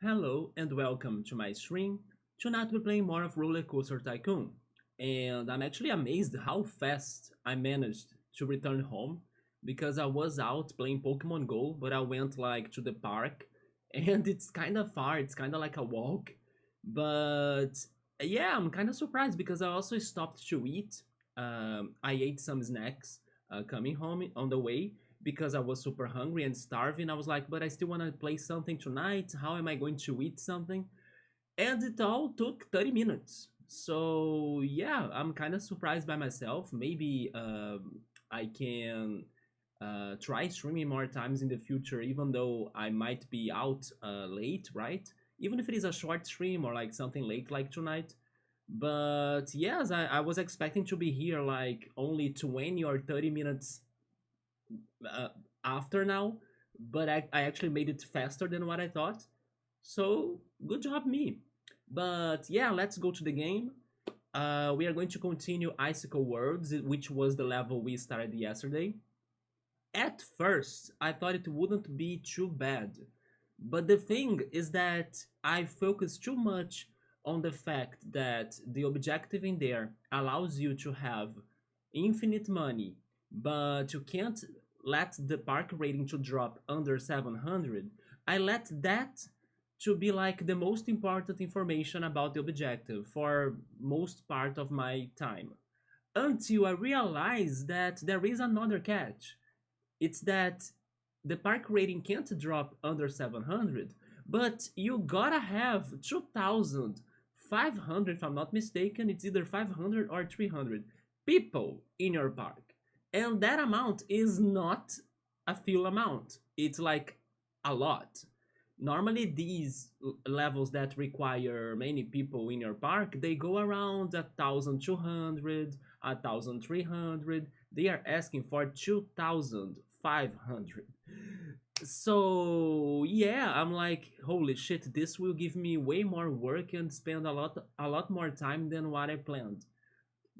Hello and welcome to my stream. Tonight we're playing more of RollerCoaster Tycoon, and I'm actually amazed how fast I managed to return home because I was out playing Pokemon Go, but I went like to the park, and it's kind of far. It's kind of like a walk, but yeah, I'm kind of surprised because I also stopped to eat. I ate some snacks coming home on the way because I was super hungry and starving. I was like, but I still want to play something tonight. How am I going to eat something? And it all took 30 minutes. So, yeah, I'm kind of surprised by myself. Maybe I can try streaming more times in the future, even though I might be out late, right? Even if it is a short stream or like something late like tonight. But yes, I was expecting to be here like only 20 or 30 minutes uh, after now, but I actually made it faster than what I thought. So good job, me. But yeah, let's go to the game. We are going to continue Icicle Worlds, which was the level we started yesterday. At first, I thought it wouldn't be too bad, but the thing is that I focused too much on the fact that the objective in there allows you to have infinite money, but you can't let the park rating to drop under 700. I let that to be like the most important information about the objective for most part of my time until I realized that there is another catch. It's that the park rating can't drop under 700, but you gotta have 2,500, if I'm not mistaken. It's either 500 or 300 people in your park. And that amount is not a few amount. It's like a lot. Normally, these levels that require many people in your park, they go around 1,200, 1,300. They are asking for 2,500. So yeah, I'm like, holy shit, this will give me way more work and spend a lot more time than what I planned.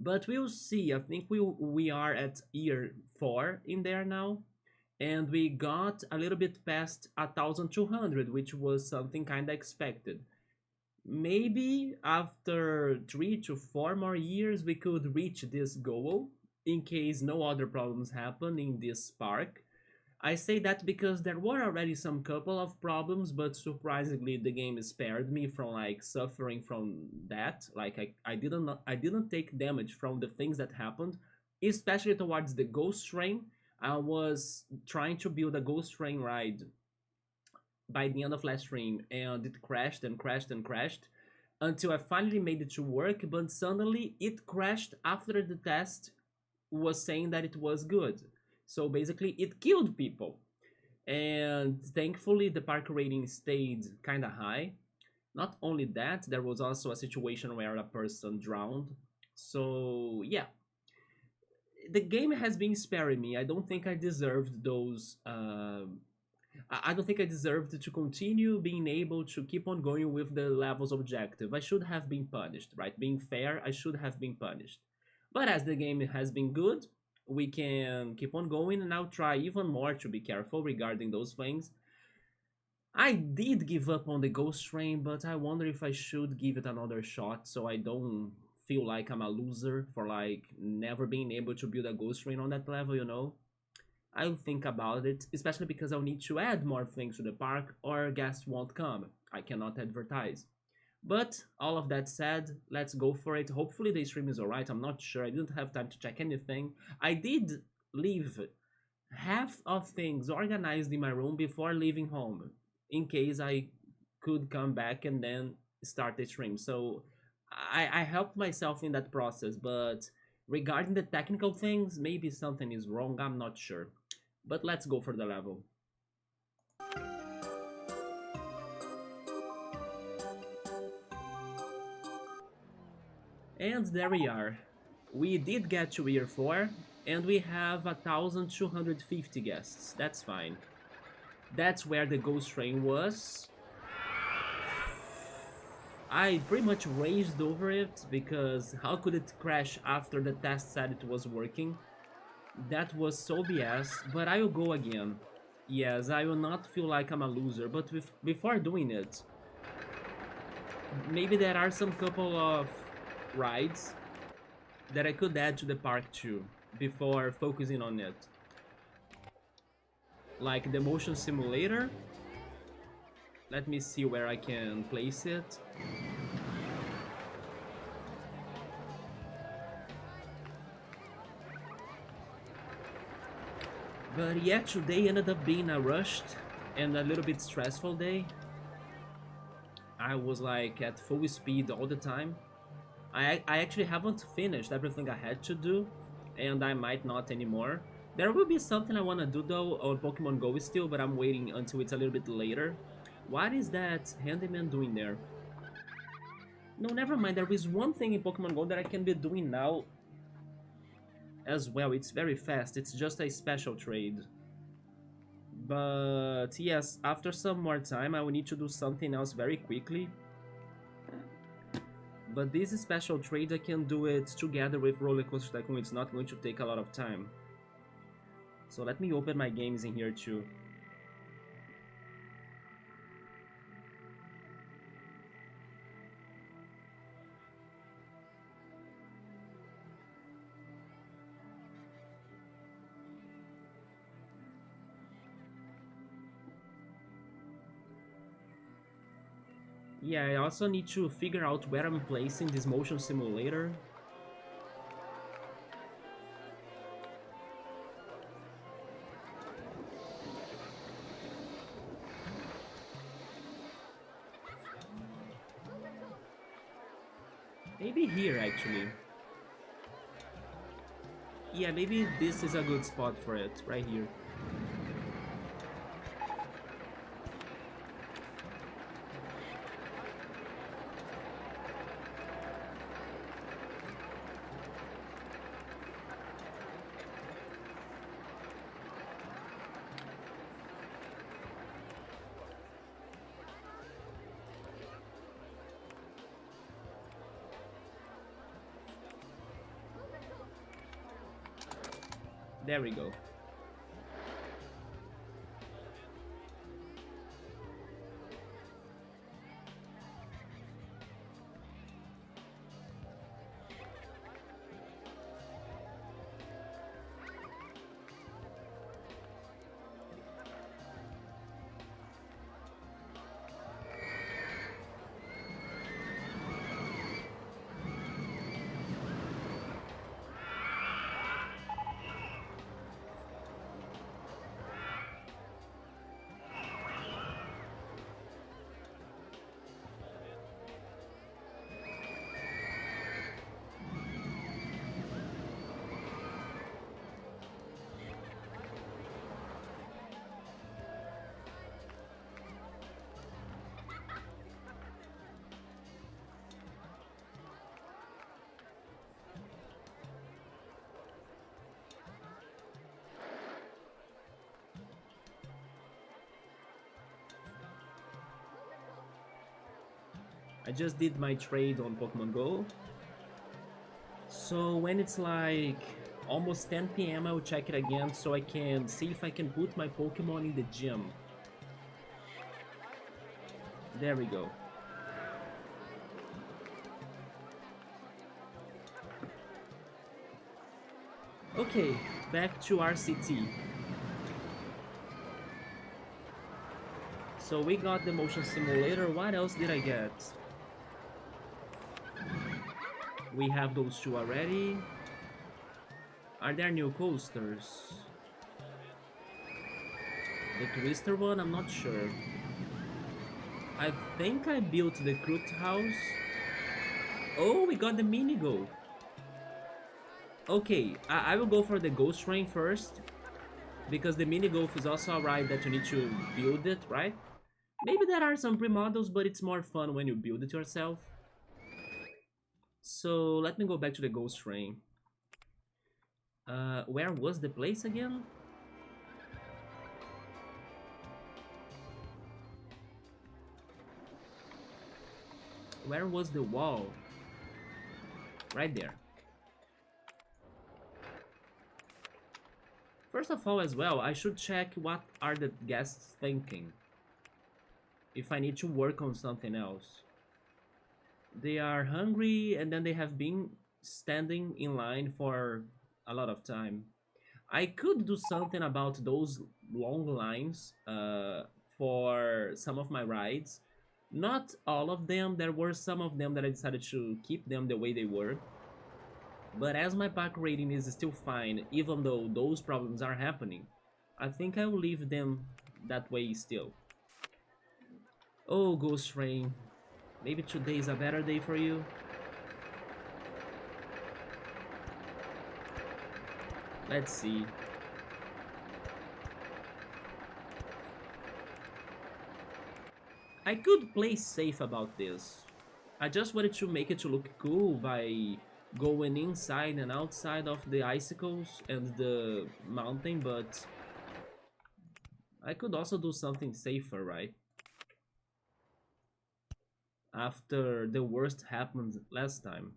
But we'll see. I think we are at year 4 in there now, and we got a little bit past 1,200, which was something kind of expected. Maybe after 3 to 4 more years, we could reach this goal in case no other problems happen in this park. I say that because there were already some couple of problems, but surprisingly, the game spared me from like suffering from that. Like I didn't take damage from the things that happened, especially towards the ghost train. I was trying to build a ghost train ride by the end of last stream, and it crashed and crashed and crashed until I finally made it to work. But suddenly, it crashed after the test was saying that it was good. So basically, it killed people. And thankfully, the park rating stayed kind of high. Not only that, there was also a situation where a person drowned. So yeah, the game has been sparing me. I don't think I deserved those. I don't think I deserved to continue being able to keep on going with the levels objective. I should have been punished, right? Being fair, I should have been punished. But as the game has been good, we can keep on going, and I'll try even more to be careful regarding those things. I did give up on the ghost train, but I wonder if I should give it another shot so I don't feel like I'm a loser for like never being able to build a ghost train on that level. I'll think about it, especially because I'll need to add more things to the park or guests won't come. I cannot advertise. But all of that said, let's go for it. Hopefully the stream is alright. I'm not sure. I didn't have time to check anything. I did leave half of things organized in my room before leaving home, in case I could come back and then start the stream. So I helped myself in that process, but regarding the technical things, maybe something is wrong. I'm not sure. But let's go for the level. And there we are. We did get to year 4, and we have 1,250 guests. That's fine. That's where the ghost train was. I pretty much raged over it because how could it crash after the test said it was working? That was so BS, but I will go again. Yes, I will not feel like I'm a loser, but before doing it, maybe there are some couple of rides that I could add to the park too before focusing on it. Like the motion simulator. Let me see where I can place it. But yeah, today ended up being a rushed and a little bit stressful day. I was like at full speed all the time. I actually haven't finished everything I had to do, and I might not anymore. There will be something I want to do though on Pokemon Go still, but I'm waiting until it's a little bit later. What is that handyman doing there? No, never mind. There is one thing in Pokemon Go that I can be doing now as well. It's very fast. It's just a special trade. But yes, after some more time, I will need to do something else very quickly. But this special trade, I can do it together with RollerCoaster Tycoon. It's not going to take a lot of time. So let me open my games in here too. Yeah, I also need to figure out where I'm placing this motion simulator. Maybe here, actually. Yeah, maybe this is a good spot for it, right here. There we go. I just did my trade on Pokemon Go. So when it's like almost 10 p.m. I will check it again so I can see if I can put my Pokemon in the gym. There we go. Okay, back to RCT. So we got the motion simulator. What else did I get? We have those two already. Are there new coasters? The Twister one? I'm not sure. I think I built the Crute house. Oh, we got the mini golf. Okay, I will go for the Ghost Train first, because the mini golf is also a ride that you need to build it, right? Maybe there are some pre-models, but it's more fun when you build it yourself. So let me go back to the Ghost Train. Where was the place again? Where was the wall? Right there. First of all, as well, I should check what are the guests thinking. If I need to work on something else. They are hungry and then they have been standing in line for a lot of time. I could do something about those long lines for some of my rides. Not all of them, there were some of them that I decided to keep them the way they were. But as my pack rating is still fine, even though those problems are happening, I think I will leave them that way still. Oh, Ghost Rain, maybe today is a better day for you? Let's see. I could play safe about this. I just wanted to make it to look cool by going inside and outside of the icicles and the mountain, but I could also do something safer, right? After the worst happened last time.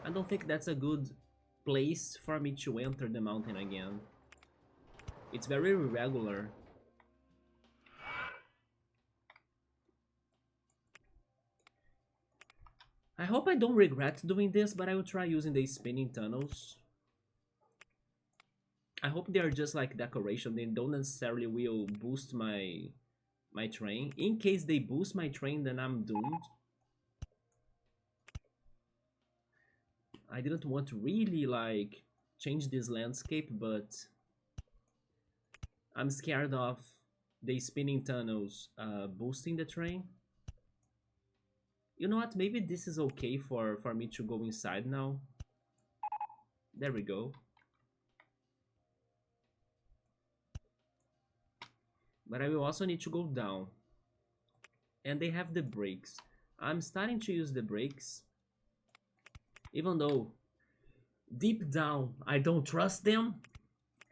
I don't think that's a good place for me to enter the mountain again. It's very irregular. I hope I don't regret doing this, but I will try using the spinning tunnels. I hope they are just like decoration, they don't necessarily will boost my train. In case they boost my train, then I'm doomed. I didn't want to really like change this landscape, but I'm scared of the spinning tunnels boosting the train. You know what? Maybe this is okay for me to go inside now. There we go. But I will also need to go down. And they have the brakes. I'm starting to use the brakes. Even though deep down I don't trust them.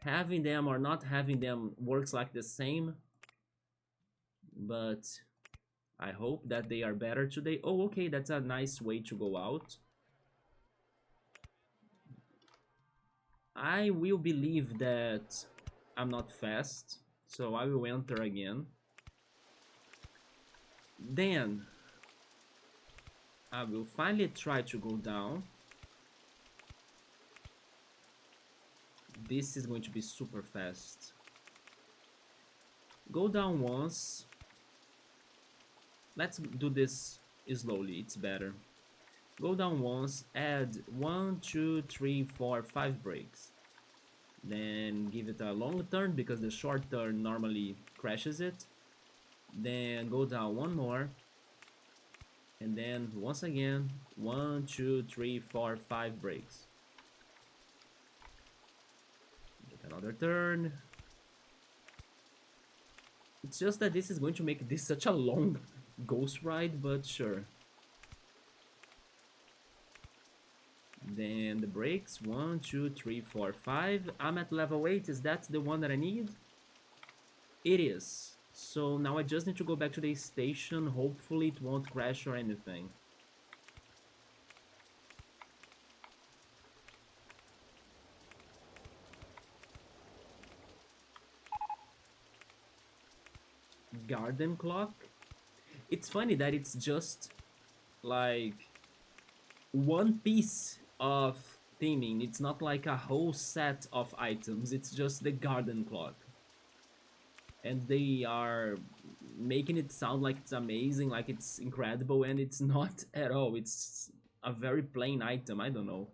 Having them or not having them works like the same. But I hope that they are better today. Oh, okay, that's a nice way to go out. I will believe that I'm not fast, so I will enter again. Then I will finally try to go down. This is going to be super fast. Go down once. Let's do this slowly, it's better. Go down once, add 1, 2, 3, 4, 5 brakes. Then give it a long turn because the short turn normally crashes it. Then go down one more. And then once again, 1, 2, 3, 4, 5 brakes. Get another turn. It's just that this is going to make this such a long ghost ride, but sure. Then the brakes, 1, 2, 3, 4, 5. I'm at level 8, is that the one that I need? It is. So now I just need to go back to the station, hopefully it won't crash or anything. Garden clock? It's funny that it's just like one piece of theming. It's not like a whole set of items, it's just the garden clock. And they are making it sound like it's amazing, like it's incredible, and it's not at all. It's a very plain item, I don't know.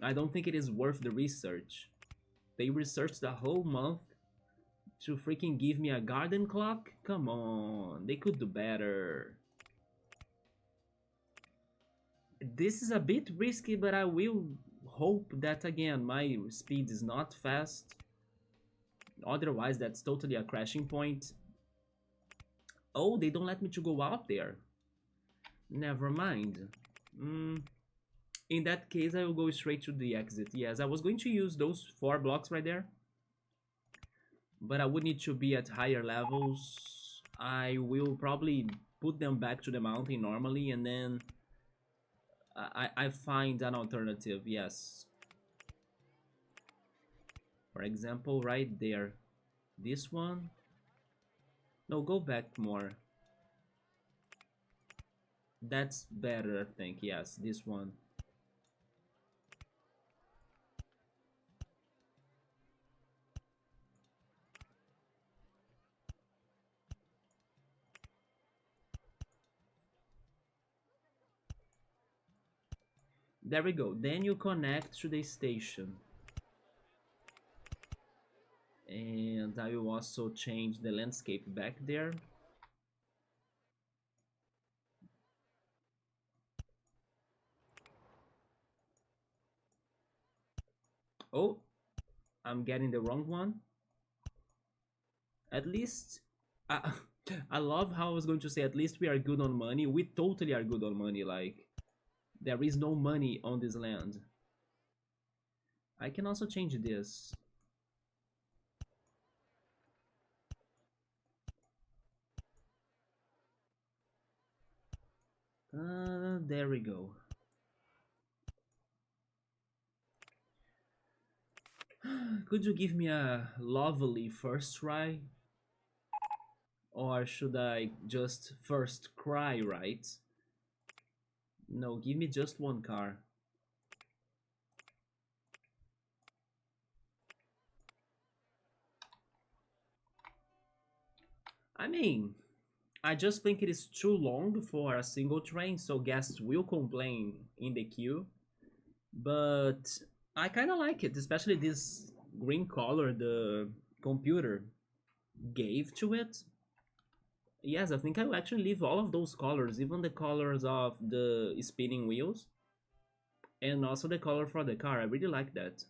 I don't think it is worth the research. They researched a whole month To freaking give me a garden clock? Come on, they could do better. This is a bit risky, but I will hope that again my speed is not fast. Otherwise, that's totally a crashing point. Oh, they don't let me to go out there. Never mind. In that case, I will go straight to the exit. Yes, I was going to use those 4 blocks right there. But I would need to be at higher levels. I will probably put them back to the mountain normally, and then I find an alternative, yes. For example, right there. This one. No, go back more. That's better, I think. Yes, this one. There we go. Then you connect to the station. And I will also change the landscape back there. Oh, I'm getting the wrong one. At least, I, I love how I was going to say, at least we are good on money. We totally are good on money, like, there is no money on this land. I can also change this. There we go. Could you give me a lovely first try? Or should I just first cry, right? No, give me just one car. I mean, I just think it is too long for a single train, so guests will complain in the queue. But I kind of like it, especially this green color the computer gave to it. Yes, I think I will actually leave all of those colors, even the colors of the spinning wheels, and also the color for the car. I really like that.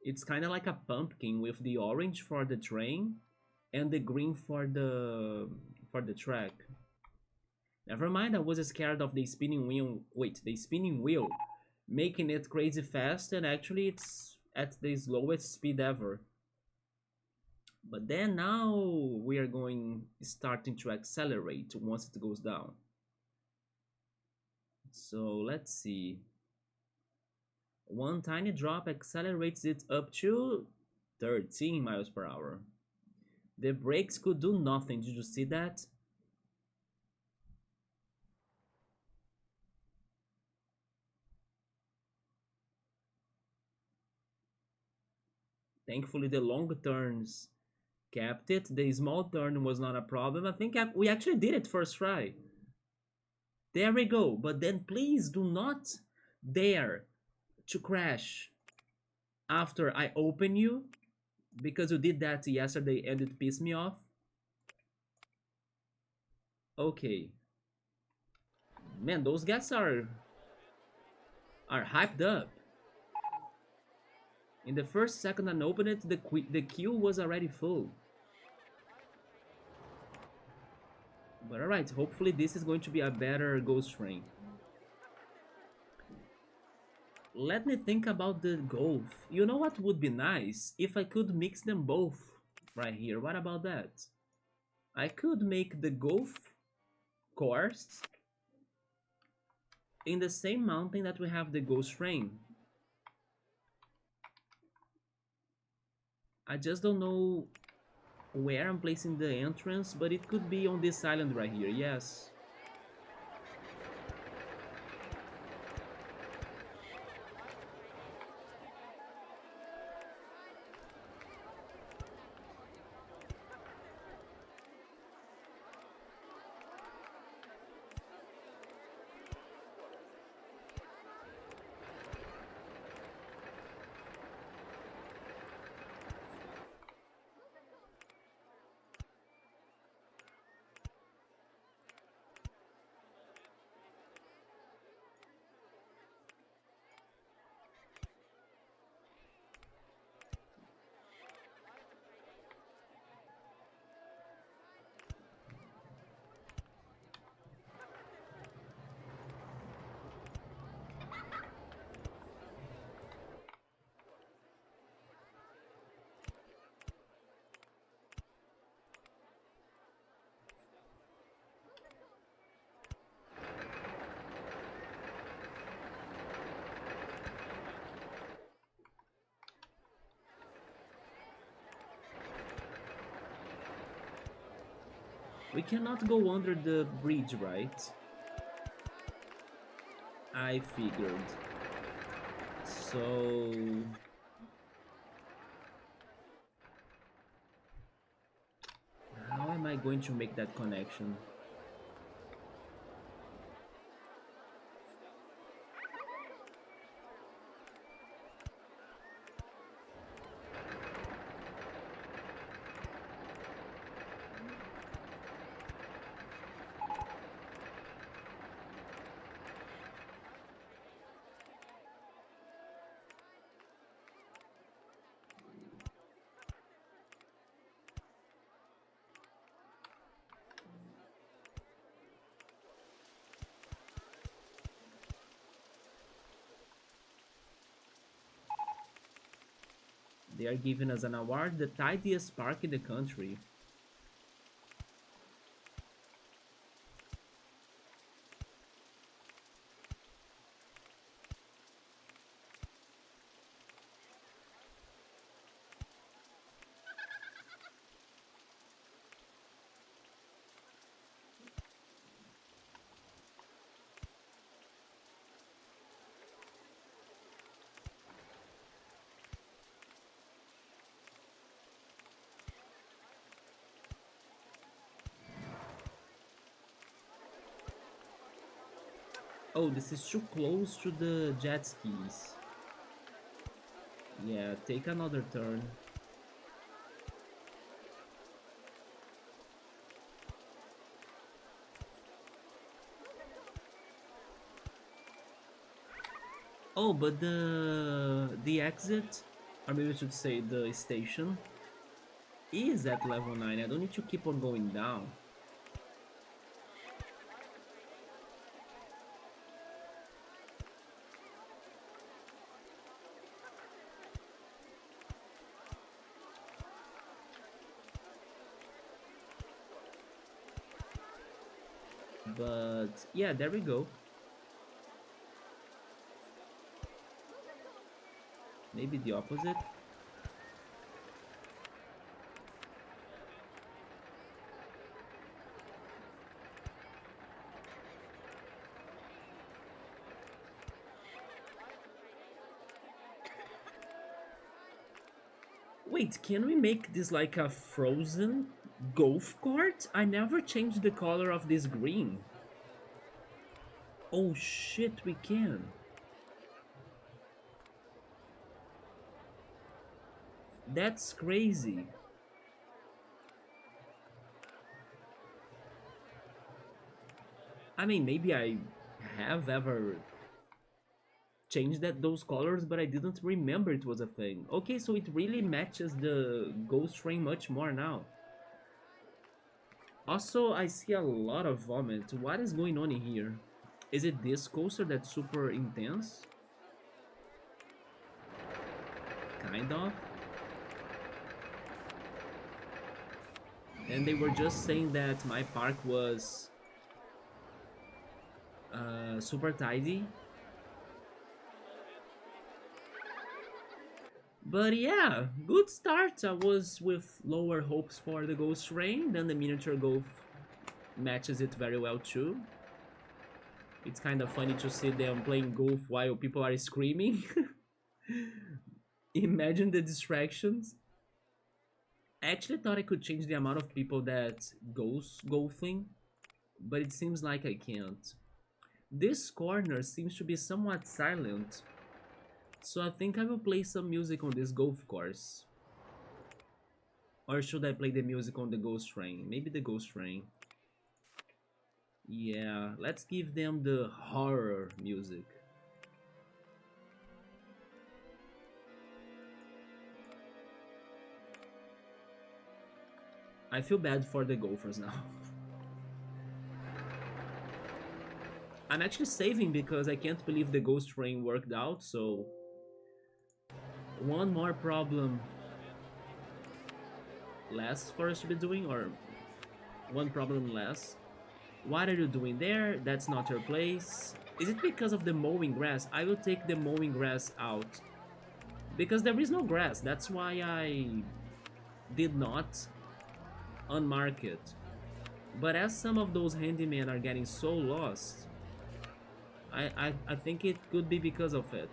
It's kind of like a pumpkin with the orange for the train and the green for the track. Never mind, I was scared of the spinning wheel. Wait, the spinning wheel making it crazy fast, and actually it's at the slowest speed ever. But then now we are going starting to accelerate once it goes down. So let's see. One tiny drop accelerates it up to 13 miles per hour. The brakes could do nothing. Did you see that? Thankfully, the long turns kept it. The small turn was not a problem. I think we actually did it first try. There we go. But then please do not dare to crash after I open you, because you did that yesterday and it pissed me off. Okay. Man, those guys are hyped up. In the first second I opened it, the queue was already full. But alright, hopefully this is going to be a better ghost train. Let me think about the golf. You know what would be nice? If I could mix them both right here. What about that? I could make the golf course in the same mountain that we have the ghost train. I just don't know where I'm placing the entrance, but it could be on this island right here, yes. We cannot go under the bridge, right? I figured. So... how am I going to make that connection? They are giving us an award, the tidiest park in the country. Oh, this is too close to the jet skis. Yeah, take another turn. Oh, but the exit, or maybe I should say the station, is at level 9. I don't need to keep on going down. But yeah, there we go. Maybe the opposite. Wait, can we make this like a frozen golf cart? I never changed the color of this green. Oh shit, we can. That's crazy. I mean, maybe I have ever changed those colors, but I didn't remember it was a thing. Okay, so it really matches the ghost train much more now. Also, I see a lot of vomit. What is going on in here? Is it this coaster that's super intense? Kind of. And they were just saying that my park was super tidy. But yeah, good start. I was with lower hopes for the Ghost Train, then the miniature golf matches it very well too. It's kind of funny to see them playing golf while people are screaming. Imagine the distractions. I actually thought I could change the amount of people that goes golfing, but it seems like I can't. This corner seems to be somewhat silent, so I think I will play some music on this golf course. Or should I play the music on the ghost train? Maybe the ghost train. Yeah, let's give them the horror music. I feel bad for the golfers now. I'm actually saving because I can't believe the ghost train worked out, so... one more problem less for us to be doing, or one problem less. What are you doing there? That's not your place. Is it because of the mowing grass? I will take the mowing grass out. Because there is no grass, that's why I did not unmark it. But as some of those handymen are getting so lost, I think it could be because of it.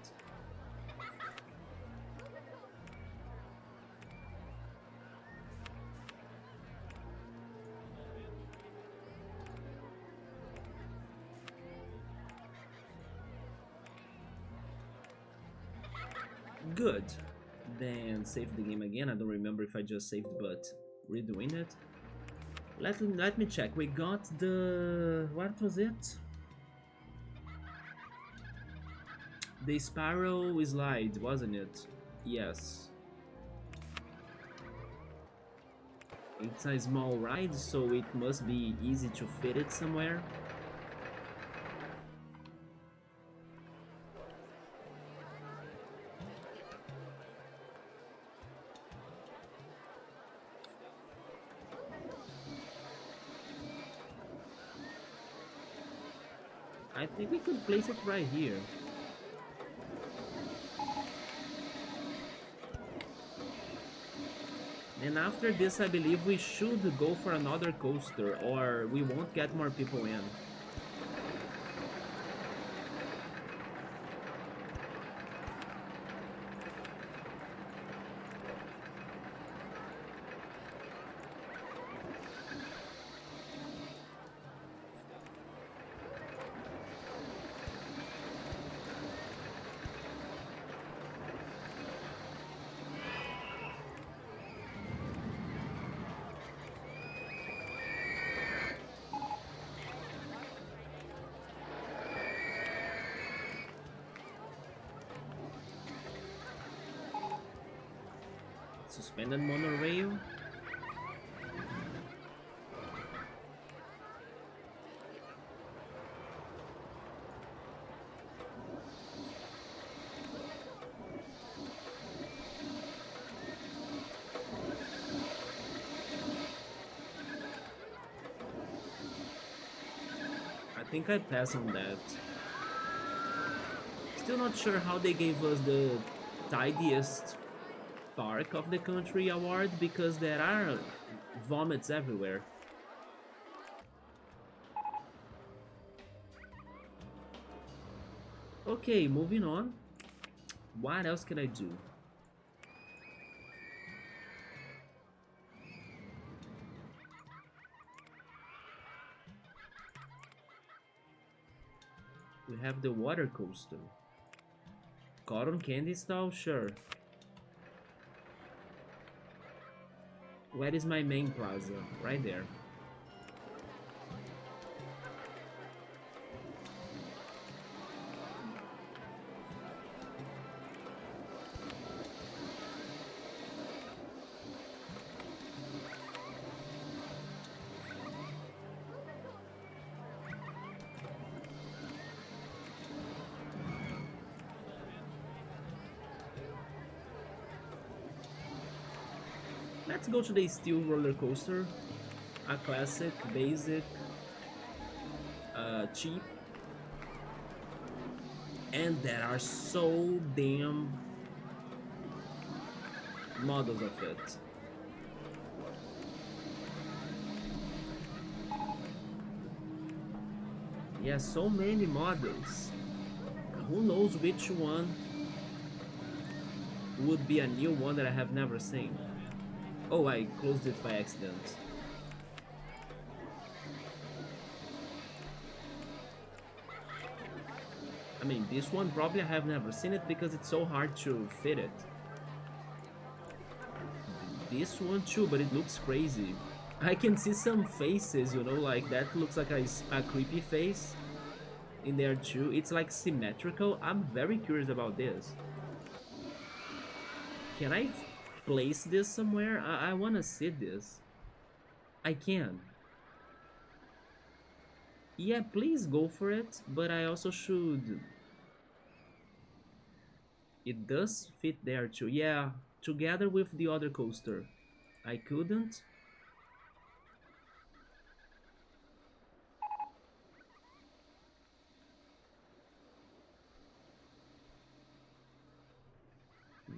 Good. Then save the game again. I don't remember if I just saved, but redoing it. Let me check. We got the... what was it? The Sparrow slide, wasn't it? Yes. It's a small ride, so it must be easy to fit it somewhere. I think we could place it right here. And after this, I believe we should go for another coaster, or we won't get more people in. Suspended monorail. I think I pass on that. Still not sure how they gave us the tidiest park of the country award, because there are vomits everywhere. Okay, moving on. What else can I do? We have the water coaster. Cotton candy stall? Sure. Where is my main plaza? Right there. Let's go to the steel roller coaster. A classic, basic, cheap, and there are so damn models of it. Yeah, so many models. Who knows which one would be a new one that I have never seen. Oh, I closed it by accident. I mean, this one probably I have never seen it because it's so hard to fit it. This one too, but it looks crazy. I can see some faces, you know, like that looks like a creepy face in there too. It's like symmetrical. I'm very curious about this. Can I place this somewhere? I wanna see this. I can. Yeah, please go for it, but I also should... It does fit there too. Yeah, together with the other coaster. I couldn't.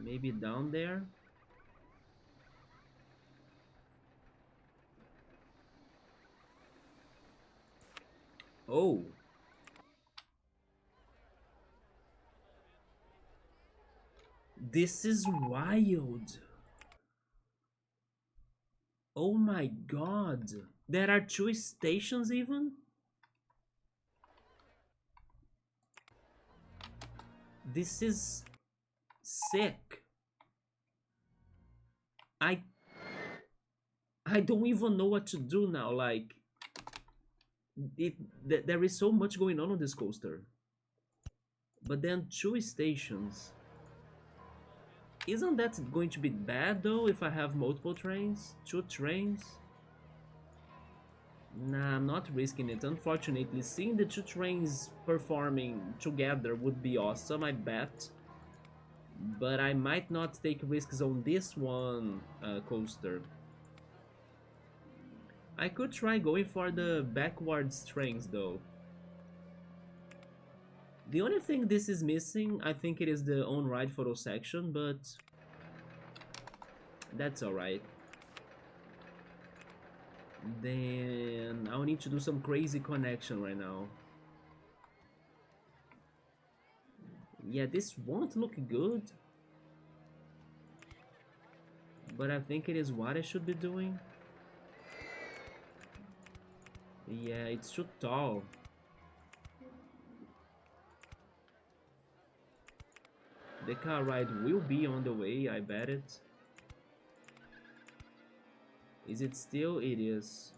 Maybe down there. Oh, this is wild. Oh my god. There are two stations even? This is sick. I I don't even know what to do now. Like it there is so much going on this coaster. But then two stations. Isn't that going to be bad though if I have multiple trains? Two trains? Nah, I'm not risking it. Unfortunately, seeing the two trains performing together would be awesome, I bet. But I might not take risks on this one coaster. I could try going for the backwards trains though. The only thing this is missing, I think it is the on-ride photo section, but that's alright. Then I'll need to do some crazy connection right now. Yeah, this won't look good, but I think it is what I should be doing. Yeah, it's too tall. The car ride will be on the way, I bet it. Is it still? It is.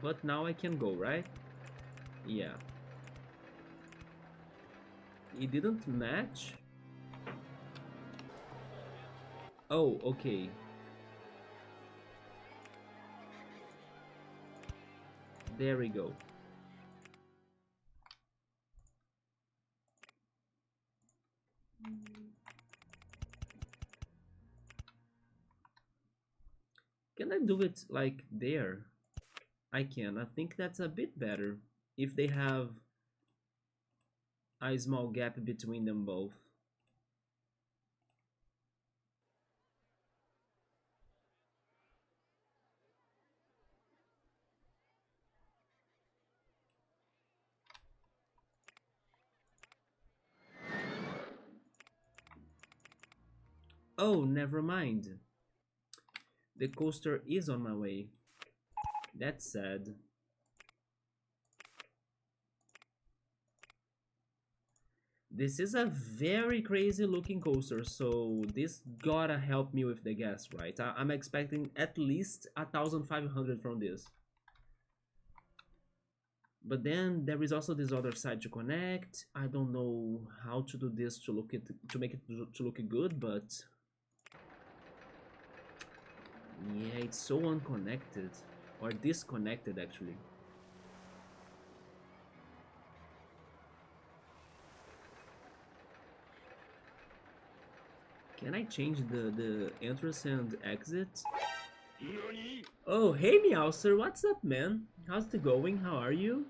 But now I can go, right? Yeah. It didn't match? Oh, okay. There we go. Can I do it like there? I can. I think that's a bit better if they have a small gap between them both. Oh, never mind. The coaster is on my way. That's sad. This is a very crazy looking coaster, so this gotta help me with the gas, right? I'm expecting at least 1,500 from this. But then there is also this other side to connect. I don't know how to do this to make it to look good, but yeah, it's so unconnected or disconnected actually. Can I change the entrance and exit? Oh, hey Meowser, what's up, man? How's it going? How are you?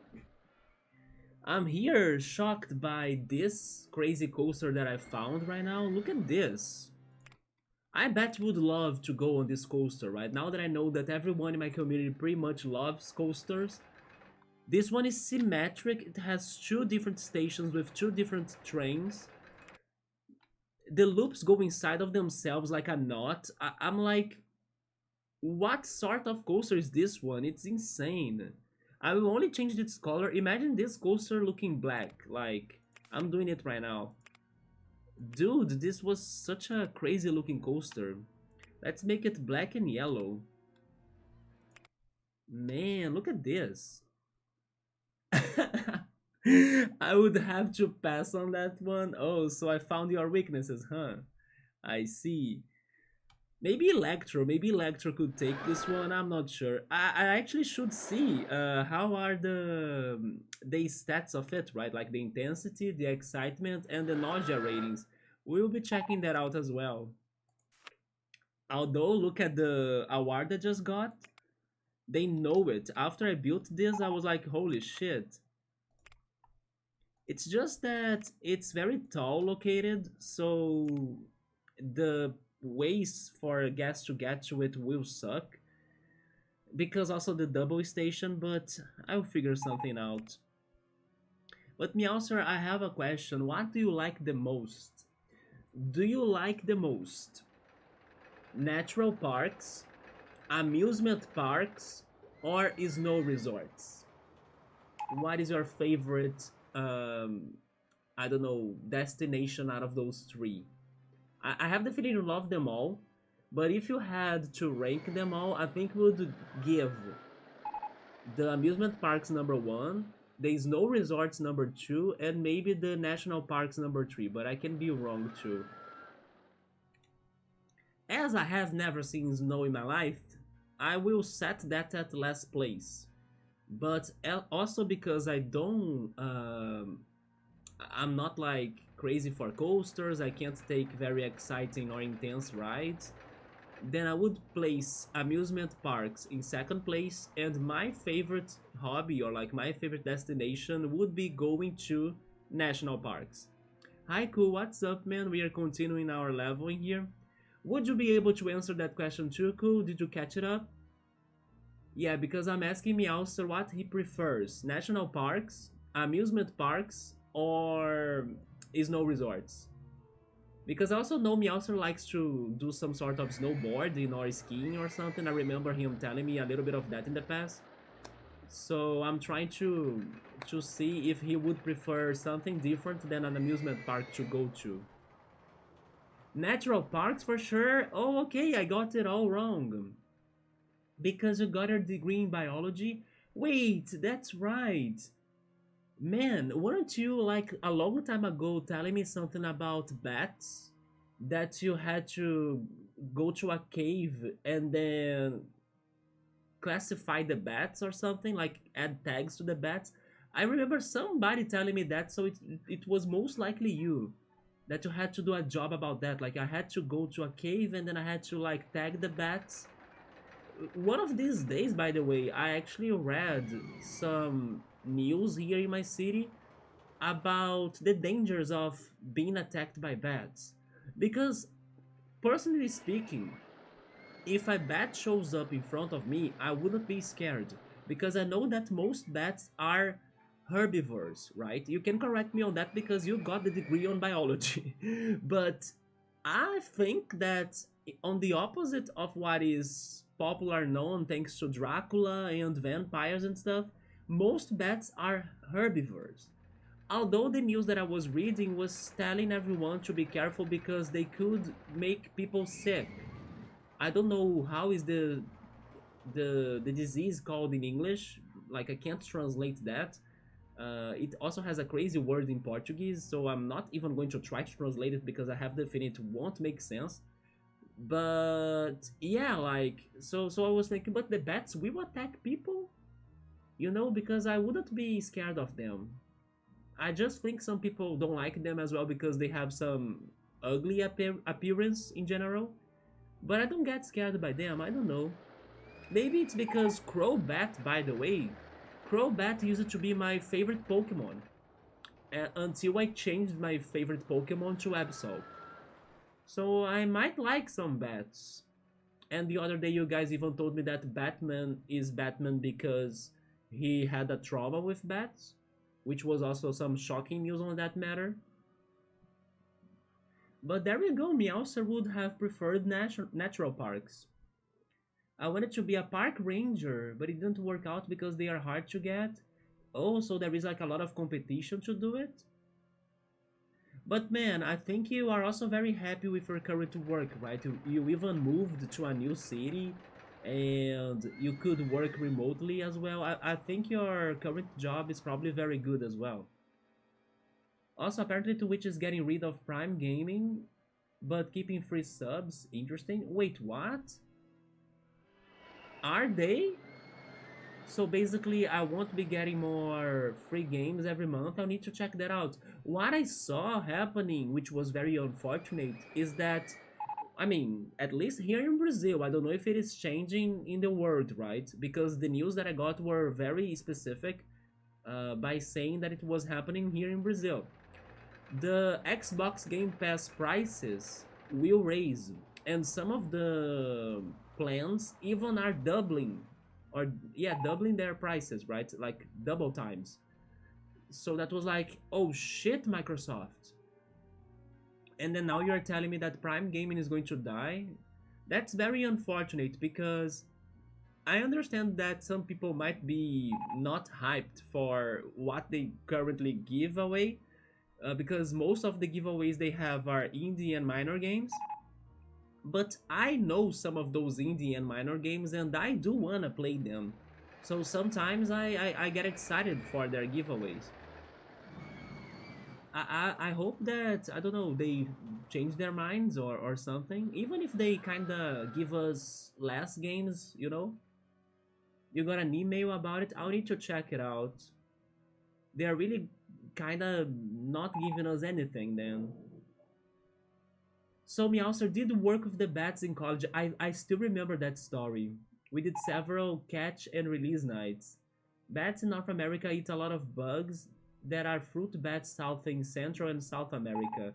I'm here shocked by this crazy coaster that I found right now. Look at this. I bet would love to go on this coaster right now that I know that everyone in my community pretty much loves coasters. This one is symmetric. It has two different stations with two different trains. The loops go inside of themselves like a knot. I'm like, what sort of coaster is this one? It's insane. I will only change its color. Imagine this coaster looking black. Like, I'm doing it right now. Dude, this was such a crazy looking coaster. Let's make it black and yellow. Man, look at this. I would have to pass on that one. Oh, so I found your weaknesses, huh? I see. Maybe Electro could take this one. I'm not sure. I actually should see how are the stats of it, right? Like the intensity, the excitement, and the nausea ratings. We'll be checking that out as well. Although, look at the award I just got. They know it. After I built this, I was like, holy shit. It's just that it's very tall located, so the ways for gas to get to it will suck. because also the double station, but I'll figure something out. But Meow sir, I have a question. What do you like the most? Do you like the most natural parks, amusement parks, or snow resorts? What is your favorite, I don't know, destination out of those three? I have the feeling you love them all, but if you had to rank them all, I think we would give the amusement parks number one, the snow resorts number two, and maybe the national parks number three, but I can be wrong too. As I have never seen snow in my life, I will set that at last place. But also because I don't, I'm not like crazy for coasters. I can't take very exciting or intense rides. Then I would place amusement parks in second place, and my favorite hobby or like my favorite destination would be going to national parks. Hi, cool. What's up, man? We are continuing our leveling here. Would you be able to answer that question too, cool? Did you catch it up? Yeah, because I'm asking Meowster what he prefers: national parks, amusement parks, or snow resorts. Because I also know Meowster likes to do some sort of snowboarding or skiing or something. I remember him telling me a little bit of that in the past. So I'm trying to see if he would prefer something different than an amusement park to go to. Natural parks for sure. Oh, okay, I got it all wrong. Because you got your degree in biology? Wait, that's right. Man, weren't you like a long time ago telling me something about bats? That you had to go to a cave and then classify the bats or something, like add tags to the bats? I remember somebody telling me that, so it was most likely you. That you had to do a job about that. Like I had to go to a cave and then I had to like tag the bats. One of these days, by the way, I actually read some news here in my city about the dangers of being attacked by bats. Because, personally speaking, if a bat shows up in front of me, I wouldn't be scared. Because I know that most bats are herbivores, right? You can correct me on that because you got the degree on biology. But I think that on the opposite of what is popular known thanks to Dracula and vampires and stuff, most bats are herbivores. Although the news that I was reading was telling everyone to be careful because they could make people sick. I don't know how is the disease called in English. Like I can't translate that. It also has a crazy word in Portuguese, so I'm not even going to try to translate it because I have the feeling it won't make sense. But yeah, like so I was thinking, but the bats will attack people, because I wouldn't be scared of them. I just think some people don't like them as well because they have some ugly appearance in general. But I don't get scared by them. I don't know. Maybe it's because Crobat, by the way, Crobat used to be my favorite Pokemon until I changed my favorite Pokemon to Absol. So I might like some bats. And the other day, you guys even told me that Batman is Batman because he had a trauma with bats, which was also some shocking news on that matter. But there we go, Meowser would have preferred natural parks. I wanted to be a park ranger, but it didn't work out because they are hard to get. Oh, so there is like a lot of competition to do it? But man, I think you are also very happy with your current work, right? You even moved to a new city and you could work remotely as well. I think your current job is probably very good as well. Also, apparently Twitch is getting rid of Prime Gaming, but keeping free subs. Interesting. Wait, what? Are they? So basically, I won't be getting more free games every month. I'll need to check that out. What I saw happening, which was very unfortunate, is that, I mean, at least here in Brazil, I don't know if it is changing in the world, right? Because the news that I got were very specific by saying that it was happening here in Brazil. The Xbox Game Pass prices will raise, and some of the plans even are doubling or yeah, doubling their prices, right? Like double times. So that was like, oh shit, Microsoft. And then now you're telling me that Prime Gaming is going to die? That's very unfortunate because I understand that some people might be not hyped for what they currently give away, because most of the giveaways they have are indie and minor games. But I know some of those indie and minor games and I do wanna play them. So sometimes I get excited for their giveaways. I hope that, I don't know, they change their minds or something. Even if they kinda give us less games, you know? You got an email about it, I'll need to check it out. They are really kinda not giving us anything then. So Meowser did work with the bats in college. I still remember that story. We did several catch and release nights. Bats in North America eat a lot of bugs that are fruit bats south in Central and South America.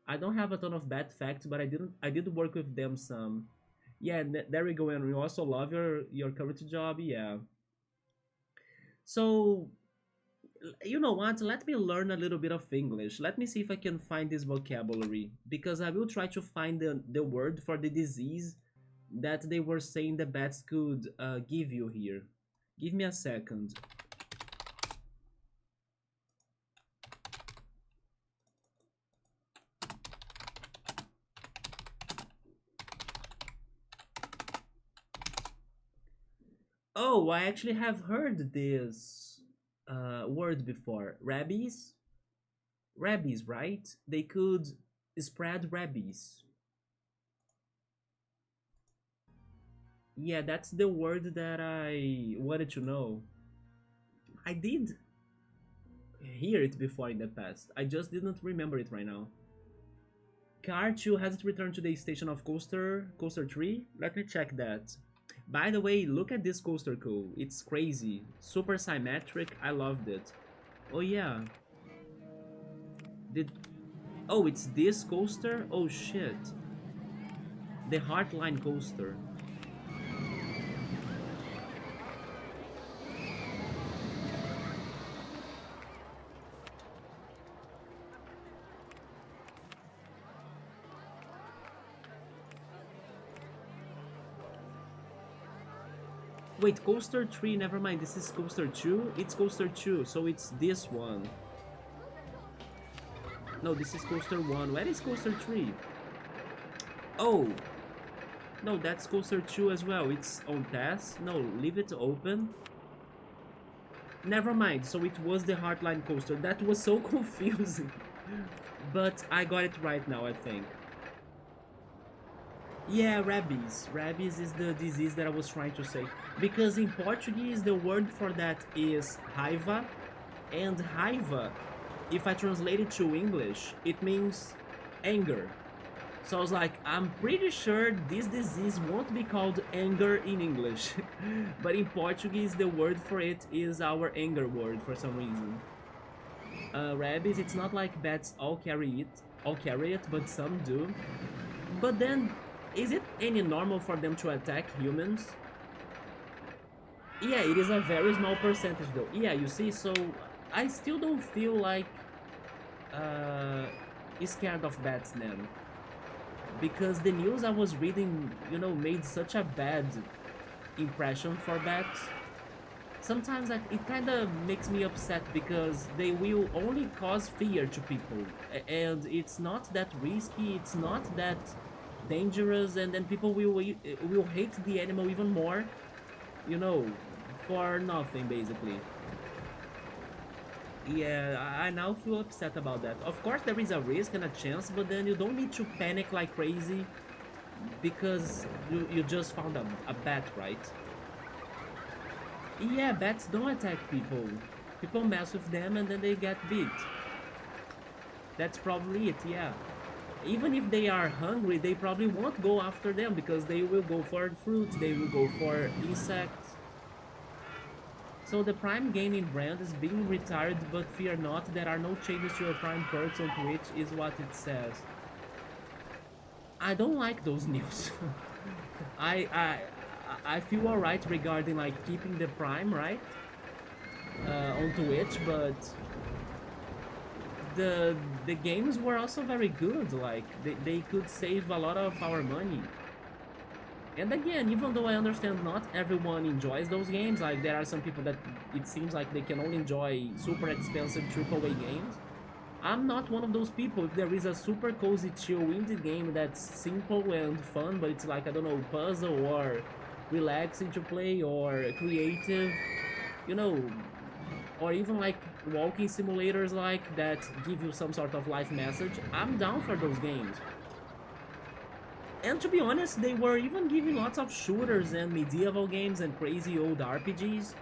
I don't have a ton of bat facts, but I did work with them some. Yeah, there we go. And you also love your current job. Yeah. So you know what? Let me learn a little bit of English. Let me see if I can find this vocabulary because I will try to find the word for the disease that they were saying the bats could give you here. Give me a second. Oh, I actually have heard this word before. Rabies? Rabies, right? They could spread rabies. Yeah, that's the word that I wanted to know. I did hear it before in the past. I just didn't remember it right now. Car 2 hasn't returned to the station of Coaster 3? Let me check that. By the way, look at this coaster cool. It's crazy. Super symmetric. I loved it. Oh yeah. Did Oh, it's this coaster? Oh shit. The Heartline coaster. Wait, coaster 3, never mind. This is coaster 2? It's coaster 2, so it's this one. No, this is coaster 1. Where is coaster 3? Oh, no, that's coaster 2 as well. It's on test. No, leave it open. Never mind, so it was the Heartline coaster. That was so confusing. But I got it right now, I think. Yeah, rabies. Rabies is the disease that I was trying to say. Because in Portuguese, the word for that is raiva. And raiva, if I translate it to English, it means anger. So I was like, I'm pretty sure this disease won't be called anger in English. But in Portuguese, the word for it is our anger word for some reason. Rabies, it's not like bats all carry it, but some do. But then, is it any normal for them to attack humans? Yeah, it is a very small percentage though. Yeah, you see, so I still don't feel like uh, scared of bats then. Because the news I was reading, you know, made such a bad impression for bats. Sometimes it kind of makes me upset because they will only cause fear to people. And it's not that risky, it's not that dangerous, and then people will hate the animal even more, you know, for nothing basically. Yeah, I now feel upset about that. Of course there is a risk and a chance, but then you don't need to panic like crazy because you just found a bat, right? Yeah, bats don't attack people. People mess with them and then they get beat. That's probably it, yeah. Even if they are hungry, they probably won't go after them because they will go for fruits, they will go for insects. So the Prime Gaming brand is being retired, but fear not, there are no changes to your Prime perks on Twitch, is what it says. I don't like those news. I I feel alright regarding like keeping the Prime, right? On Twitch, but the the games were also very good. Like they could save a lot of our money. And again, even though I understand not everyone enjoys those games, like there are some people that it seems like they can only enjoy super expensive AAA games. I'm not one of those people. If there is a super cozy, chill indie game that's simple and fun, but it's like, I don't know, puzzle or relaxing to play or creative, you know, or even like walking simulators like that give you some sort of life message, I'm down for those games. And to be honest, they were even giving lots of shooters and medieval games and crazy old RPGs.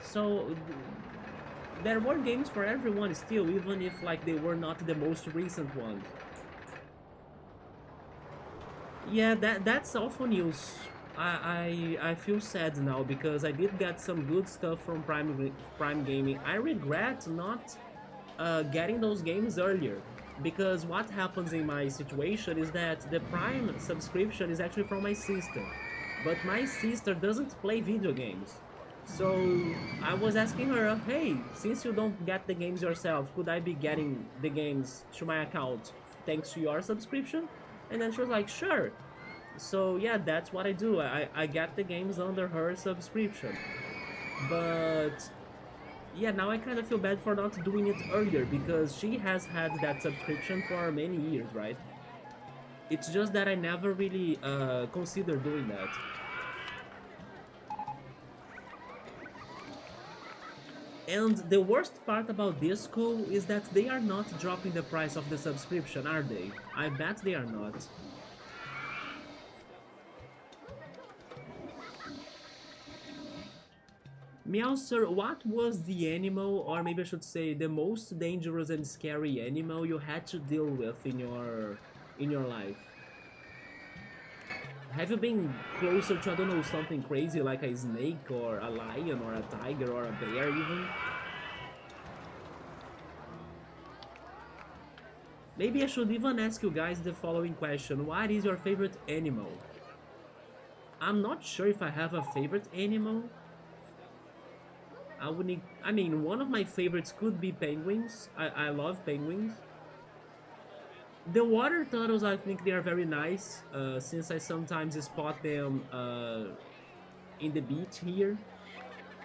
So there were games for everyone still, even if like they were not the most recent ones. Yeah, that's awful news. I feel sad now because I did get some good stuff from Prime Gaming. I regret not getting those games earlier because what happens in my situation is that the Prime subscription is actually from my sister, but my sister doesn't play video games. So I was asking her, hey, since you don't get the games yourself, could I be getting the games to my account thanks to your subscription? And then she was like, sure. So yeah, that's what I do. I get the games under her subscription. But yeah, now I kind of feel bad for not doing it earlier because she has had that subscription for many years, right? It's just that I never really considered doing that. And the worst part about Disco is that they are not dropping the price of the subscription, are they? I bet they are not. Meowser, what was the animal, or maybe I should say, the most dangerous and scary animal you had to deal with in your life? Have you been closer to, I don't know, something crazy like a snake or a lion or a tiger or a bear even? Maybe I should even ask you guys the following question. What is your favorite animal? I'm not sure if I have a favorite animal. I mean, one of my favorites could be penguins. I love penguins. The water turtles, I think they are very nice, since I sometimes spot them in the beach here.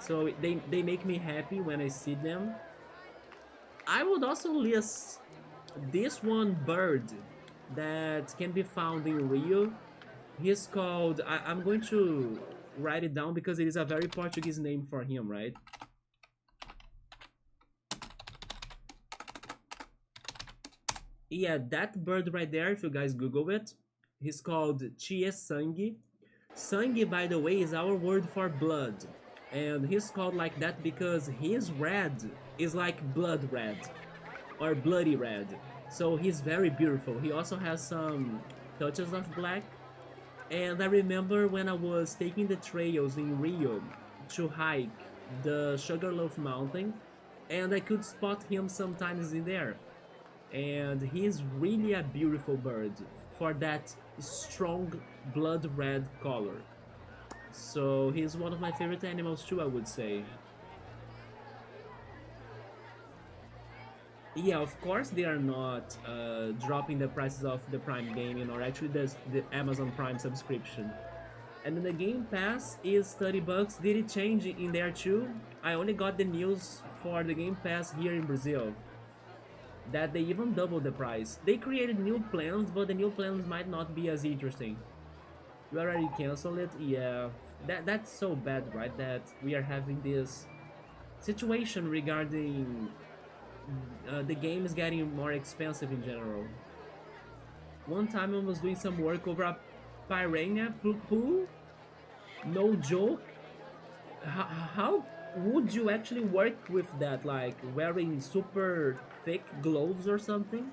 So they make me happy when I see them. I would also list this one bird that can be found in Rio. He's called, I'm going to write it down because it is a very Portuguese name for him, right? Yeah, that bird right there, if you guys Google it, he's called Chie Sangue. Sangue, by the way, is our word for blood. And he's called like that because his red is like blood red or bloody red. So he's very beautiful. He also has some touches of black. And I remember when I was taking the trails in Rio to hike the Sugarloaf Mountain, and I could spot him sometimes in there. And he's really a beautiful bird for that strong blood red color. So he's one of my favorite animals too, I would say. Yeah, of course they are not dropping the prices of the Prime Gaming or actually the Amazon Prime subscription. And then the Game Pass is 30 bucks. Did it change in there too? I only got the news for the Game Pass here in Brazil that they even doubled the price. They created new plans, but the new plans might not be as interesting. You already canceled it? Yeah. That's so bad, right? That we are having this situation regarding the game is getting more expensive in general. One time I was doing some work over a piranha poo. No joke. How would you actually work with that? Like wearing super thick gloves or something?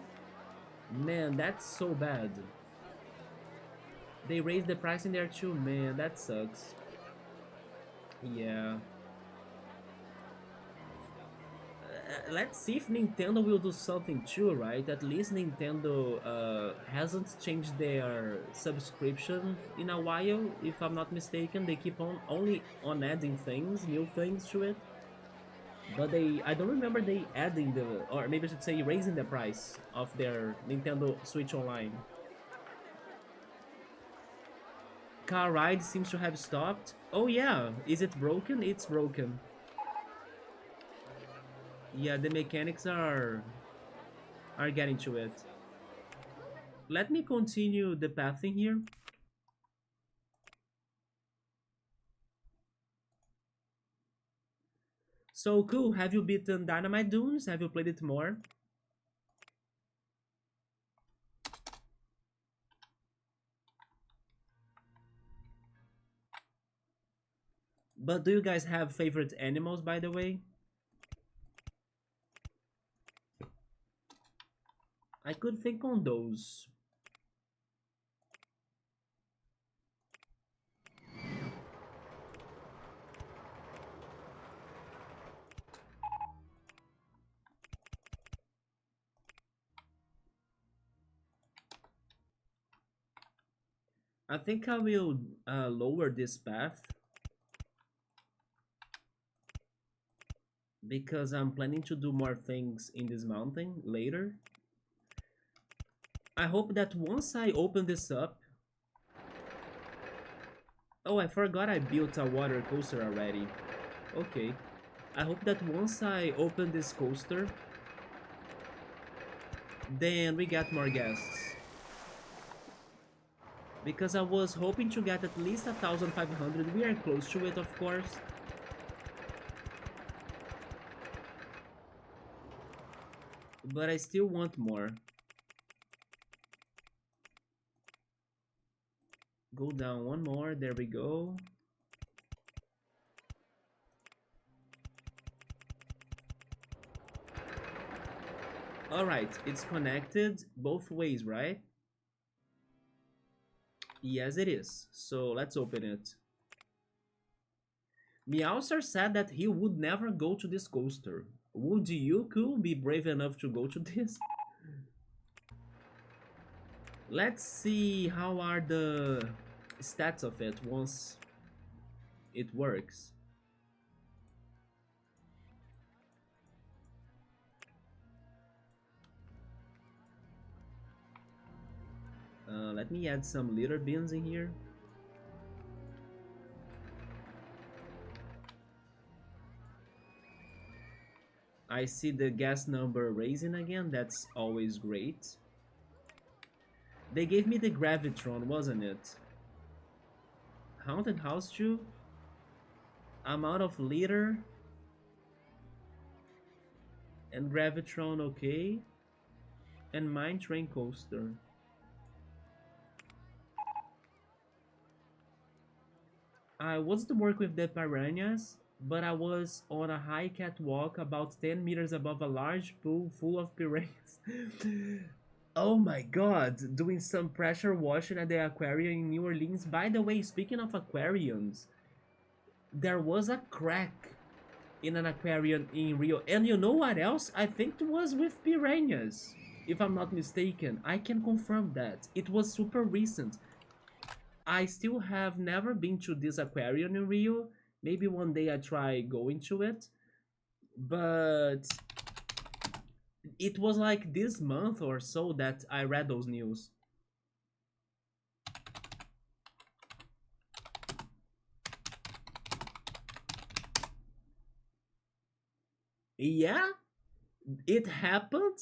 Man, that's so bad. They raised the price in there too, man. That sucks. Yeah. let's see if Nintendo will do something too, right? At least Nintendo hasn't changed their subscription in a while, if I'm not mistaken. They keep on only on adding things, new things to it. But I don't remember they adding or maybe I should say raising the price of their Nintendo Switch Online. Car ride seems to have stopped. Oh yeah, is it broken? It's broken. Yeah, the mechanics are getting to it. Let me continue the pathing here. So cool, have you beaten Dynamite Dunes? Have you played it more? But do you guys have favorite animals, by the way? I could think on those. I think I will lower this path because I'm planning to do more things in this mountain later. I hope that once I open this up... Oh, I forgot I built a water coaster already. Okay. I hope that once I open this coaster, then we get more guests. Because I was hoping to get at least 1,500. We are close to it, of course. But I still want more. Go down one more. There we go. Alright, it's connected both ways, right? Yes, it is. So let's open it. Meowser said that he would never go to this coaster. Would you, cool, be brave enough to go to this? Let's see how are the stats of it once it works. Let me add some litter bins in here. I see the guest number raising again. That's always great. They gave me the Gravitron, wasn't it? Haunted House 2. Amount of litter. And Gravitron, okay. And Mine Train Coaster. I was to work with the piranhas, but I was on a high catwalk about 10 meters above a large pool full of piranhas. Oh my god, doing some pressure washing at the aquarium in New Orleans. By the way, speaking of aquariums, there was a crack in an aquarium in Rio. And you know what else? I think it was with piranhas, if I'm not mistaken. I can confirm that. It was super recent. I still have never been to this aquarium in Rio. Maybe one day I try going to it. But it was like this month or so that I read those news. Yeah, it happened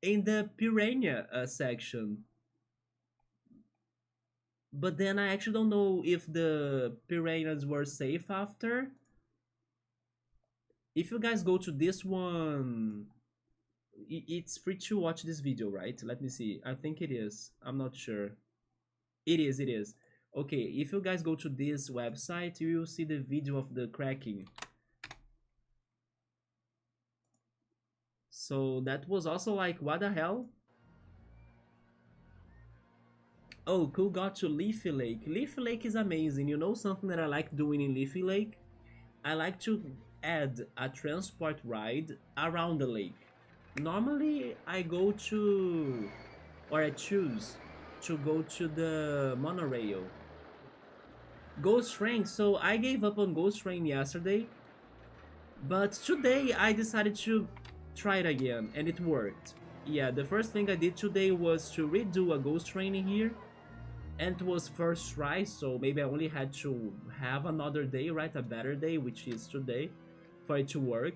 in the piranha section. But then I actually don't know if the piranhas were safe after. If you guys go to this one, it's free to watch this video, right? Let me see. I think it is. I'm not sure. It is, it is. Okay, if you guys go to this website, you will see the video of the cracking. So that was also like, what the hell? Oh, cool, got to Leafy Lake. Leafy Lake is amazing. You know something that I like doing in Leafy Lake? I like to add a transport ride around the lake. Normally, I go to, or I choose to go to the monorail. Ghost Train, so I gave up on Ghost Train yesterday, but today I decided to try it again, and it worked. Yeah, the first thing I did today was to redo a Ghost Train here, and it was first try, so maybe I only had to have another day, right? A better day, which is today, for it to work.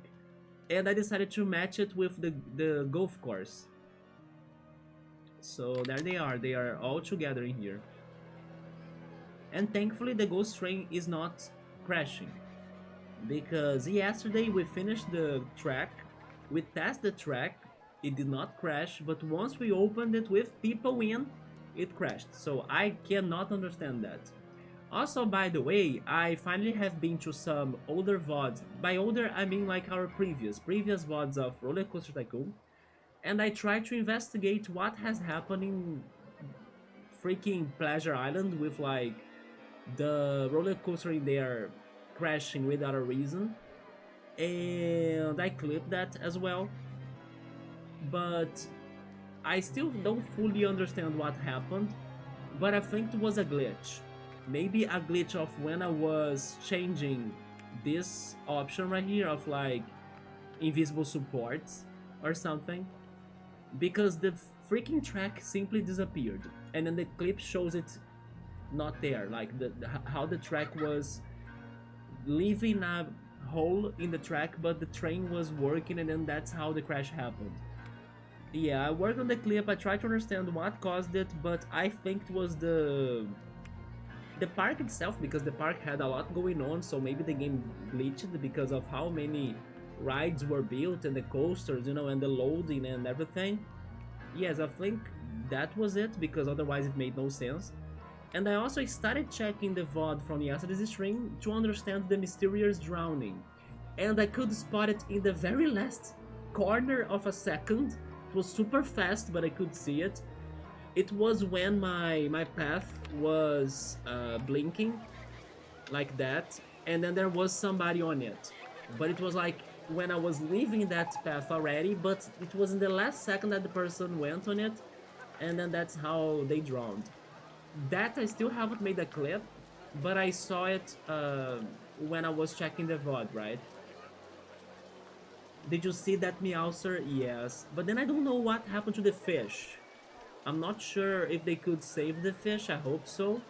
And I decided to match it with the golf course. So there they are all together in here. And thankfully the ghost train is not crashing. Because yesterday we finished the track, we tested the track, it did not crash, but once we opened it with people in, it crashed. So I cannot understand that. Also, by the way, I finally have been to some older VODs. By older, I mean like our previous VODs of RollerCoaster Tycoon. And I tried to investigate what has happened in freaking Pleasure Island with like the roller coaster in there crashing without a reason. And I clipped that as well. But I still don't fully understand what happened. But I think it was a glitch. Maybe a glitch of when I was changing this option right here of like invisible supports or something, because the freaking track simply disappeared, and then the clip shows it not there, like how the track was leaving a hole in the track, but the train was working, and then that's how the crash happened. Yeah, I worked on the clip, I tried to understand what caused it, but I think it was the park itself, because the park had a lot going on, so maybe the game glitched because of how many rides were built and the coasters, you know, and the loading and everything. Yes, I think that was it, because otherwise it made no sense. And I also started checking the VOD from yesterday's stream to understand the mysterious drowning. And I could spot it in the very last corner of a second. It was super fast, but I could see it. It was when my path was blinking like that, and then there was somebody on it. But it was like when I was leaving that path already, but it was in the last second that the person went on it, and then that's how they drowned. That I still haven't made a clip, but I saw it when I was checking the VOD, right? Did you see that Meowser? Yes. But then I don't know what happened to the fish. I'm not sure if they could save the fish, I hope so.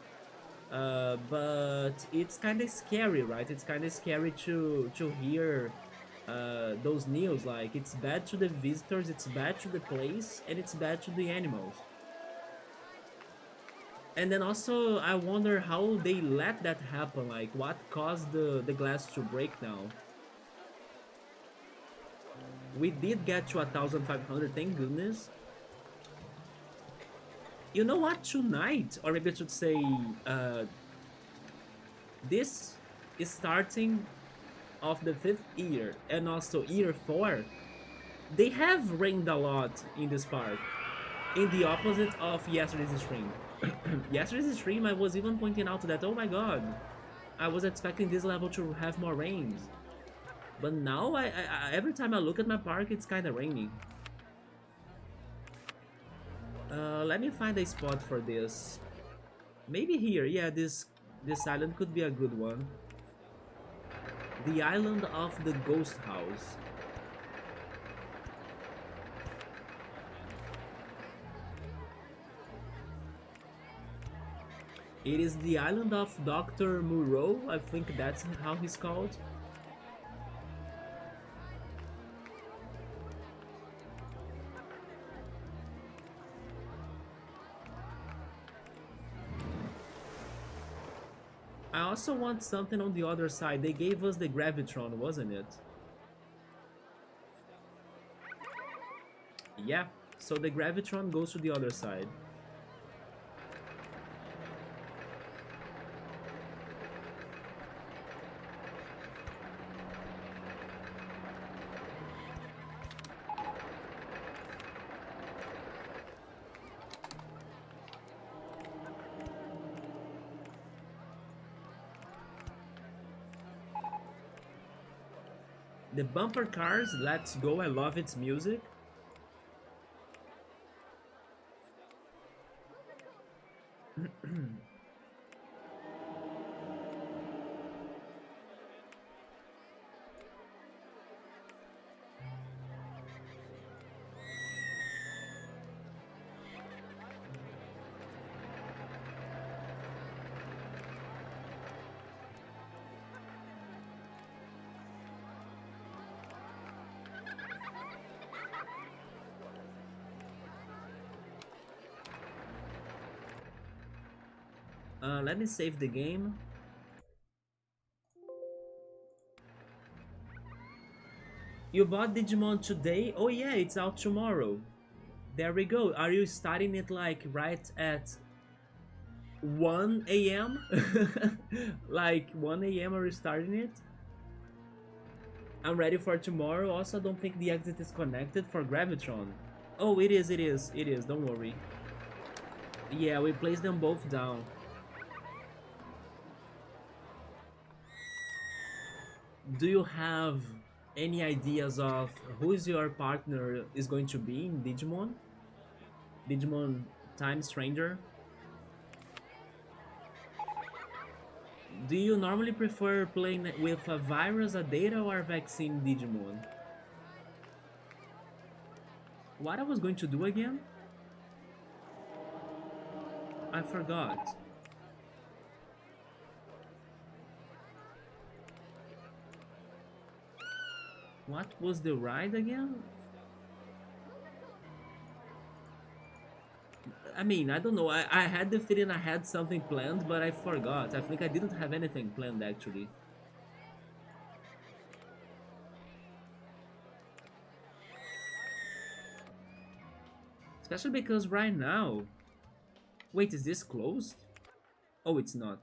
But it's kind of scary, right? It's kind of scary to hear those news. Like, it's bad to the visitors, it's bad to the place, and it's bad to the animals. And then also, I wonder how they let that happen. Like, what caused the glass to break now? We did get to 1,500, thank goodness. You know what? Tonight, or maybe I should say, this is starting of the 5th year, and also year 4. They have rained a lot in this park, in the opposite of yesterday's stream. Yesterday's stream, I was even pointing out that, oh my god, I was expecting this level to have more rains. But now, every time I look at my park, it's kind of raining. Let me find a spot for this. Maybe here, yeah, this island could be a good one. The island of the ghost house. It is the island of Dr. Moreau, I think that's how he's called. I also want something on the other side. They gave us the Gravitron, wasn't it? Yeah, so the Gravitron goes to the other side. The bumper cars, let's go, I love its music. Let me save the game. You bought Digimon today? Oh yeah, it's out tomorrow. There we go. Are you starting it like right at 1 a.m.? Like 1 a.m. are you starting it? I'm ready for tomorrow. Also, I don't think the exit is connected for Gravitron. Oh, it is, it is, it is. Don't worry. Yeah, we placed them both down. Do you have any ideas of who is your partner is going to be in Digimon? Digimon Time Stranger? Do you normally prefer playing with a virus, a data, or a vaccine Digimon? What I was going to do again? I forgot. What was the ride again? I mean, I don't know. I had the feeling I had something planned, but I forgot. I think I didn't have anything planned actually. Especially because right now... Wait, is this closed? Oh, it's not.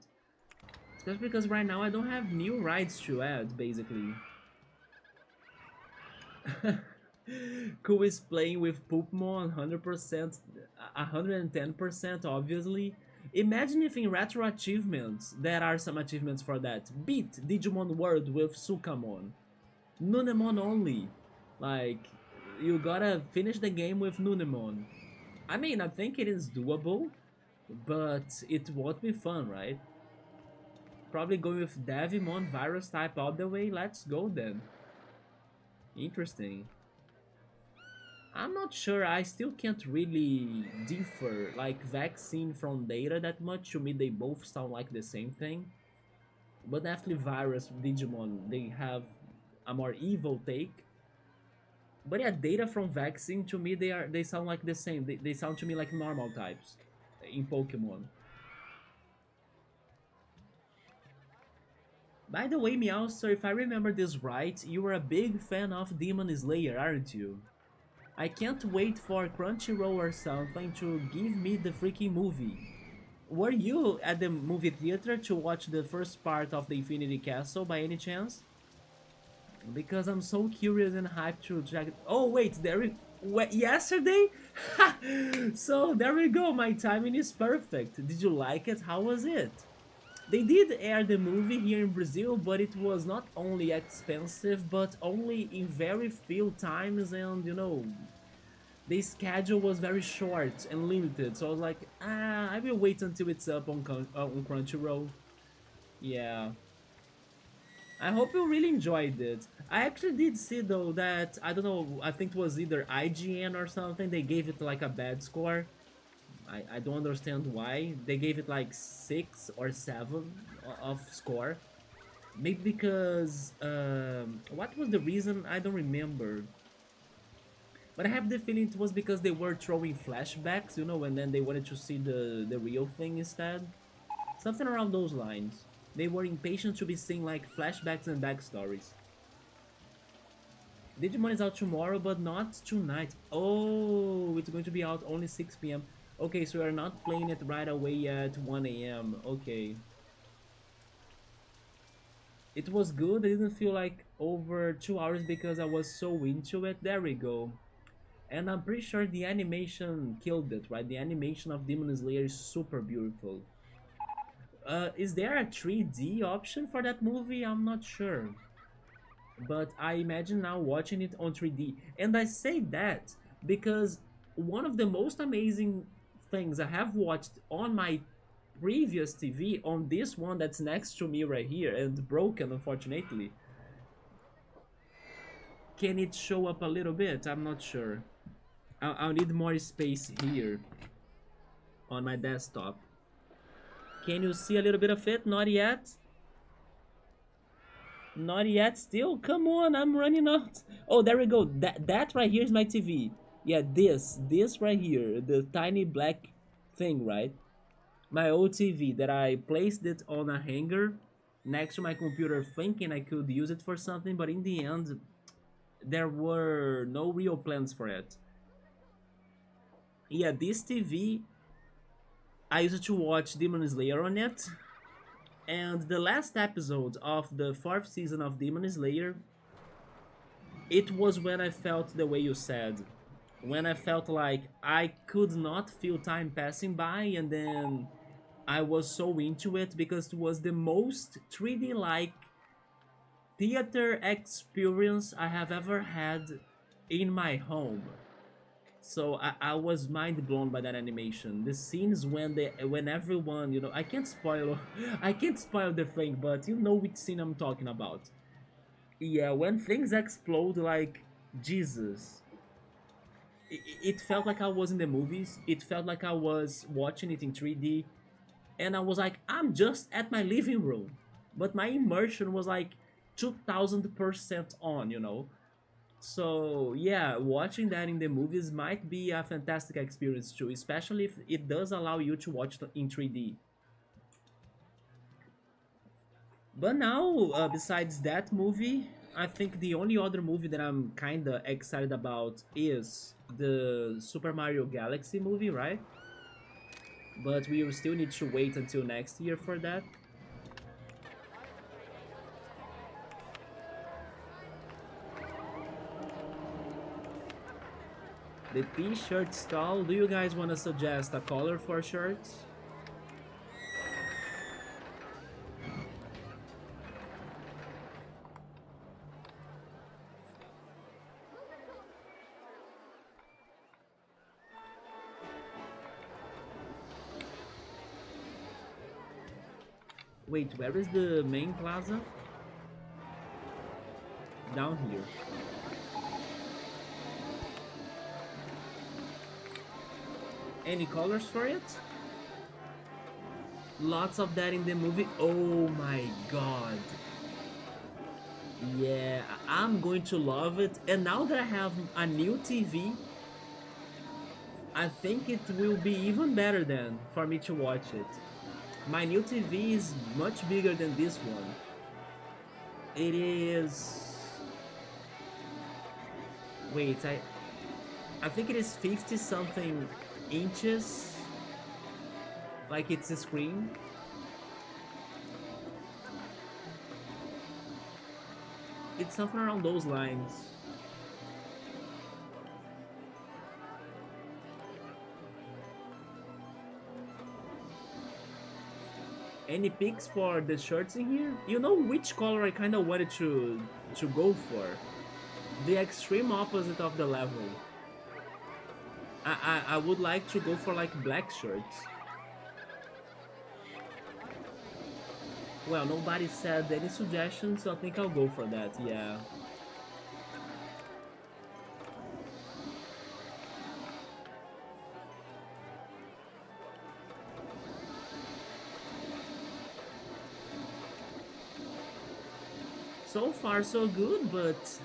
Especially because right now I don't have new rides to add, basically. Cool is playing with Poopmon 100%, 110% obviously. Imagine if in retro achievements, there are some achievements for that. Beat Digimon World with Sukamon. Nunemon only. Like, you gotta finish the game with Nunemon. I mean, I think it is doable, but it won't be fun, right? Probably going with Devimon virus type all the way. Let's go then. Interesting. I'm not sure. I still can't really differ like vaccine from data that much. To me, they both sound like the same thing. But definitely virus Digimon, they have a more evil take. But yeah, data from vaccine to me they sound like the same. They sound to me like normal types in Pokemon. By the way, Meowster, if I remember this right, you were a big fan of Demon Slayer, aren't you? I can't wait for Crunchyroll or something to give me the freaking movie. Were you at the movie theater to watch the first part of the Infinity Castle by any chance? Because I'm so curious and hyped to check it. Oh wait, yesterday? So there we go, my timing is perfect. Did you like it? How was it? They did air the movie here in Brazil, but it was not only expensive, but only in very few times, and you know, the schedule was very short and limited. So I was like, I will wait until it's up on Crunchyroll. Yeah. I hope you really enjoyed it. I actually did see though that, I don't know, I think it was either IGN or something, they gave it like a bad score. I don't understand why. They gave it like 6 or 7 of score. Maybe because, what was the reason? I don't remember. But I have the feeling it was because they were throwing flashbacks, you know, and then they wanted to see the real thing instead. Something around those lines. They were impatient to be seeing like flashbacks and backstories. Digimon is out tomorrow, but not tonight. Oh, it's going to be out only 6 p.m. Okay, so we're not playing it right away at 1 a.m. Okay. It was good. I didn't feel like over 2 hours because I was so into it. There we go. And I'm pretty sure the animation killed it, right? The animation of Demon Slayer is super beautiful. Is there a 3D option for that movie? I'm not sure. But I imagine now watching it on 3D. And I say that because one of the most amazing things I have watched on my previous TV, on this one that's next to me right here and broken unfortunately. Can it show up a little bit? I'm not sure. I'll need more space here on my desktop. Can you see a little bit of it? Not yet. Not yet still? Come on, I'm running out. Oh, there we go. That right here is my TV. Yeah, this right here, the tiny black thing, right? My old TV that I placed it on a hanger next to my computer thinking I could use it for something, but in the end, there were no real plans for it. Yeah, this TV, I used to watch Demon Slayer on it, and the last episode of the fourth season of Demon Slayer, it was when I felt the way you said. When I felt like I could not feel time passing by, and then I was so into it because it was the most 3D like theater experience I have ever had in my home. So I was mind blown by that animation. The scenes when everyone, I can't spoil I can't spoil the thing, but you know which scene I'm talking about. Yeah, when things explode like Jesus. It felt like I was in the movies. It felt like I was watching it in 3D, and I was like, I'm just at my living room. But my immersion was like 2000% on. So yeah, watching that in the movies might be a fantastic experience too, especially if it does allow you to watch it in 3D. But now, besides that movie, I think the only other movie that I'm kinda excited about is the Super Mario Galaxy movie, right? But we will still need to wait until next year for that. The t-shirt stall, do you guys want to suggest a color for shirts? Wait, where is the main plaza? Down here. Any colors for it? Lots of that in the movie. Oh my god. Yeah, I'm going to love it. And now that I have a new TV, I think it will be even better then for me to watch it. My new TV is much bigger than this one. It is. Wait, I think it is 50 something inches. Like it's a screen. It's something around those lines. Any picks for the shirts in here? You know which color I kind of wanted to go for? The extreme opposite of the level. I would like to go for like black shirts. Well, nobody said any suggestions, so I think I'll go for that, yeah. So far so good, but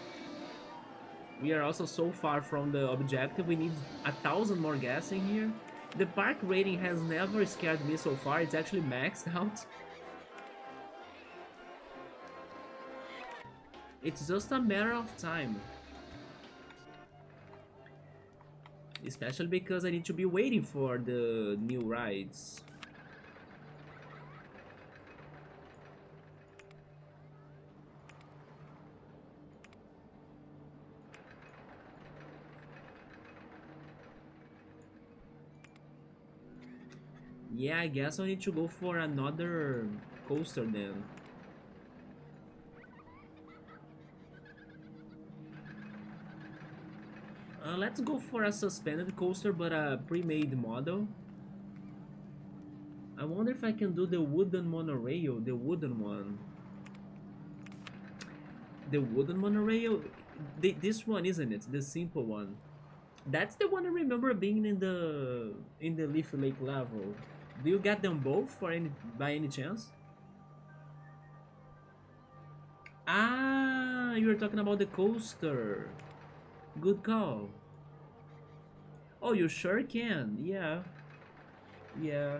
we are also so far from the objective. We need 1,000 more gas in here. The park rating has never scared me so far. It's actually maxed out. It's just a matter of time. Especially because I need to be waiting for the new rides. Yeah, I guess I need to go for another coaster then. Let's go for a suspended coaster, but a pre-made model. I wonder if I can do the wooden monorail, the wooden one. The wooden monorail, this one, isn't it? The simple one. That's the one I remember being in the Leafy Lake level. Do you get them both for any by any chance? Ah, you were talking about the coaster. Good call. Oh, you sure can. Yeah. Yeah.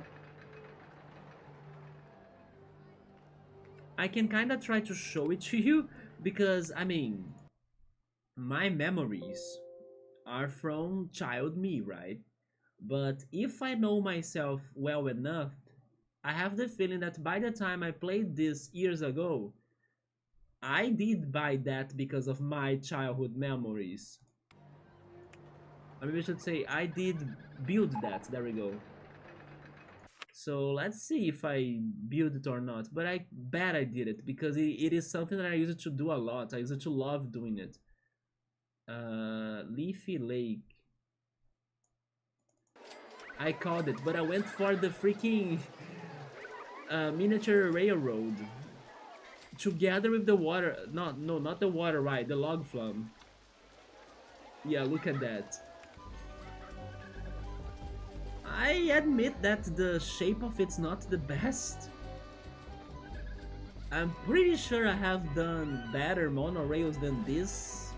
I can kind of try to show it to you because I mean, my memories are from child me, right? But if I know myself well enough, I have the feeling that by the time I played this years ago, I did buy that because of my childhood memories. Or maybe I should say I did build that. There we go. So let's see if I build it or not. But I bet I did it because it is something that I used to do a lot. I used to love doing it. Leafy Lake. I called it, but I went for the freaking miniature railroad together with the water. No, not the water ride, the log flume. Yeah, look at that. I admit that the shape of it's not the best. I'm pretty sure I have done better monorails than this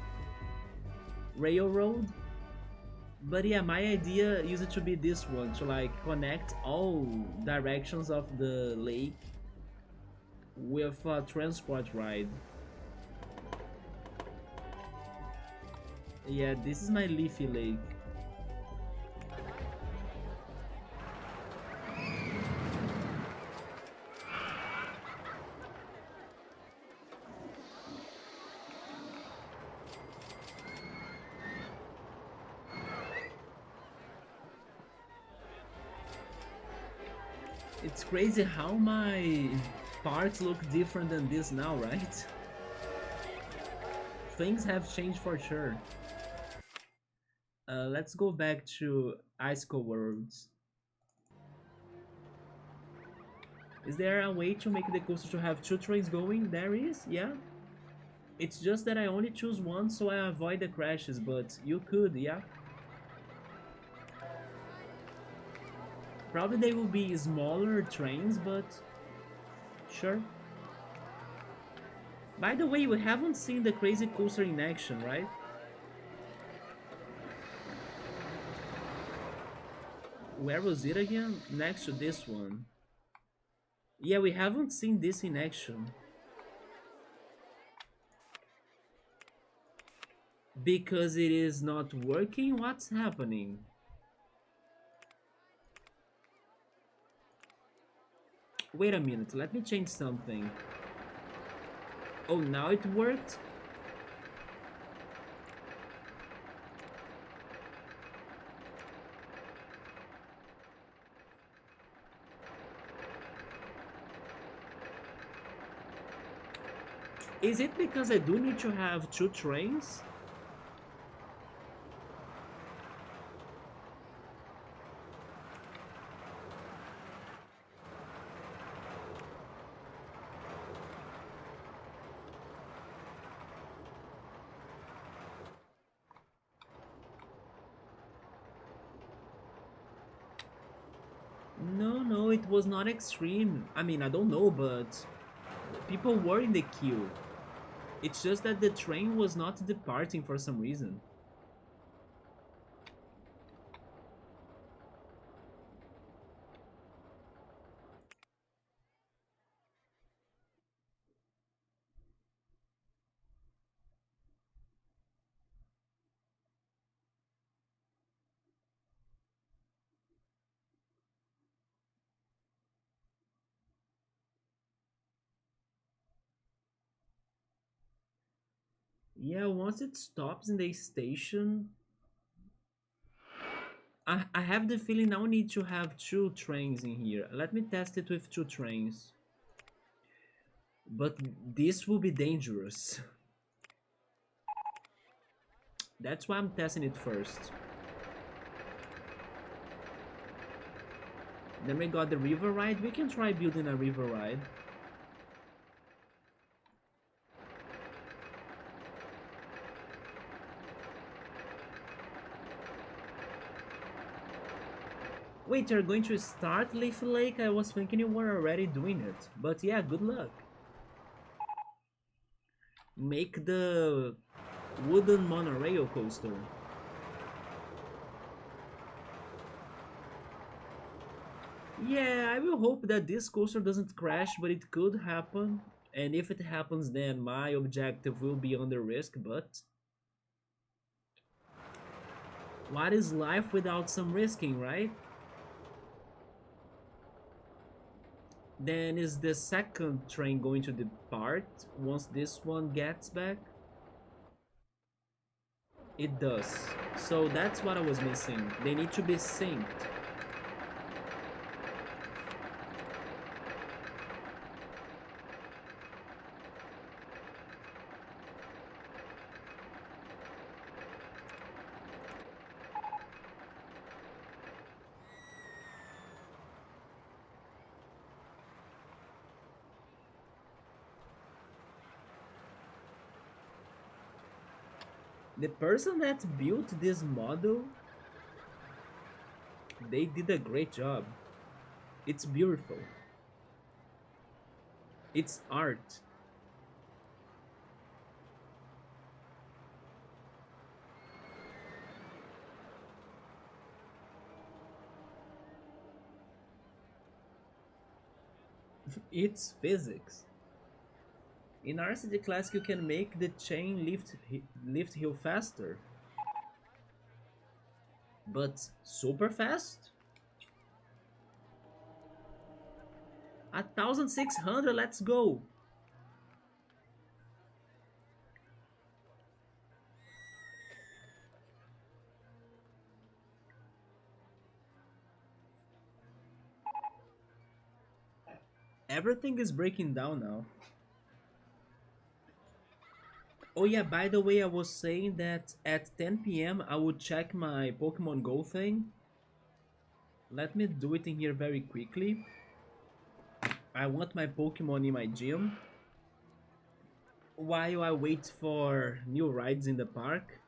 railroad. But yeah, my idea used to be this one, to like connect all directions of the lake with a transport ride. Yeah, this is my Leafy Lake. It's crazy how my parts look different than this now, right? Things have changed for sure. Let's go back to Icicle Worlds. Is there a way to make the coaster to have two trains going? There is, yeah. It's just that I only choose one so I avoid the crashes, but you could, yeah. Probably they will be smaller trains, but sure. By the way, we haven't seen the crazy coaster in action, right? Where was it again? Next to this one. Yeah, we haven't seen this in action. Because it is not working? What's happening? Wait a minute, let me change something. Oh, now it worked? Is it because I do need to have two trains? No, it was not extreme. I mean, I don't know, but people were in the queue. It's just that the train was not departing for some reason. Yeah, once it stops in the station, I have the feeling now I need to have two trains in here. Let me test it with two trains. But this will be dangerous. That's why I'm testing it first. Then we got the river ride. We can try building a river ride. Wait, you're going to start Leaf Lake? I was thinking you were already doing it. But yeah, good luck. Make the wooden monorail coaster. Yeah, I will hope that this coaster doesn't crash, but it could happen. And if it happens, then my objective will be under risk, but what is life without some risking, right? Then is the second train going to depart once this one gets back? It does. So that's what I was missing. They need to be synced. The person that built this model, they did a great job. It's beautiful. It's art. It's physics. In RCD Classic, you can make the chain lift hill faster, but super fast. 1,600. Let's go. Everything is breaking down now. Oh yeah, by the way, I was saying that at 10 p.m. I would check my Pokemon Go thing. Let me do it in here very quickly. I want my Pokemon in my gym while I wait for new rides in the park.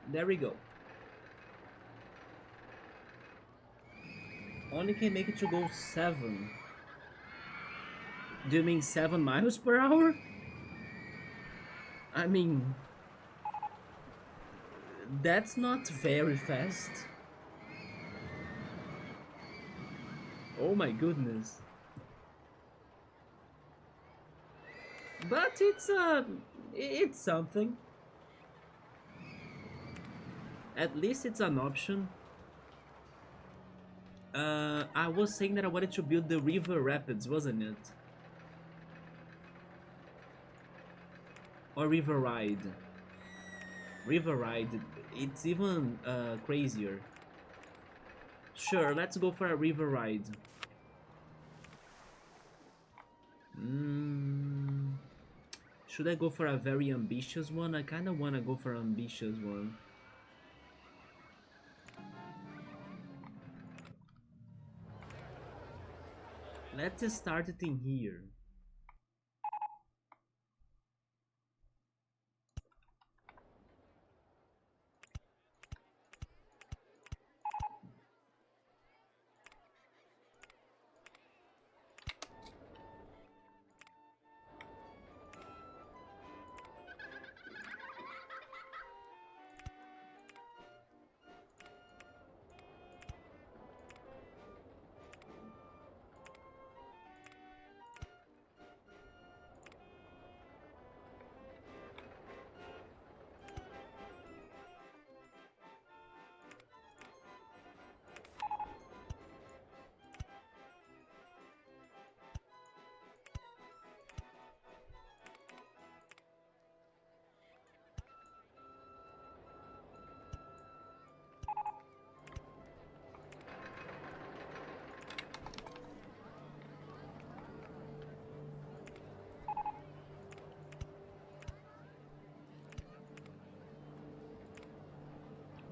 There we go. Only can make it to go 7. Do you mean 7 miles per hour? I mean, that's not very fast. Oh my goodness. But it's something. At least it's an option. I was saying that I wanted to build the river rapids, wasn't it? Or river ride. River ride. It's even crazier. Sure, let's go for a river ride. Mm, should I go for a very ambitious one? I kind of want to go for an ambitious one. Let's start it in here.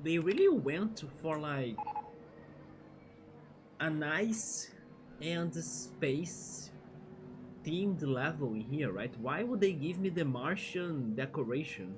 They really went for like a nice and space themed level in here, right? Why would they give me the Martian decoration?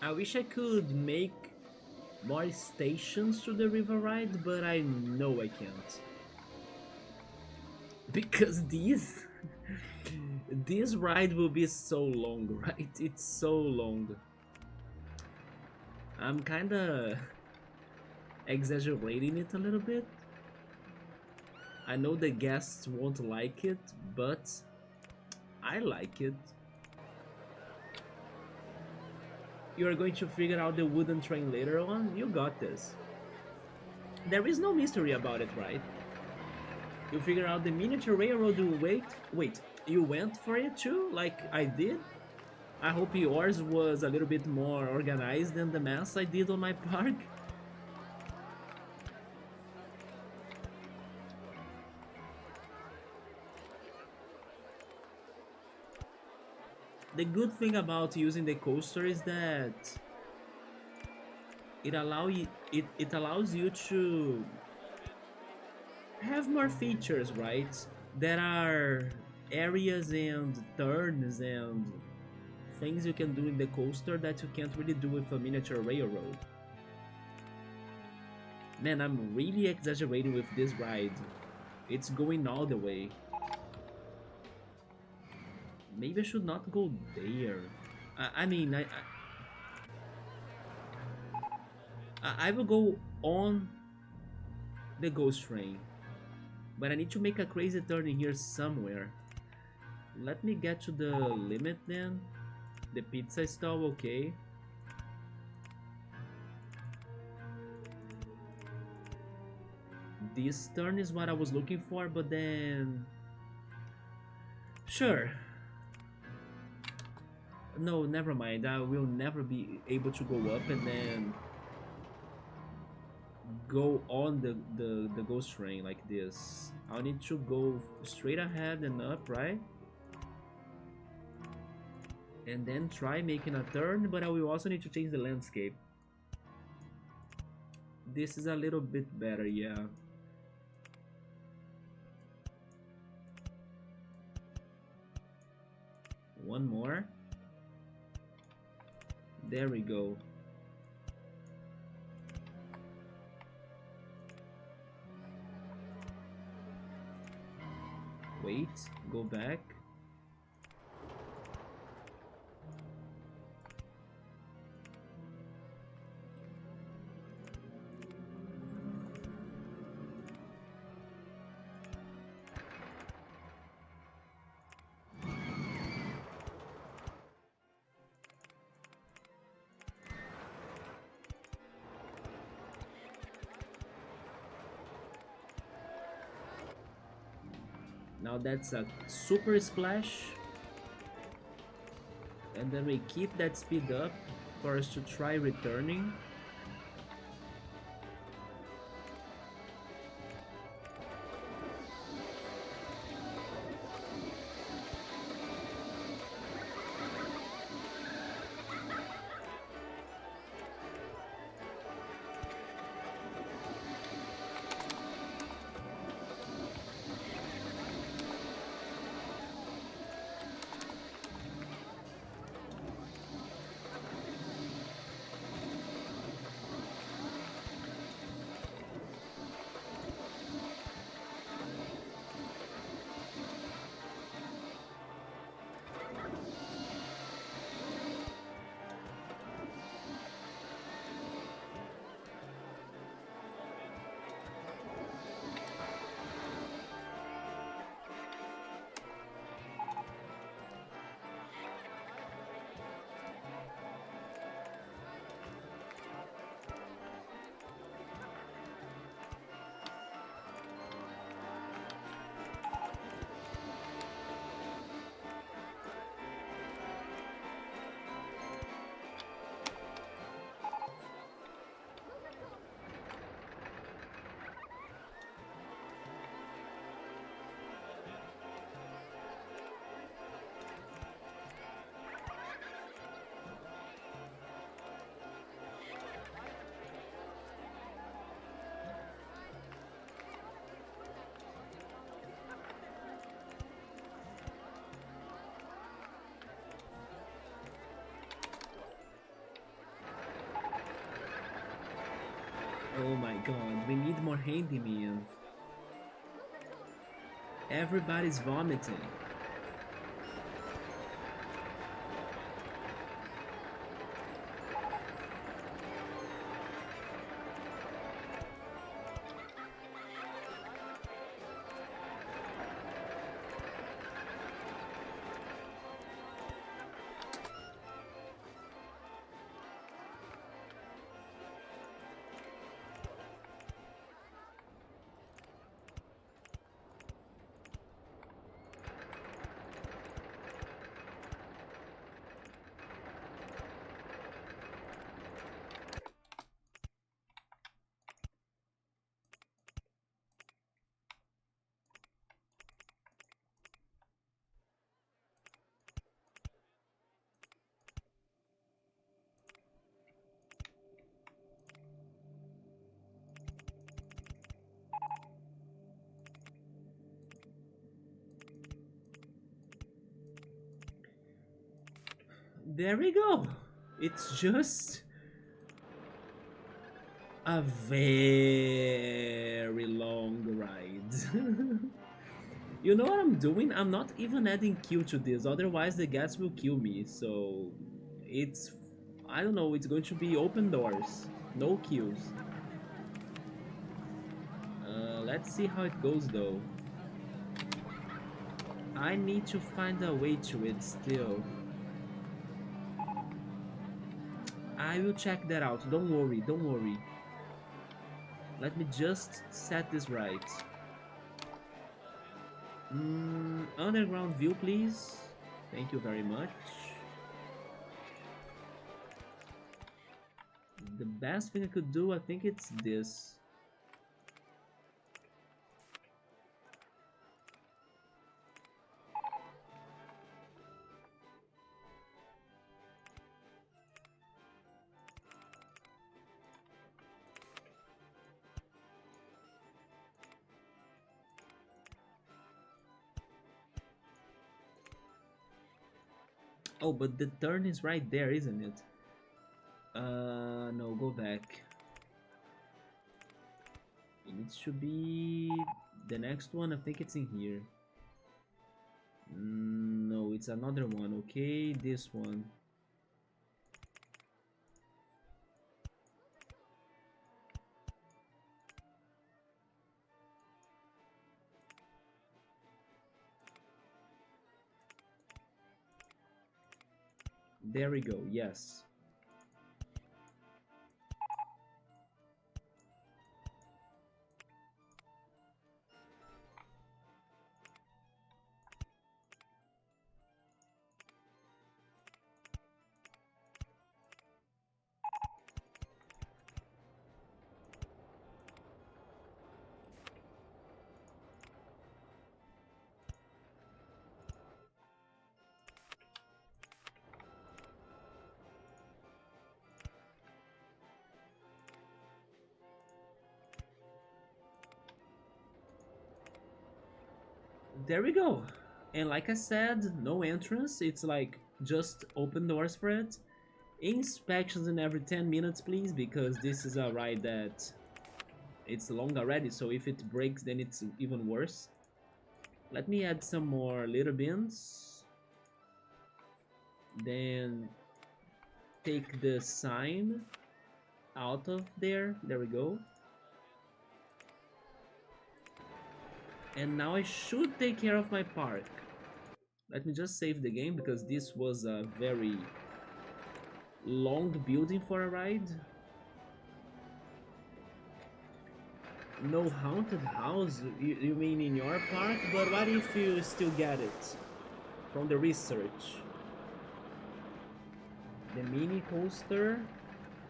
I wish I could make more stations to the river ride, but I know I can't. Because this ride will be so long, right? It's so long. I'm kinda exaggerating it a little bit. I know the guests won't like it, but I like it. You're going to figure out the wooden train later on? You got this. There is no mystery about it, right? You figure out the miniature railroad. Wait, you went for it too, like I did? I hope yours was a little bit more organized than the mess I did on my park. The good thing about using the coaster is that it allows you to have more features, right? There are areas and turns and things you can do in the coaster that you can't really do with a miniature railroad. Man, I'm really exaggerating with this ride. It's going all the way. Maybe I should not go there. I mean, I will go on the ghost train. But I need to make a crazy turn in here somewhere. Let me get to the limit then. The pizza stall, okay. This turn is what I was looking for, but then... Sure. No, never mind. I will never be able to go up and then go on the ghost train like this. I'll need to go straight ahead and up, right? And then try making a turn, but I will also need to change the landscape. This is a little bit better, yeah. One more. There we go. Wait, go back. Now that's a super splash. And then we keep that speed up for us to try returning. Oh my god, we need more handyman. Everybody's vomiting. There we go. It's just a very long ride. You know what I'm doing? I'm not even adding queue to this, otherwise the gas will kill me. So it's, I don't know, it's going to be open doors, no queues. Let's see how it goes though. I need to find a way to it still. I will check that out, don't worry, don't worry. Let me just set this right. Underground view, please. Thank you very much. The best thing I could do, I think it's this. Oh, but the turn is right there, isn't it? No, go back. It needs to be the next one. I think it's in here. No, it's another one. Okay, this one. There we go. Yes. There we go. And like I said, no entrance. It's like just open doors for it. Inspections in every 10 minutes, please, because this is a ride that it's long already, so if it breaks, then it's even worse. Let me add some more little bins. Then take the sign out of there. There we go. And now I should take care of my park. Let me just save the game because this was a very long building for a ride. No haunted house? You mean in your park? But what if you still get it from the research? The mini coaster?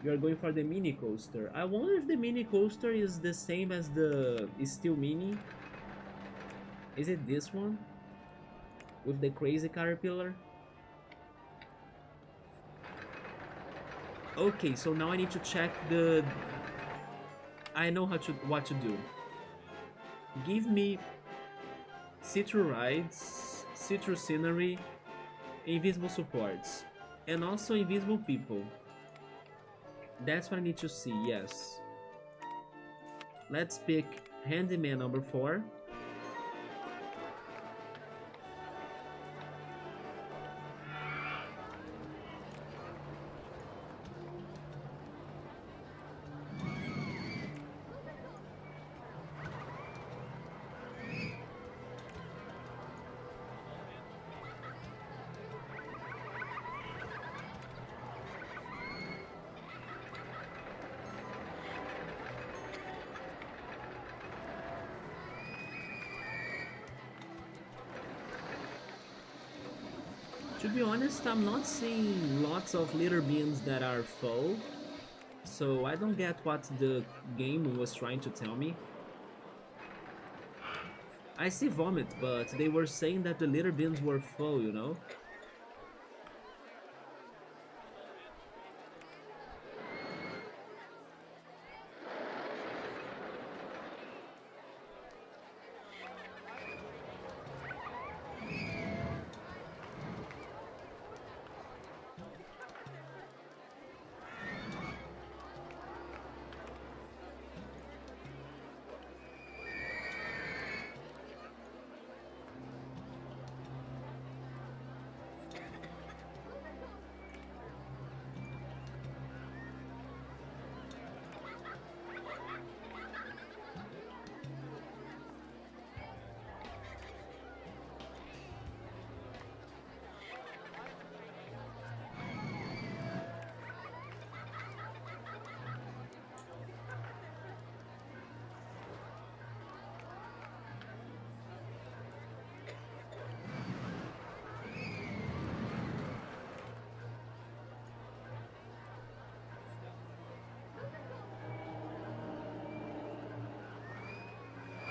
You are going for the mini coaster. I wonder if the mini coaster is the same as the Still Mini. Is it this one? With the crazy caterpillar? Okay, so now I need to check the... I know what to do. Give me citrus rides, citrus scenery, invisible supports, and also invisible people. That's what I need to see, yes. Let's pick Handyman number 4. To be honest, I'm not seeing lots of litter bins that are full, so I don't get what the game was trying to tell me. I see vomit, but they were saying that the litter bins were full, you know?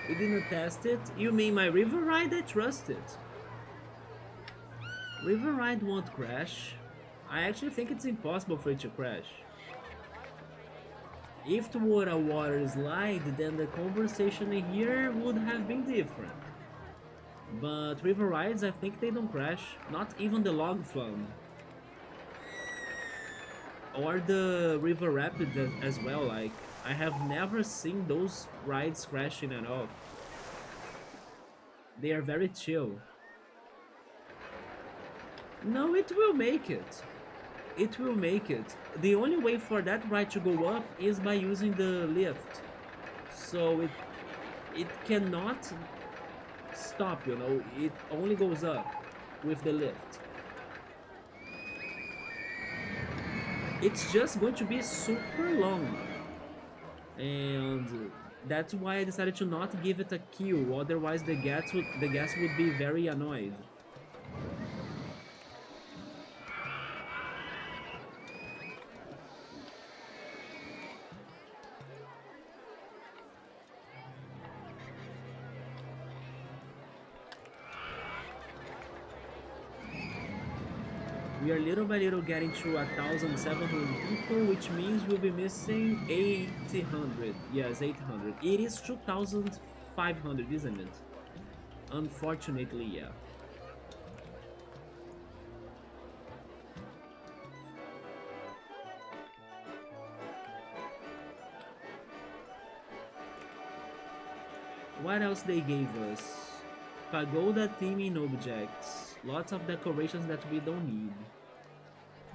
You didn't test it? You mean my river ride? I trust it. River ride won't crash. I actually think it's impossible for it to crash. If it were a water slide, then the conversation here would have been different. But river rides, I think they don't crash. Not even the log fun. Or the river rapids as well, like, I have never seen those rides crashing at all. They are very chill. No, it will make it. It will make it. The only way for that ride to go up is by using the lift. So it cannot stop, you know. It only goes up with the lift. It's just going to be super long. And that's why I decided to not give it a queue, otherwise the guests would be very annoyed. We are little by little getting to 1,700 people, which means we'll be missing 800. Yes, 800. It is 2,500, isn't it? Unfortunately, yeah. What else they gave us? Pagoda theming objects. Lots of decorations that we don't need.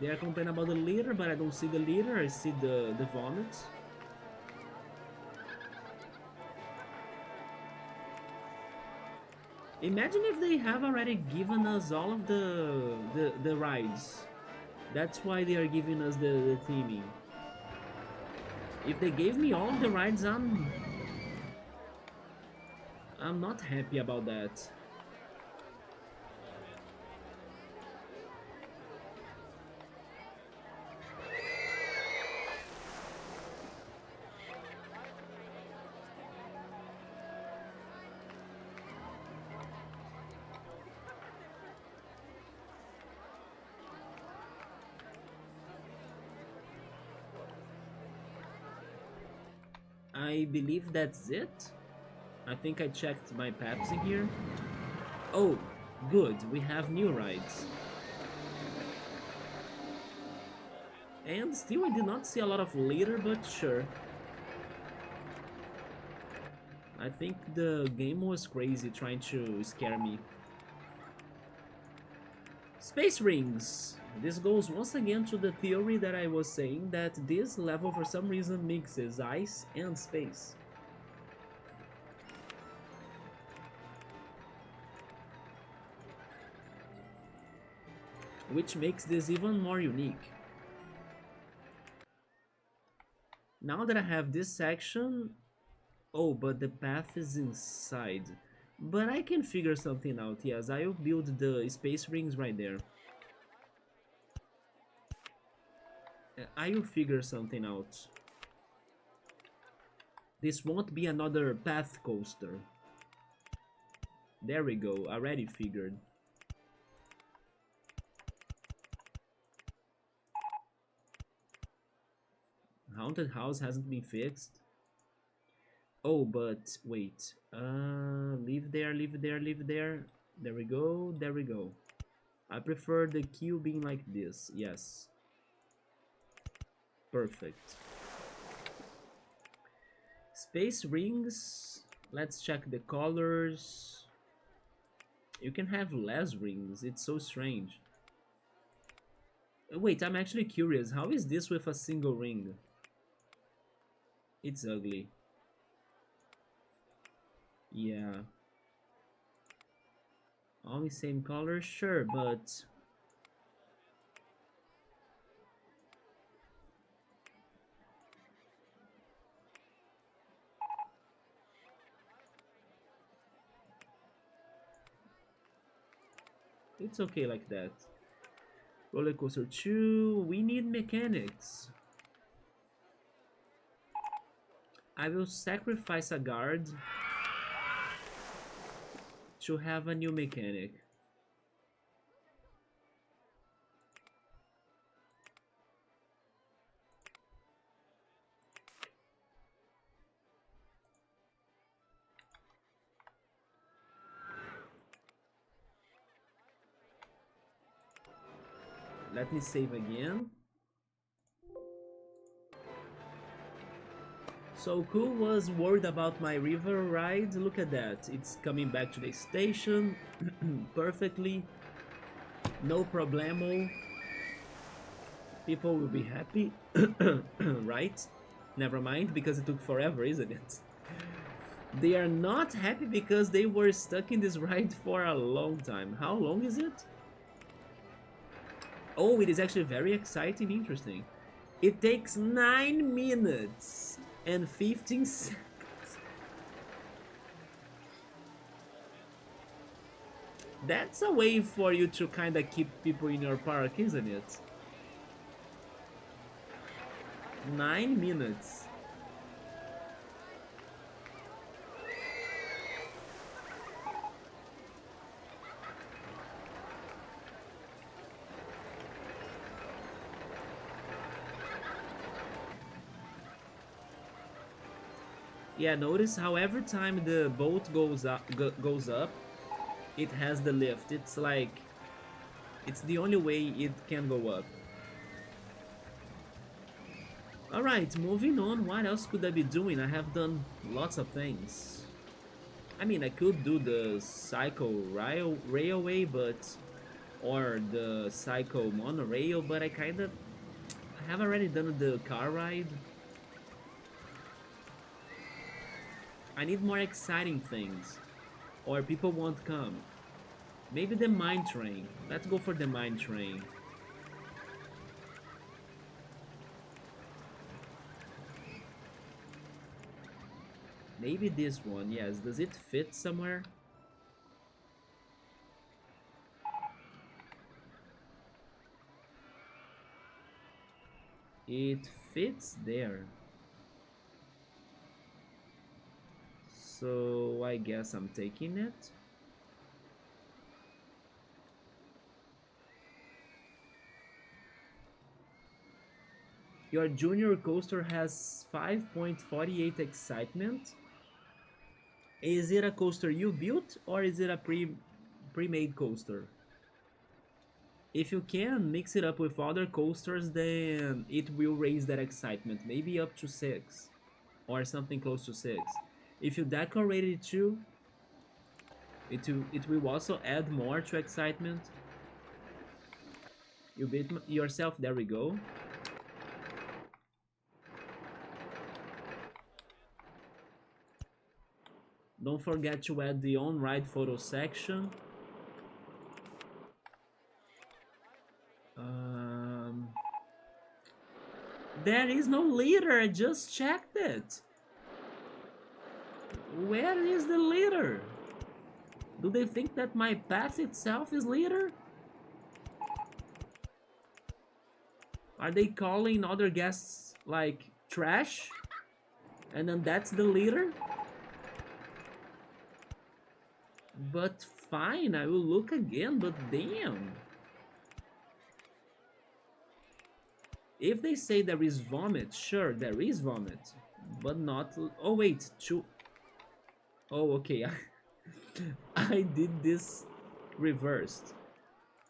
They are complaining about the litter, but I don't see the litter, I see the vomit. Imagine if they have already given us all of the rides. That's why they are giving us the theming. If they gave me all of the rides, I'm not happy about that. I believe that's it. I think I checked my paths in here. Oh, good, we have new rides. And still I did not see a lot of litter, but sure. I think the game was crazy trying to scare me. Space rings! This goes once again to the theory that I was saying that this level for some reason mixes ice and space. Which makes this even more unique. Now that I have this section... Oh, but the path is inside. But I can figure something out, yes, I'll build the space rings right there. I'll figure something out. This won't be another path coaster. There we go, already figured. Haunted house hasn't been fixed. Oh, but wait. Leave there, leave there, leave there. There we go, there we go. I prefer the queue being like this, yes. Perfect. Space rings. Let's check the colors. You can have less rings, it's so strange. Wait, I'm actually curious. How is this with a single ring? It's ugly. Yeah. Only same color? Sure, but... it's okay like that. RollerCoaster 2, we need mechanics. I will sacrifice a guard to have a new mechanic. Let me save again. So Cool was worried about my river ride. Look at that. It's coming back to the station perfectly. No problemo. People will be happy. Right? Never mind, because it took forever, isn't it? They are not happy because they were stuck in this ride for a long time. How long is it? Oh, it is actually very exciting, interesting. It takes 9 minutes and 15 seconds. That's a way for you to kind of keep people in your park, isn't it? 9 minutes. Yeah, notice how every time the boat goes up, it has the lift. It's like, it's the only way it can go up. Alright, moving on. What else could I be doing? I have done lots of things. I mean, I could do the Cycle Railway, but... or the Cycle Monorail, but I have already done the car ride. I need more exciting things. Or people won't come. Maybe the mine train. Let's go for the mine train. Maybe this one, yes. Does it fit somewhere? It fits there. So I guess I'm taking it. Your junior coaster has 5.48 excitement. Is it a coaster you built or is it a pre-made coaster? If you can mix it up with other coasters, then it will raise that excitement, maybe up to 6 or something close to 6. If you decorate it too, it will also add more to excitement. You beat yourself. There we go. Don't forget to add the on-ride photo section. Um, there is no leader. I just checked it. Where is the leader? Do they think that my path itself is leader? Are they calling other guests like trash? And then that's the leader? But fine, I will look again, but damn. If they say there is vomit, sure, there is vomit. But not... Oh, wait, two... Oh, okay. I did this reversed.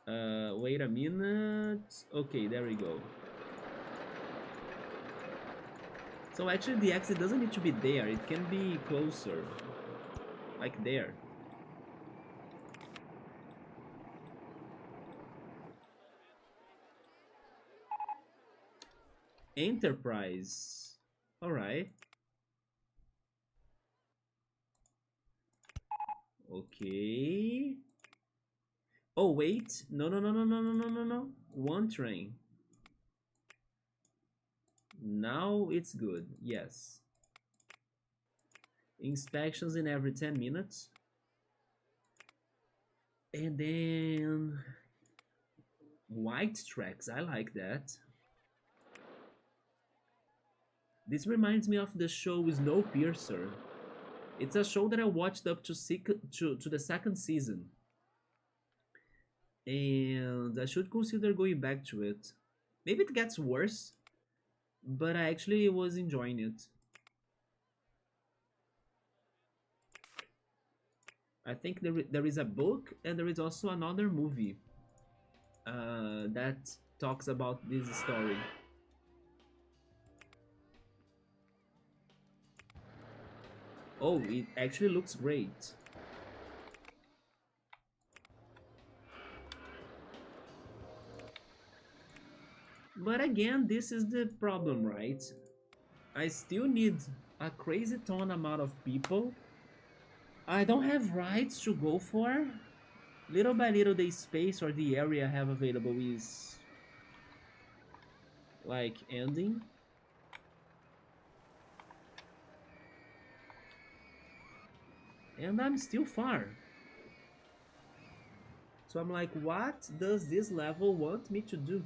Wait a minute. Okay, there we go. So actually the exit doesn't need to be there. It can be closer. Like there. Enterprise. Alright. Okay. Oh, wait. No, no, no, no, no, no, no, no, no. One train. Now it's good. Yes. Inspections in every 10 minutes. And then... White tracks. I like that. This reminds me of the show Snowpiercer. It's a show that I watched up to the second season. And I should consider going back to it. Maybe it gets worse, but I actually was enjoying it. I think there is a book and there is also another movie that talks about this story. Oh, it actually looks great. But again, this is the problem, right? I still need a crazy ton amount of people. I don't have rides to go for. Little by little, the space or the area I have available is like ending. And I'm still far. So I'm like, what does this level want me to do?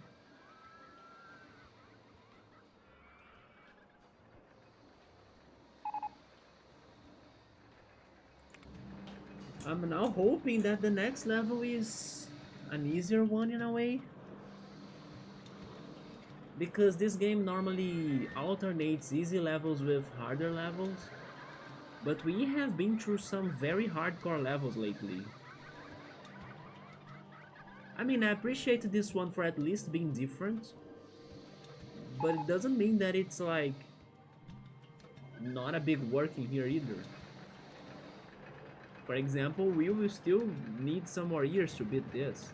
I'm now hoping that the next level is an easier one in a way. Because this game normally alternates easy levels with harder levels. But we have been through some very hardcore levels lately. I mean, I appreciate this one for at least being different. But it doesn't mean that it's like not a big work in here either. For example, we will still need some more years to beat this.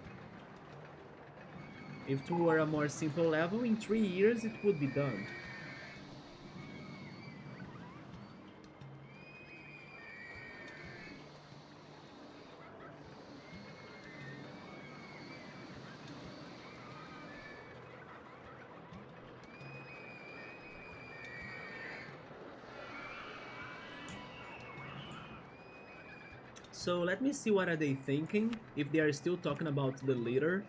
If it were a more simple level, in 3 years it would be done. So let me see what are they thinking, if they are still talking about the leader.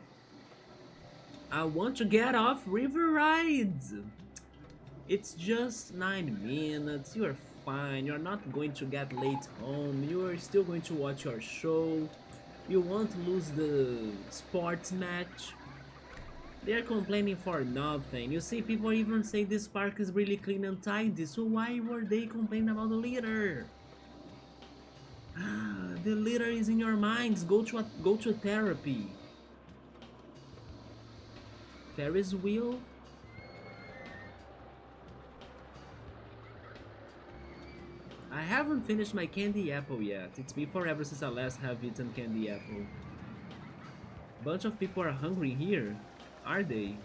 I want to get off River Rides! It's just 9 minutes, you're fine, you're not going to get late home, you're still going to watch your show, you won't lose the sports match. They're complaining for nothing. You see, people even say this park is really clean and tidy, so why were they complaining about the leader? The leader is in your minds. Go to therapy. Ferris wheel. I haven't finished my candy apple yet. It's been forever since I last have eaten candy apple. Bunch of people are hungry here, are they?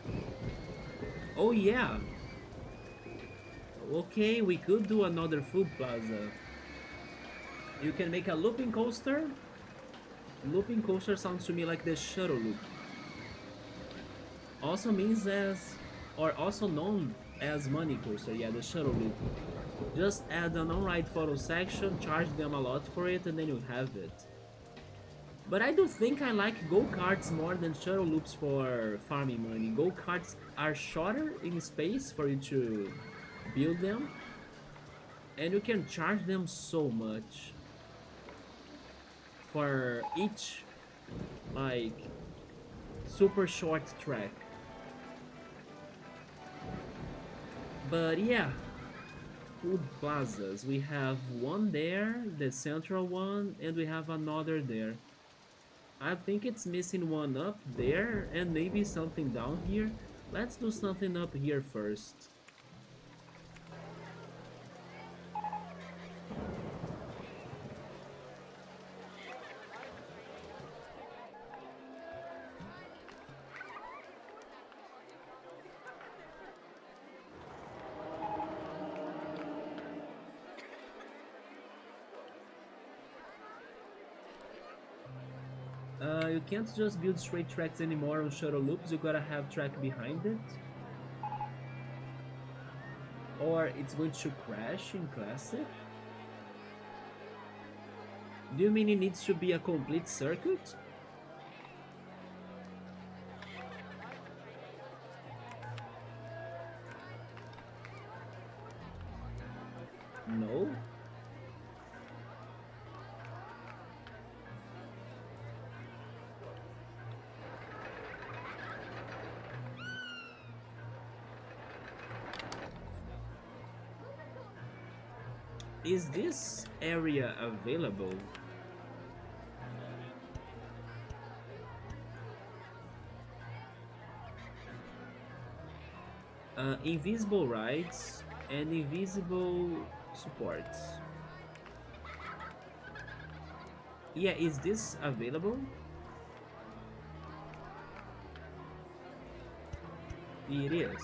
Oh yeah. Okay, we could do another food plaza. You can make a looping coaster. Looping coaster sounds to me like the shuttle loop. Also means as, or also known as money coaster, yeah, the shuttle loop. Just add an on-ride photo section, charge them a lot for it, and then you have it. But I do think I like go-karts more than shuttle loops for farming money. Go-karts are shorter in space for you to build them, and you can charge them so much for each, like, super short track. But yeah, food plazas. We have one there, the central one, and we have another there. I think it's missing one up there and maybe something down here. Let's do something up here first. You can't just build straight tracks anymore on shuttle loops, you gotta have track behind it. Or it's going to crash in Classic. Do you mean it needs to be a complete circuit? No. Is this area available? Invisible rides and invisible supports. Yeah, is this available? It is.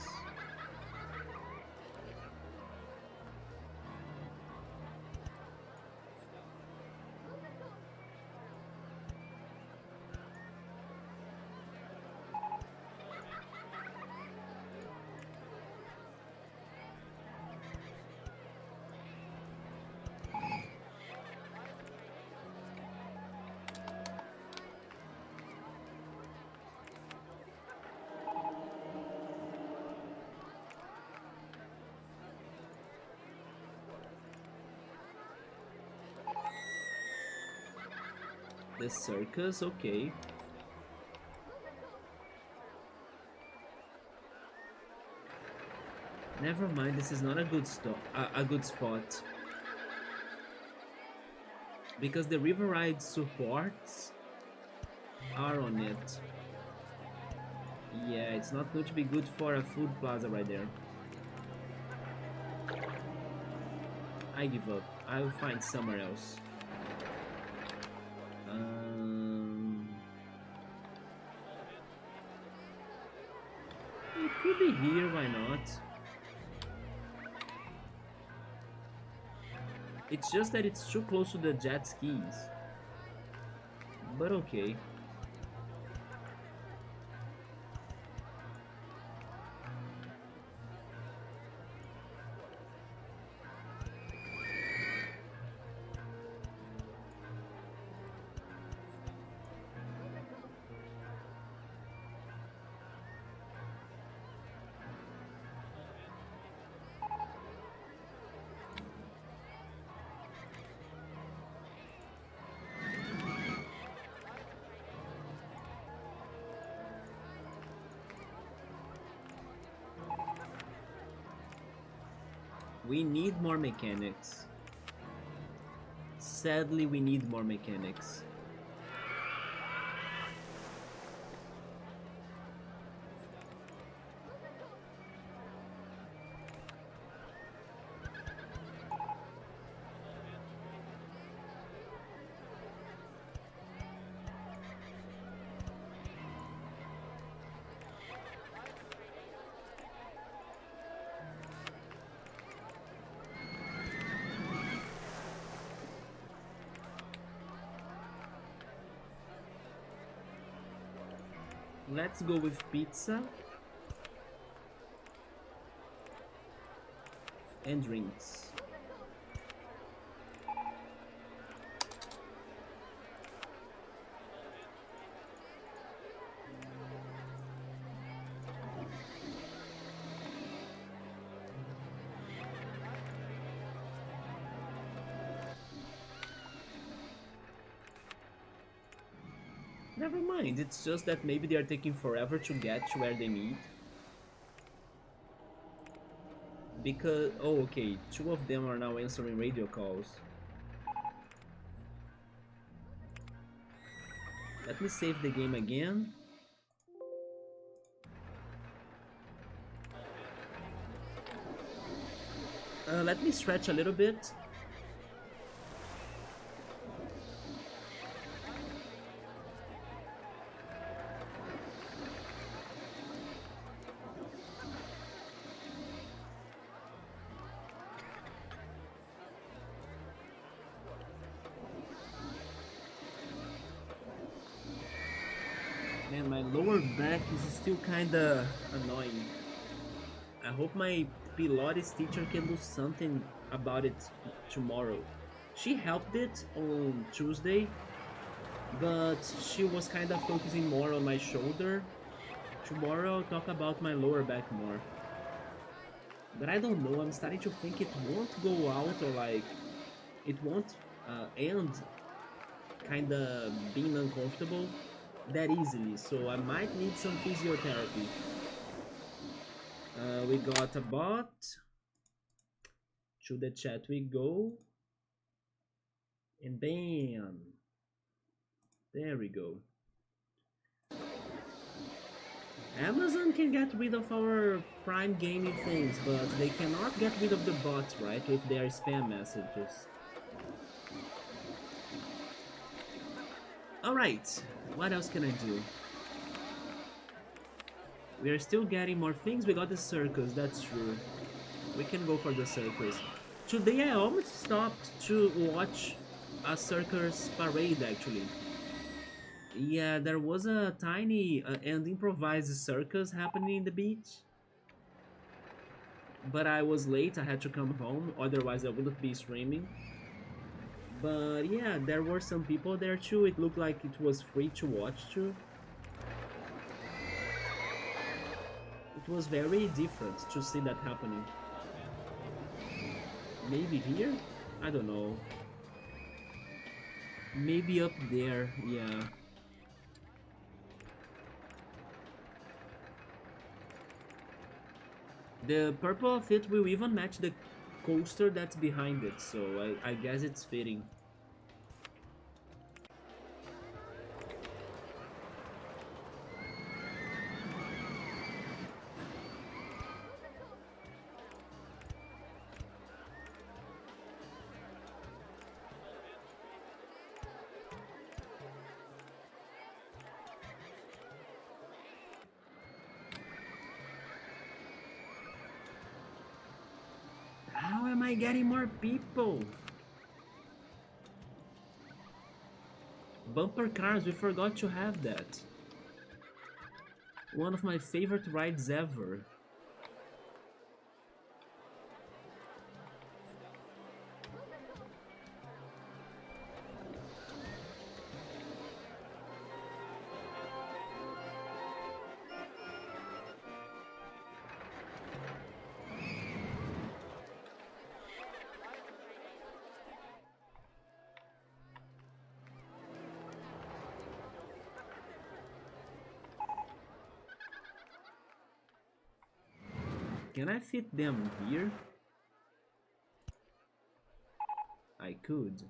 The circus, okay. Never mind, this is not a good a good spot. Because the river ride supports are on it. Yeah, it's not going to be good for a food plaza right there. I give up. I will find somewhere else. It could be here, why not? It's just that it's too close to the jet skis. But okay. We need more mechanics. Sadly, we need more mechanics. Let's go with pizza and drinks. Never mind, it's just that maybe they are taking forever to get to where they need. Because, oh okay, two of them are now answering radio calls. Let me save the game again. Let me stretch a little bit. Man, my lower back is still kinda annoying. I hope my Pilates teacher can do something about it tomorrow. She helped it on Tuesday, but she was kinda focusing more on my shoulder. Tomorrow I'll talk about my lower back more. But I don't know, I'm starting to think it won't go out, or like it won't end kinda being uncomfortable that easily, so I might need some physiotherapy. We got a bot. To the chat we go. And bam! There we go. Amazon can get rid of our Prime gaming things, but they cannot get rid of the bots, right? With their spam messages. Alright, what else can I do? We are still getting more things. We got the circus, that's true. We can go for the circus. Today I almost stopped to watch a circus parade actually. Yeah, there was a tiny and improvised circus happening in the beach. But I was late, I had to come home, otherwise I wouldn't be streaming. But yeah, there were some people there too. It looked like it was free to watch too. It was very different to see that happening. Maybe here? I don't know. Maybe up there, yeah. The purple outfit will even match the coaster that's behind it, so I guess it's fitting. How am I getting more people? Bumper cars, we forgot to have that. One of my favorite rides ever. Can I fit them here? I could.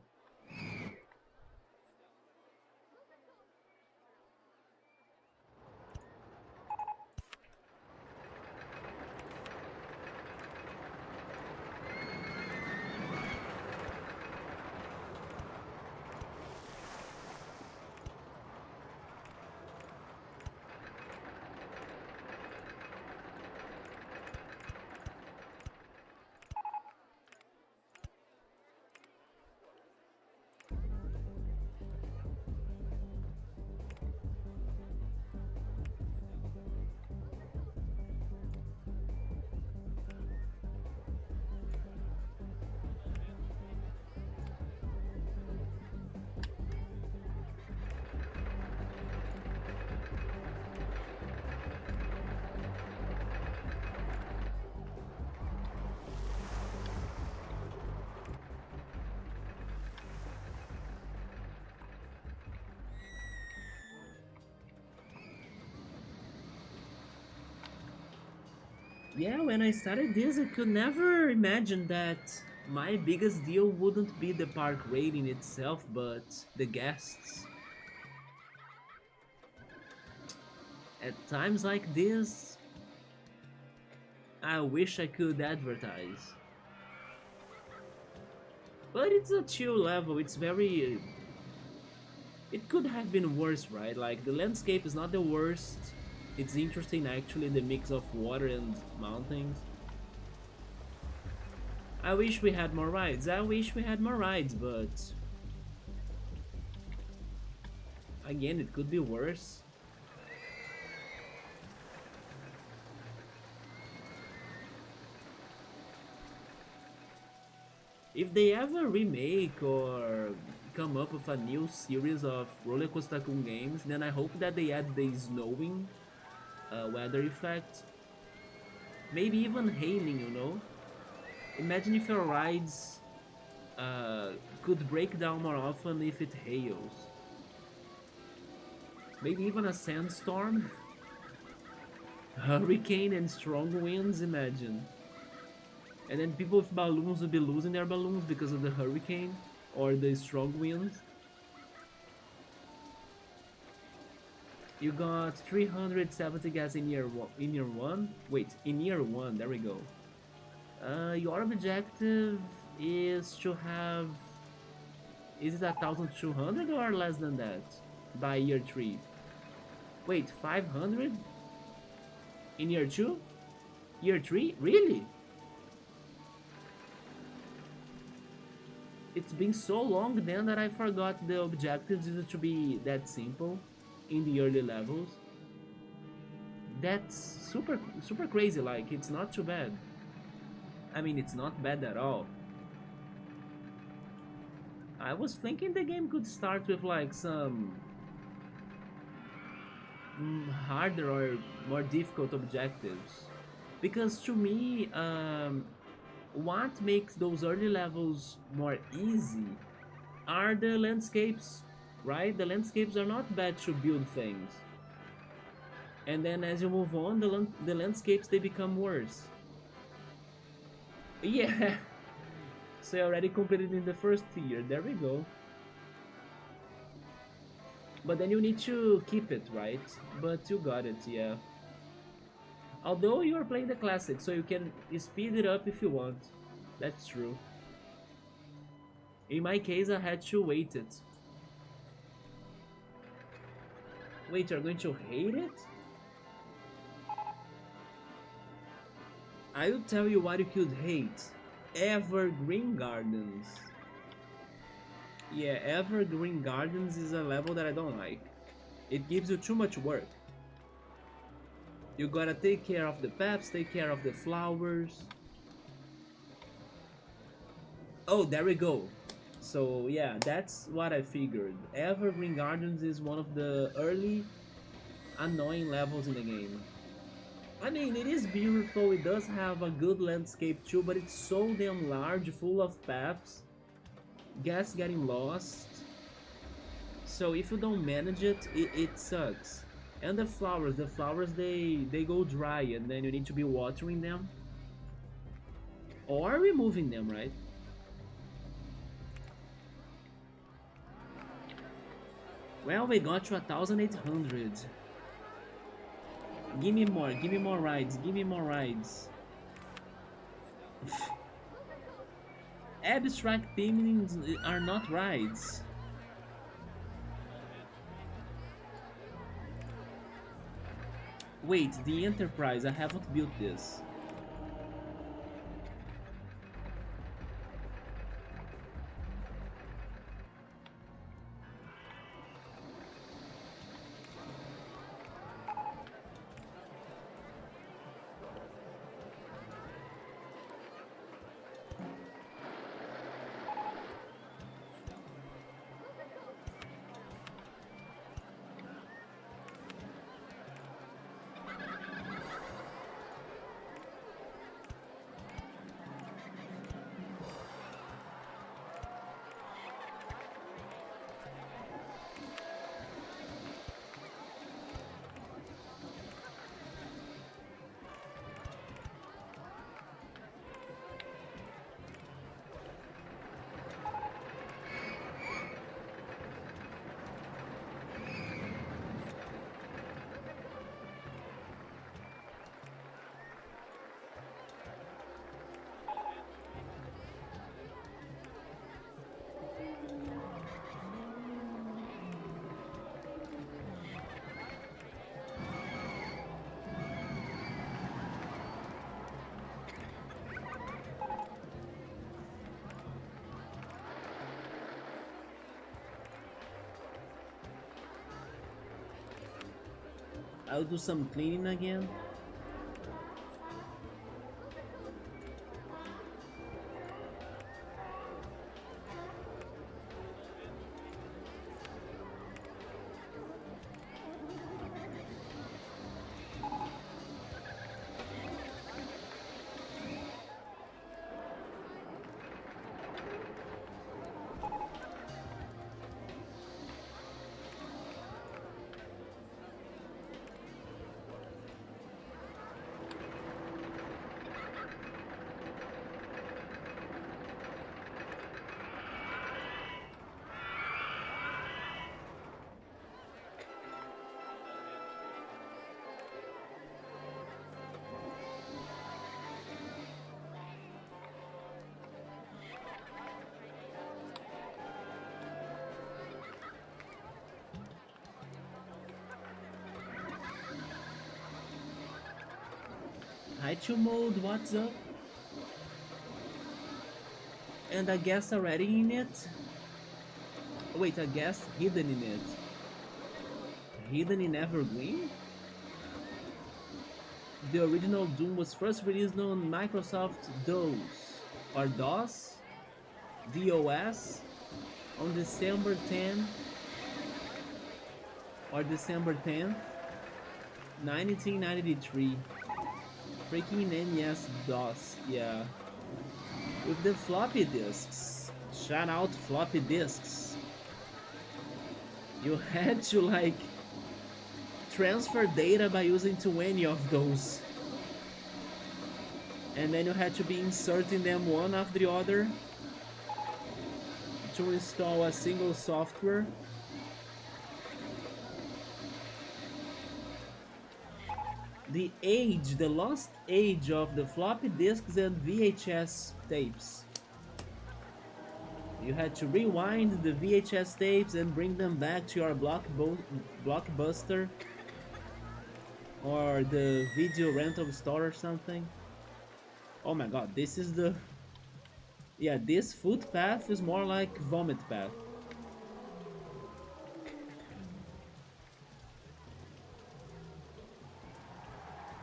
Yeah, when I started this, I could never imagine that my biggest deal wouldn't be the park rating itself, but the guests. At times like this, I wish I could advertise. But it's a chill level, it's very... It could have been worse, right? Like, the landscape is not the worst. It's interesting, actually, the mix of water and mountains. I wish we had more rides. I wish we had more rides, but... Again, it could be worse. If they ever remake or come up with a new series of RollerCoaster Tycoon games, then I hope that they add the snowing weather effect. Maybe even hailing, you know? Imagine if your rides could break down more often if it hails. Maybe even a sandstorm? Hurricane and strong winds, imagine. And then people with balloons will be losing their balloons because of the hurricane or the strong winds. You got 370 gas in year one. Wait, in year one, there we go. Your objective is to have... Is it 1,200 or less than that? By year 3. Wait, 500? In year 2? Year 3? Really? It's been so long then that I forgot the objectives used to be that simple in the early levels. That's super crazy, like, it's not too bad. I mean, it's not bad at all. I was thinking the game could start with like some harder or more difficult objectives. Because to me, what makes those early levels more easy are the landscapes, right? The landscapes are not bad to build things. And then as you move on, the landscapes, they become worse. Yeah, so I already completed in the first tier, there we go. But then you need to keep it, right? But you got it, yeah. Although you are playing the classic, so you can speed it up if you want. That's true. In my case, I had to wait it. Wait, you're going to hate it? I will tell you what you could hate. Evergreen Gardens. Yeah, Evergreen Gardens is a level that I don't like. It gives you too much work. You gotta take care of the paths, take care of the flowers. Oh, there we go. So yeah, that's what I figured. Evergreen Gardens is one of the early annoying levels in the game. I mean, it is beautiful, it does have a good landscape too, but it's so damn large, full of paths, gas getting lost. So if you don't manage it, it sucks. And the flowers, they go dry and then you need to be watering them. Or removing them, right? Well, we got to 1,800. Give me more rides, give me more rides. Abstract paintings are not rides. Wait, the Enterprise, I haven't built this. I'll do some cleaning again. Hi, mode, what's up? And a guest already in it? Wait, a guest hidden in it. Hidden in Evergreen? The original Doom was first released on Microsoft DOS or DOS on December 10 or December 10th, 1993. Freaking NES DOS, yeah. With the floppy disks. Shout out floppy disks. You had to like transfer data by using 20 of those. And then you had to be inserting them one after the other to install a single software. The lost age of the floppy disks and VHS tapes. You had to rewind the VHS tapes and bring them back to your Blockbuster or the video rental store or something. Oh my god, this is the... Yeah, this footpath is more like vomit path.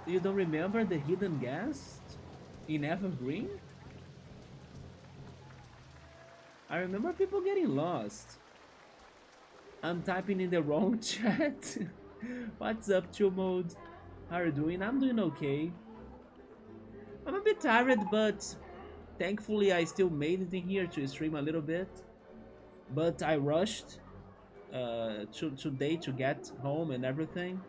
You don't remember the hidden guest in Evergreen? I remember people getting lost. I'm typing in the wrong chat. What's up, Mode? How are you doing? I'm doing okay. I'm a bit tired, but thankfully I still made it in here to stream a little bit. But I rushed today to get home and everything.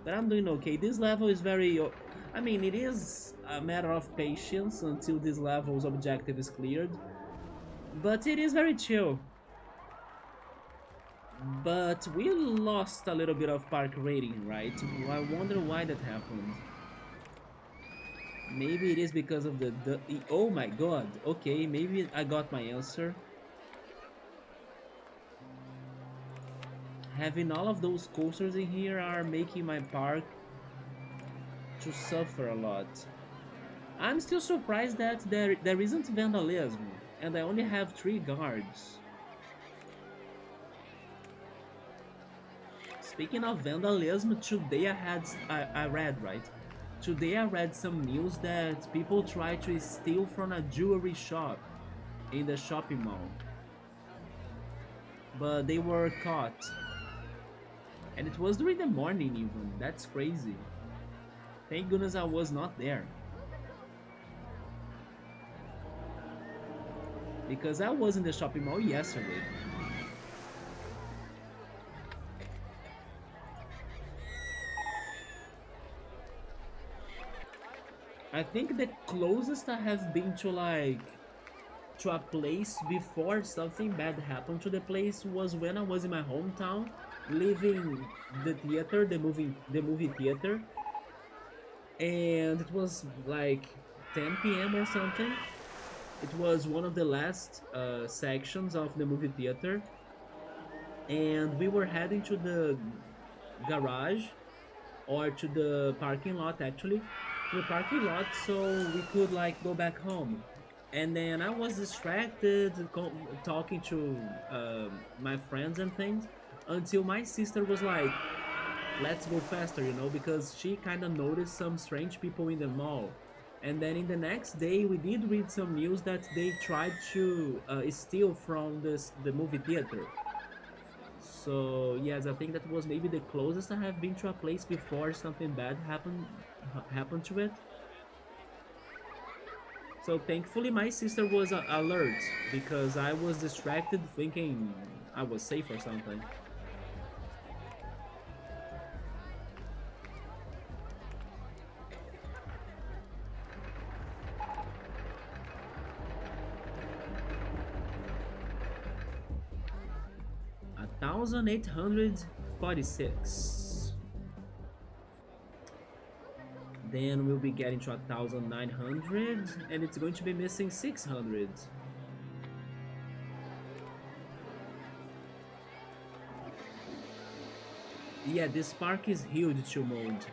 But I'm doing okay. This level is very... I mean, it is a matter of patience until this level's objective is cleared. But it is very chill. But we lost a little bit of park rating, right? I wonder why that happened. Maybe it is because of the... Oh my god. Okay, maybe I got my answer. Having all of those coasters in here are making my park to suffer a lot. I'm still surprised that there isn't vandalism, and I only have 3 guards. Speaking of vandalism, today I read, right? Today I read some news that people tried to steal from a jewelry shop in the shopping mall. But they were caught. And it was during the morning even. That's crazy. Thank goodness I was not there. Because I was in the shopping mall yesterday. I think the closest I have been to like to a place before something bad happened to the place was when I was in my hometown, leaving the theater, the movie theater, and it was like 10 p.m. or something. It was one of the last sections of the movie theater, and we were heading to the garage or to the parking lot, actually, to the parking lot, so we could like go back home. And then I was distracted talking to my friends and things until my sister was like, let's go faster, you know, because she kind of noticed some strange people in the mall. And then in the next day, we did read some news that they tried to steal from the movie theater. So yes, I think that was maybe the closest I have been to a place before something bad happened to it. So thankfully my sister was alert because I was distracted thinking I was safe or something. 1846. Then we'll be getting to 1900 and it's going to be missing 600. Yeah, this park is huge to mold.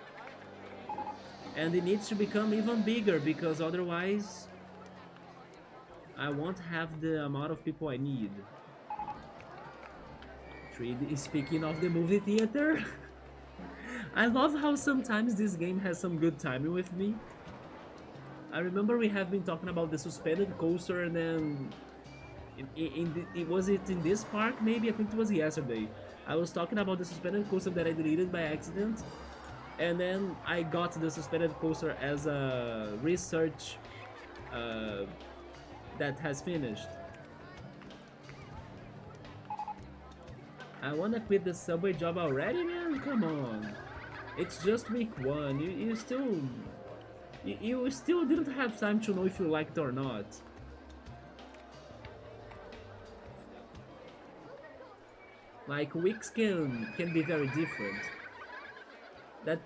And it needs to become even bigger because otherwise I won't have the amount of people I need. Speaking of the movie theater, I love how sometimes this game has some good timing with me. I remember we have been talking about the suspended coaster and then was it in this park maybe? I think it was yesterday. I was talking about the suspended coaster that I deleted by accident, and then I got the suspended coaster as a research uh, that has finished. I wanna quit the subway job already, man? Come on. It's just week one. You still didn't have time to know if you liked it or not. Like weeks can be very different. That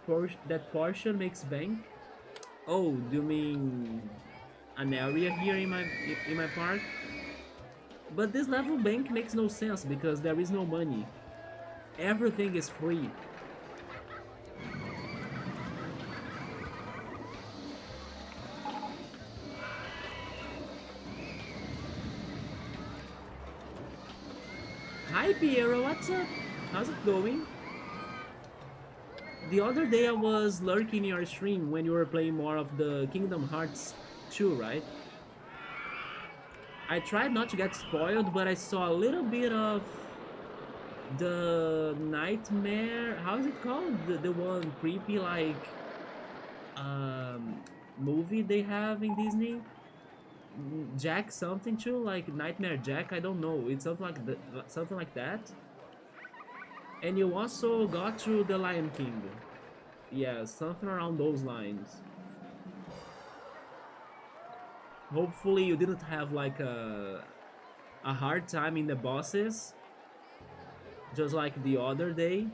portion makes bank. Oh, do you mean an area here in my park? But this level bank makes no sense because there is no money. Everything is free. Hi Piero, what's up? How's it going? The other day I was lurking your stream when you were playing more of the Kingdom Hearts 2, right? I tried not to get spoiled, but I saw a little bit of the nightmare. How is it called? The one creepy like um, movie they have in Disney. Jack something too, like Nightmare Jack. I don't know. It's something like that. And you also got to the Lion King. Yeah, something around those lines. Hopefully you didn't have like a hard time in the bosses, just like the other day.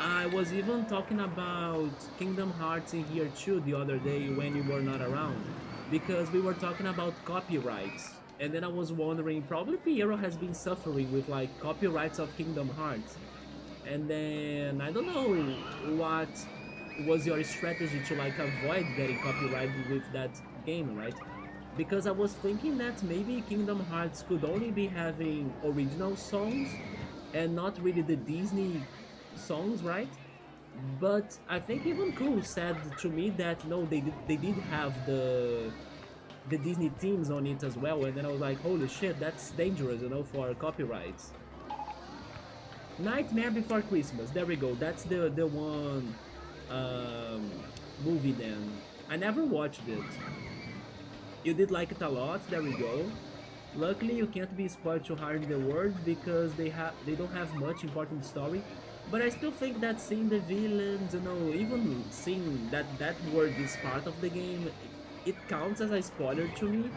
I was even talking about Kingdom Hearts in here too the other day when you were not around, because we were talking about copyrights. And then I was wondering, probably Piero has been suffering with like copyrights of Kingdom Hearts. And then I don't know what was your strategy to like avoid getting copyright with that game, right? Because I was thinking that maybe Kingdom Hearts could only be having original songs and not really the Disney songs, right? But I think even Cool said to me that no, they did have the Disney themes on it as well, and then I was like, holy shit, that's dangerous, you know, for copyrights. Nightmare Before Christmas. There we go. That's the one um, movie then. I never watched it. You did like it a lot. There we go. Luckily, you can't be spoiled too hard in the world because they don't have much important story. But I still think that seeing the villains, you know, even seeing that word is part of the game, it counts as a spoiler to me.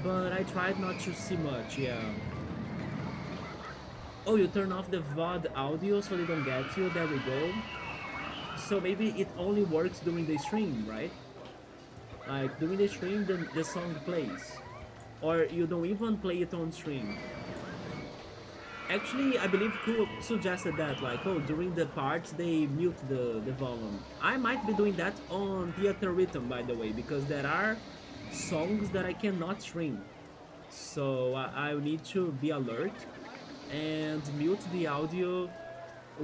But I tried not to see much. Yeah. Oh, you turn off the VOD audio so they don't get you. There we go. So maybe it only works during the stream, right? Like during the stream, the song plays, or you don't even play it on stream. Actually, I believe Cool suggested that, like, oh, during the parts they mute the volume. I might be doing that on Theater Rhythm, by the way, because there are songs that I cannot stream. so I need to be alert and mute the audio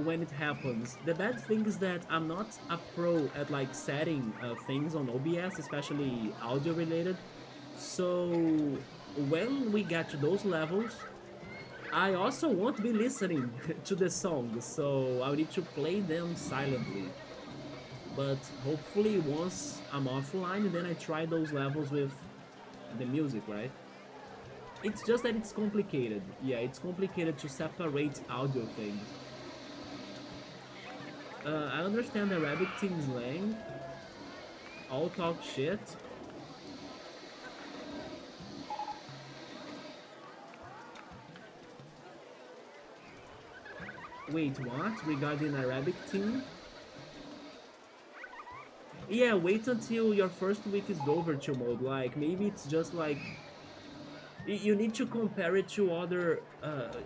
when it happens. The bad thing is that I'm not a pro at like setting things on OBS, especially audio related. So when we get to those levels, I also won't be listening to the songs, so I need to play them silently. But hopefully once I'm offline, then I try those levels with the music, right? It's just that it's complicated. Yeah, it's complicated to separate audio things. I understand the rabbit team slang. All talk shit. Wait, what? Regarding Arabic team? Yeah, wait until your first week is over to mode. Like, maybe it's just like... You need to compare it to other...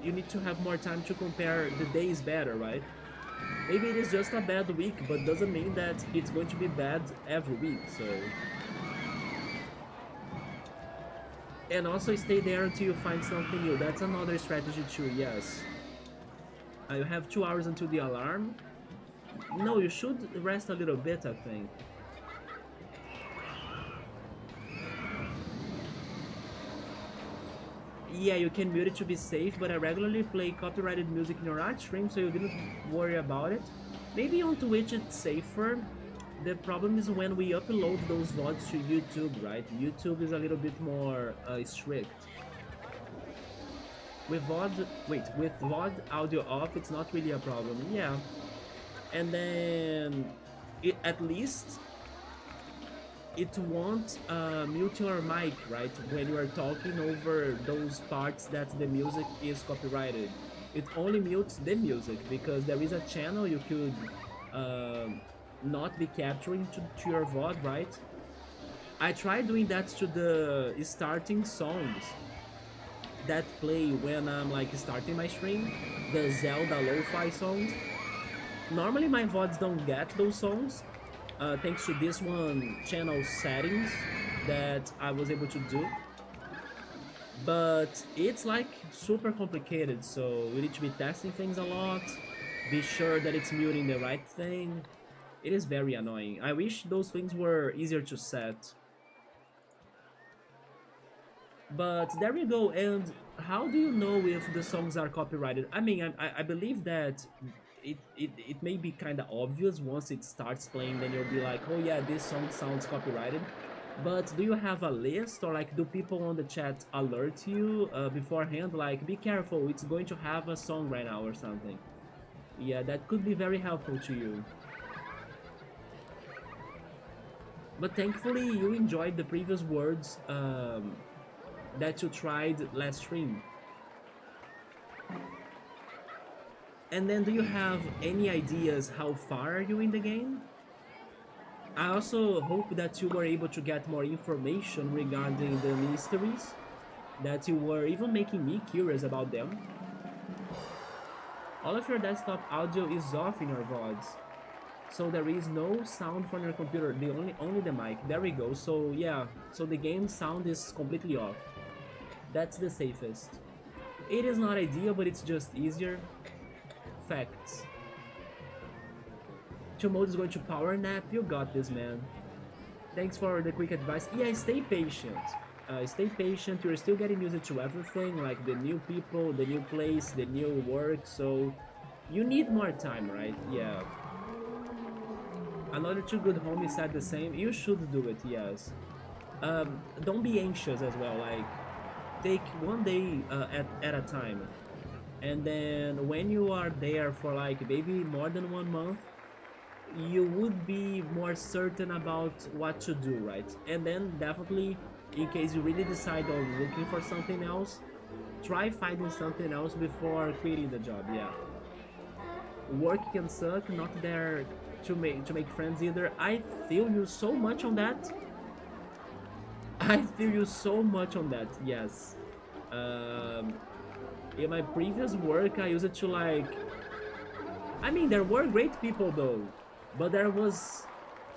you need to have more time to compare the days better, right? Maybe it is just a bad week, but doesn't mean that it's going to be bad every week, so... And also stay there until you find something new. That's another strategy too, yes. You have 2 hours until the alarm. No, you should rest a little bit, I think. Yeah, you can mute it to be safe, but I regularly play copyrighted music in your art stream, so you didn't worry about it. Maybe on Twitch it's safer. The problem is when we upload those VODs to YouTube, right? YouTube is a little bit more strict. With VOD audio off, it's not really a problem. Yeah, and then at least it won't mute your mic, right? When you are talking over those parts that the music is copyrighted. It only mutes the music because there is a channel you could not be capturing to your VOD, right? I tried doing that to the starting songs that play when I'm like starting my stream, the Zelda lo-fi songs. Normally my VODs don't get those songs, thanks to this one channel settings that I was able to do. But it's like super complicated, so you need to be testing things a lot, be sure that it's muting the right thing. It is very annoying. I wish those things were easier to set. But there you go, and how do you know if the songs are copyrighted? I mean, I believe that it may be kind of obvious once it starts playing, then you'll be like, oh yeah, this song sounds copyrighted. But do you have a list, or like do people on the chat alert you beforehand, like be careful, it's going to have a song right now or something? Yeah, that could be very helpful to you. But thankfully you enjoyed the previous words that you tried last stream. And then do you have any ideas how far are you in the game? I also hope that you were able to get more information regarding the mysteries, that you were even making me curious about them. All of your desktop audio is off in your VODs, so there is no sound from your computer, only the mic. There we go. So yeah, so the game sound is completely off. That's the safest. It is not ideal, but it's just easier. Facts. Mode is going to power nap. You got this, man. Thanks for the quick advice. Yeah, stay patient. Stay patient. You're still getting used to everything, like the new people, the new place, the new work. So you need more time, right? Yeah. Another two good homies said the same. You should do it, yes. Don't be anxious as well. Like, take one day at a time. And then when you are there for like maybe more than 1 month, you would be more certain about what to do, right? And then definitely, in case you really decide on looking for something else, try finding something else before quitting the job. Yeah, work can suck, not there to make friends either. I feel you so much on that. I feel you so much on that. Yes. In my previous work, I used it to like... I mean, there were great people though, but there was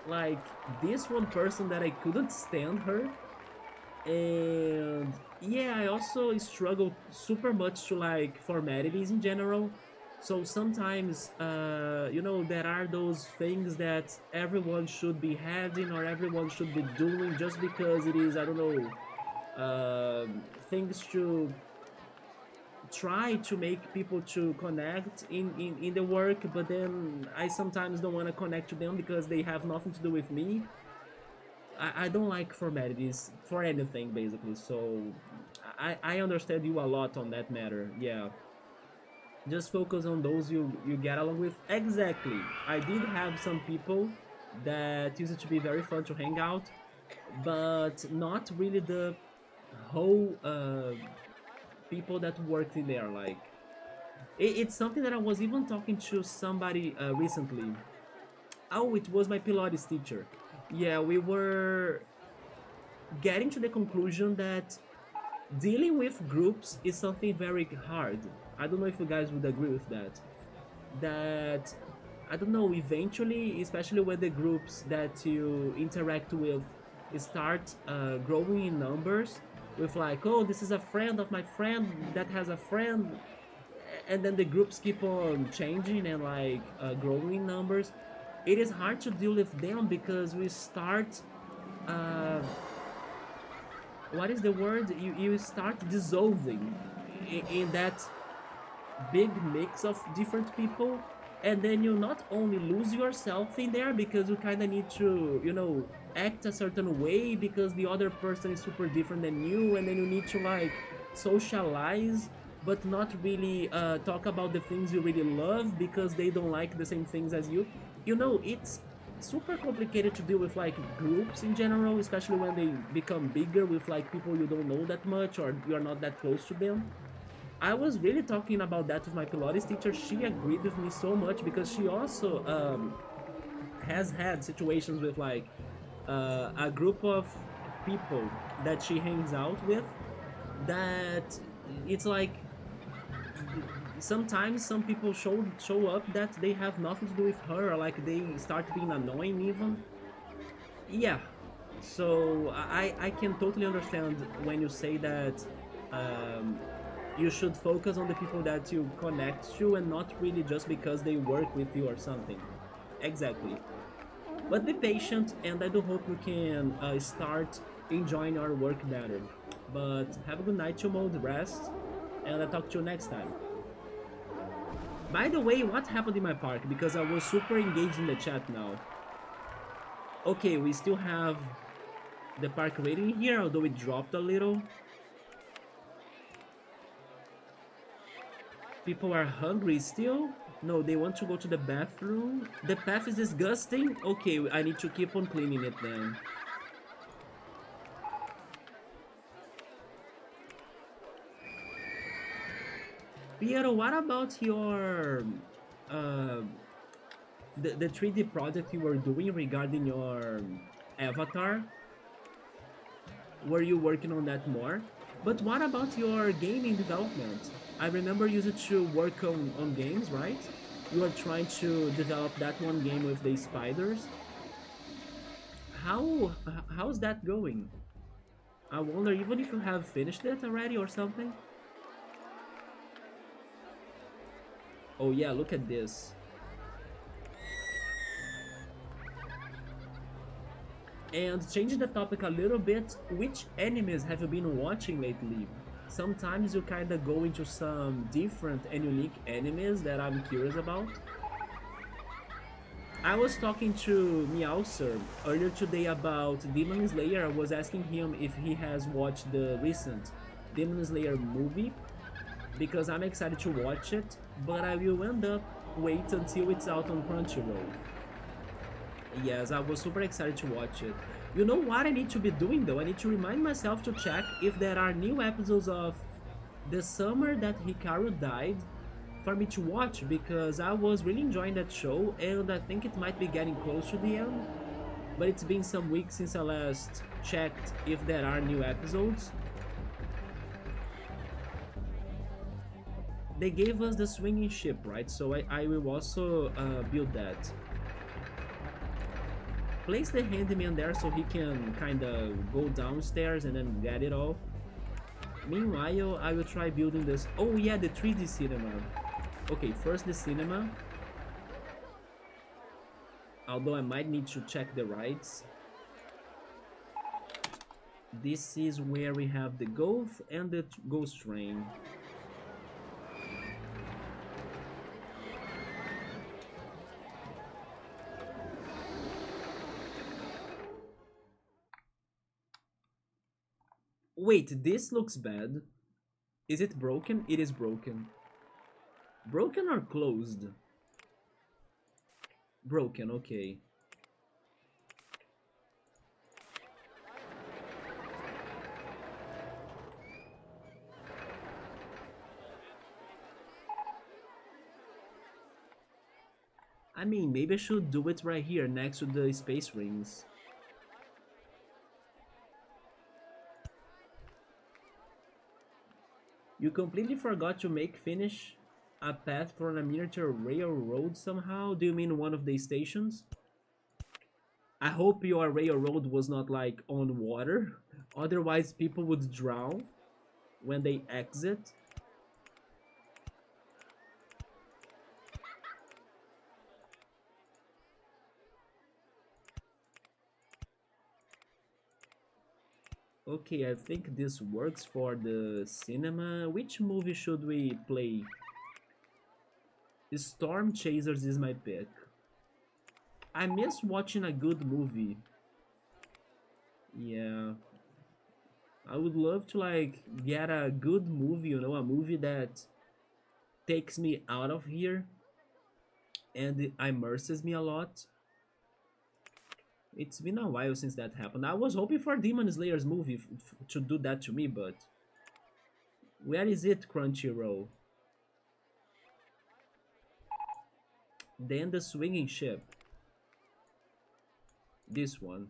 like this one person that I couldn't stand her. And yeah, I also struggle super much to like formalities in general. So sometimes, there are those things that everyone should be having or everyone should be doing just because it is, I don't know, things to try to make people to connect in the work, but then I sometimes don't want to connect to them because they have nothing to do with me. I don't like formalities for anything basically, so I understand you a lot on that matter. Yeah, just focus on those you get along with. Exactly. I did have some people that used to be very fun to hang out, but not really the whole people that worked in there. Like it's something that I was even talking to somebody recently. Oh, it was my Pilates teacher. Yeah, we were getting to the conclusion that dealing with groups is something very hard. I don't know if you guys would agree with that. That I don't know, eventually, especially when the groups that you interact with start growing in numbers, with like, oh, this is a friend of my friend that has a friend, and then the groups keep on changing and like growing in numbers. It is hard to deal with them because we start uh, what is the word? You start dissolving in that big mix of different people, and then you not only lose yourself in there because you kind of need to, act a certain way because the other person is super different than you, and then you need to like socialize but not really talk about the things you really love because they don't like the same things as you. It's super complicated to deal with like groups in general, especially when they become bigger with like people you don't know that much or you're not that close to them. I was really talking about that with my Pilates teacher. She agreed with me so much because she also has had situations with like a group of people that she hangs out with that it's like sometimes some people show up that they have nothing to do with her, or like they start being annoying even. Yeah, so I can totally understand when you say that um, you should focus on the people that you connect to and not really just because they work with you or something. Exactly. But be patient, and I do hope you can start enjoying our work better. But have a good night, you mode, rest, and I'll talk to you next time. By the way, what happened in my park? Because I was super engaged in the chat now. Okay, we still have the park rating here, although it dropped a little. People are hungry still? No, they want to go to the bathroom. The path is disgusting? Okay, I need to keep on cleaning it then. Piero, what about your... Uh, the 3D project you were doing regarding your avatar? Were you working on that more? But what about your gaming development? I remember you used to work on games, right? You are trying to develop that one game with the spiders. How's that going? I wonder even if you have finished it already or something. Oh yeah, look at this. And changing the topic a little bit, which animes have you been watching lately? Sometimes you kinda go into some different and unique animes that I'm curious about. I was talking to Meowser earlier today about Demon Slayer. I was asking him if he has watched the recent Demon Slayer movie because I'm excited to watch it, but I will end up wait until it's out on Crunchyroll. Yes, I was super excited to watch it. You know what I need to be doing though? I need to remind myself to check if there are new episodes of The Summer That Hikaru Died for me to watch because I was really enjoying that show and I think it might be getting close to the end. But it's been some weeks since I last checked if there are new episodes. They gave us the swinging ship, right? So I will also build that. Place the handyman there so he can kinda go downstairs and then get it all. Meanwhile, I will try building this. Oh yeah, the 3D cinema. Okay, first the cinema. Although I might need to check the rides. This is where we have the golf and the ghost train. Wait, this looks bad. Is it broken? It is broken. Broken or closed? Broken, okay. I mean, maybe I should do it right here next to the space rings. You completely forgot to finish a path for a miniature railroad somehow? Do you mean one of the stations? I hope your railroad was not like on water, otherwise people would drown when they exit. Okay, I think this works for the cinema. Which movie should we play? Storm Chasers is my pick. I miss watching a good movie. Yeah. I would love to like get a good movie, you know, a movie that takes me out of here and it immerses me a lot. It's been a while since that happened. I was hoping for Demon Slayer's movie to do that to me, but where is it, Crunchyroll? Then the swinging ship. This one.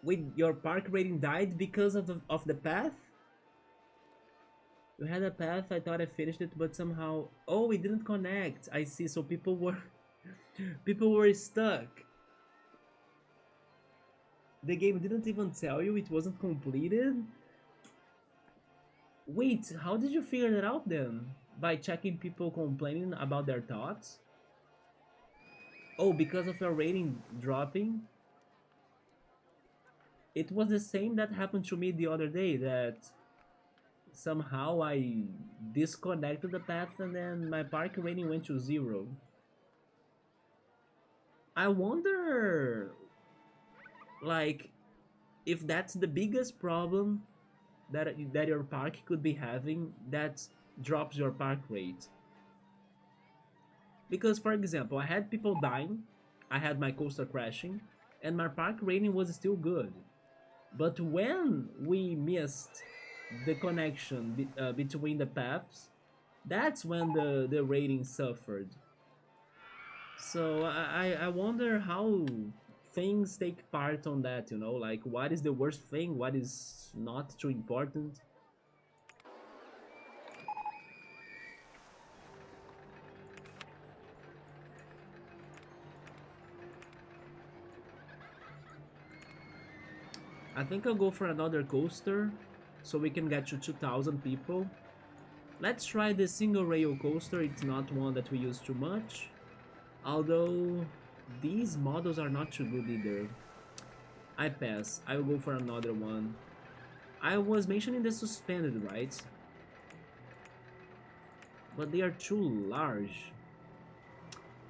Wait, your park rating died because of the path? You had a path, I thought I finished it, but somehow... Oh, it didn't connect. I see, so people were... people were stuck. The game didn't even tell you it wasn't completed? Wait, how did you figure that out then? By checking people complaining about their thoughts? Oh, because of your rating dropping? It was the same that happened to me the other day, that somehow I disconnected the path and then my park rating went to 0. I wonder, like, if that's the biggest problem that your park could be having, that drops your park rate. Because, for example, I had people dying, I had my coaster crashing, and my park rating was still good. But when we missed the connection between the paths, that's when the rating suffered. So I wonder how things take part on that, you know, like what is the worst thing, what is not too important. I think I'll go for another coaster so we can get to 2,000 people. Let's try the single rail coaster. It's not one that we use too much. Although these models are not too good either. I pass. I will go for another one. I was mentioning the suspended, right? But they are too large.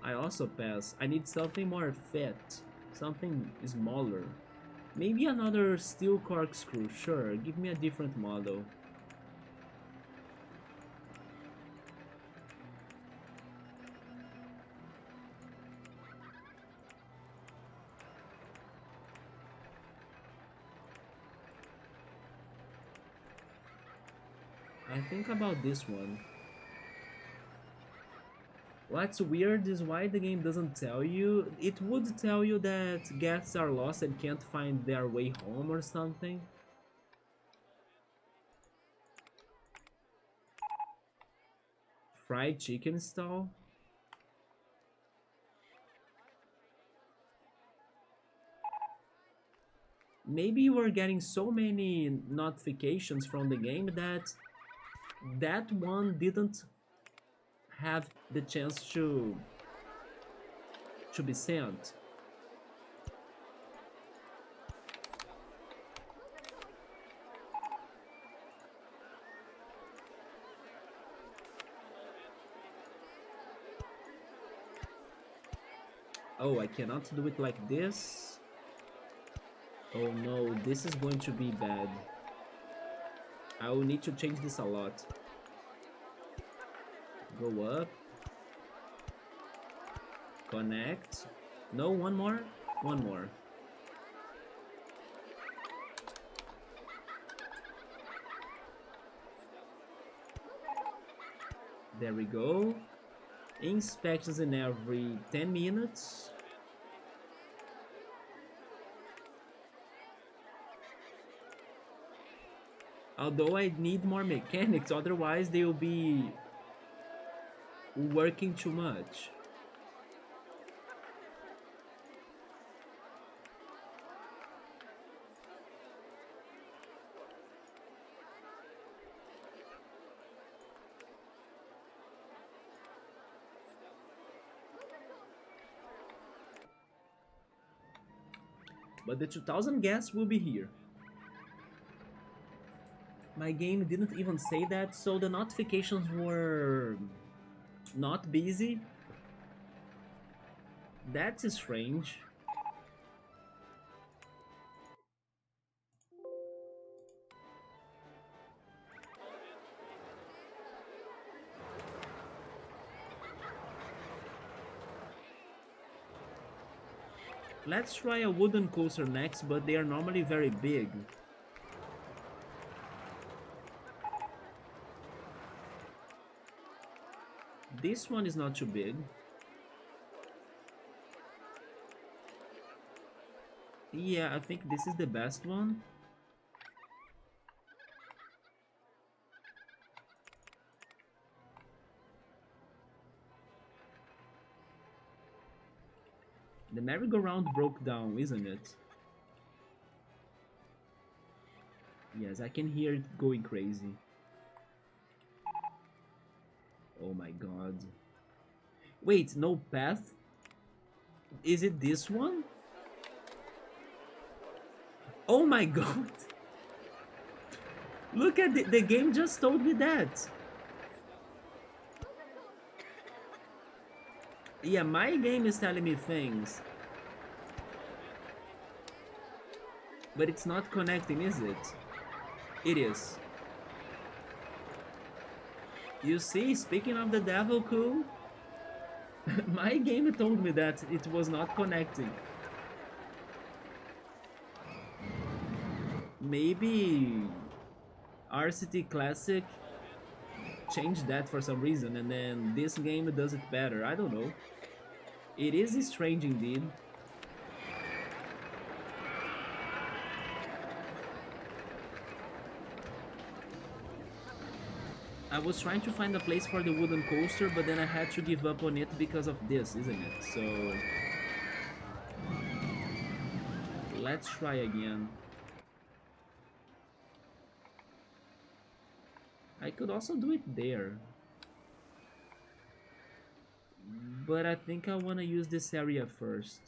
I also pass. I need something more fat. Something smaller. Maybe another steel corkscrew. Sure, give me a different model. I think about this one. What's weird is why the game doesn't tell you. It would tell you that guests are lost and can't find their way home or something. Fried chicken stall? Maybe you were getting so many notifications from the game that that one didn't have the chance to be sent. Oh, I cannot do it like this. Oh no, this is going to be bad. I will need to change this a lot. Go up. Connect. No, one more. One more. There we go. Inspections in every 10 minutes. Although I need more mechanics, otherwise they will be working too much. But the 2000 guests will be here. My game didn't even say that, so the notifications were not busy. That's strange. Let's try a wooden coaster next, but they are normally very big. This one is not too big. Yeah, I think this is the best one. The merry-go-round broke down, isn't it? Yes, I can hear it going crazy. Oh my god. Wait, no path? Is it this one? Oh my god! Look at the game just told me that! Yeah, my game is telling me things. But it's not connecting, is it? It is. You see, speaking of the devil, cool. My game told me that it was not connecting. Maybe RCT Classic changed that for some reason, and then this game does it better. I don't know. It is strange indeed. I was trying to find a place for the wooden coaster, but then I had to give up on it because of this, isn't it? So let's try again. I could also do it there. But I think I want to use this area first.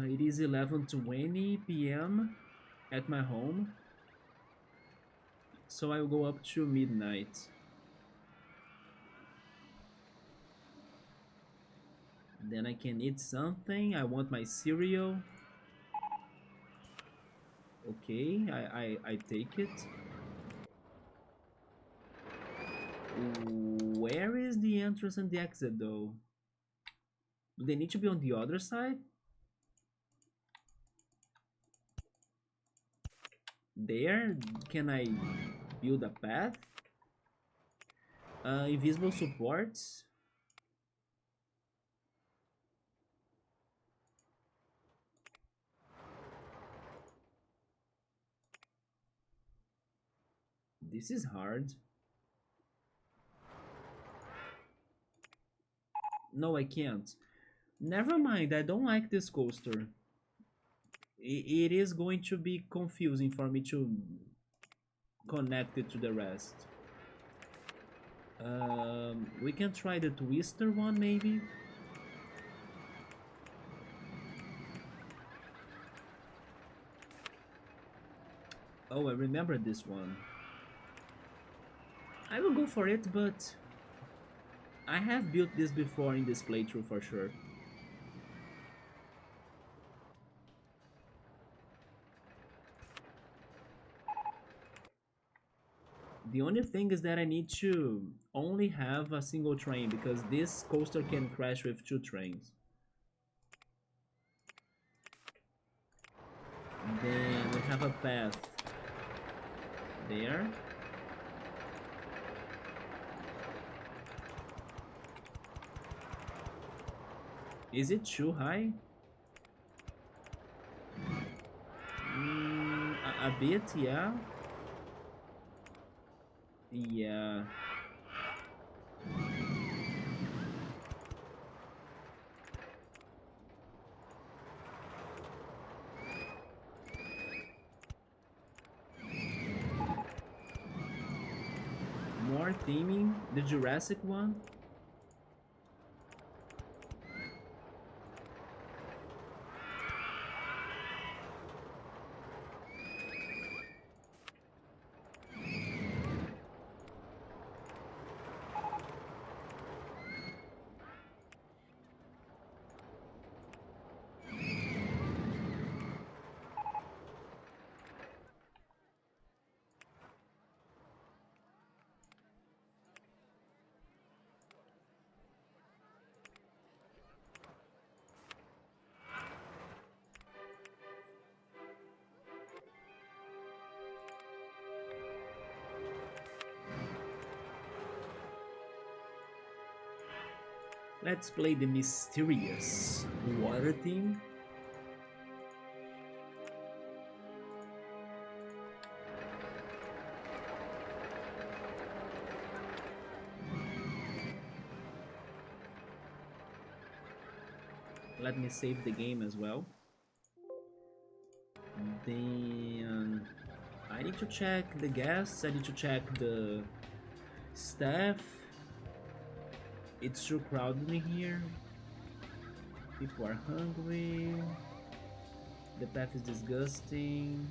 It is 11:20 p.m. at my home, so I will go up to midnight. Then I can eat something. I want my cereal. Okay, I take it. Where is the entrance and the exit though? Do they need to be on the other side? There? Can I build a path? Invisible supports? This is hard. No, I can't. Never mind, I don't like this coaster. It is going to be confusing for me to connect it to the rest. We can try the twister one maybe. Oh, I remember this one. I will go for it, but I have built this before in this playthrough for sure. The only thing is that I need to only have a single train because this coaster can crash with two trains. Then we have a path there. Is it too high? A bit, yeah. Yeah. More theming, the Jurassic one. Let's play the mysterious water theme. Let me save the game as well. Then I need to check the guests, I need to check the staff. It's too crowded in here. People are hungry. The path is disgusting.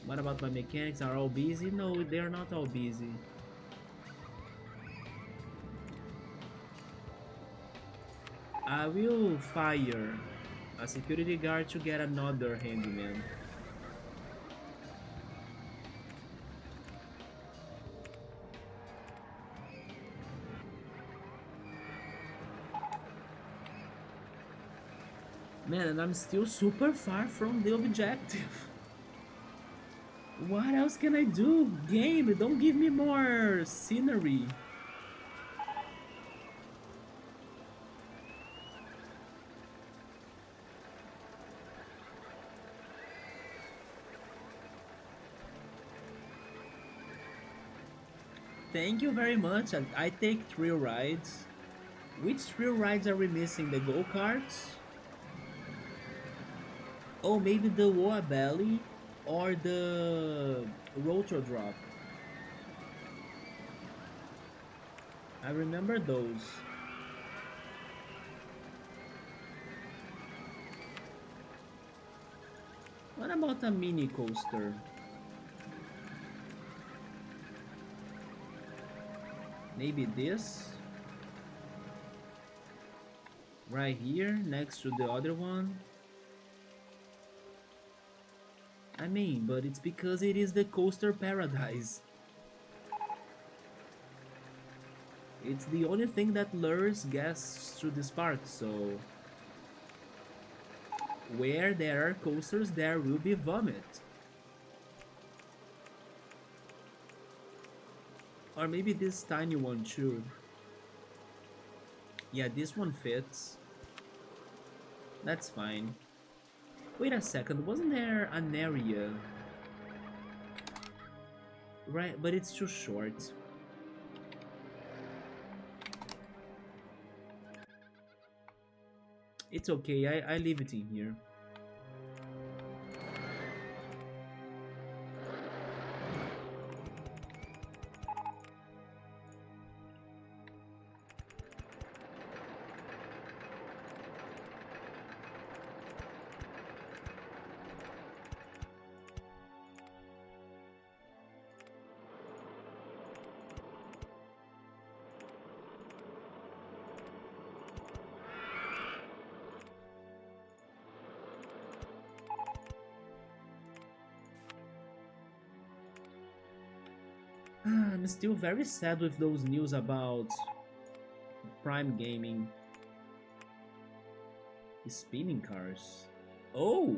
What about my mechanics? Are all busy? No, they're not all busy. I will fire a security guard to get another handyman. Man, and I'm still super far from the objective. What else can I do? Game, don't give me more scenery. Thank you very much. I take thrill rides. Which thrill rides are we missing? The go-karts? Oh, maybe the Woa Belly or the Rotor Drop. I remember those. What about a mini coaster? Maybe this? Right here, next to the other one? I mean, but it's because it is the coaster paradise. It's the only thing that lures guests to this park, so... Where there are coasters, there will be vomit. Or maybe this tiny one too. Yeah, this one fits. That's fine. Wait a second, wasn't there an area? Right, but it's too short. It's okay, I leave it in here. I'm still very sad with those news about Prime Gaming. Spinning cars. Oh!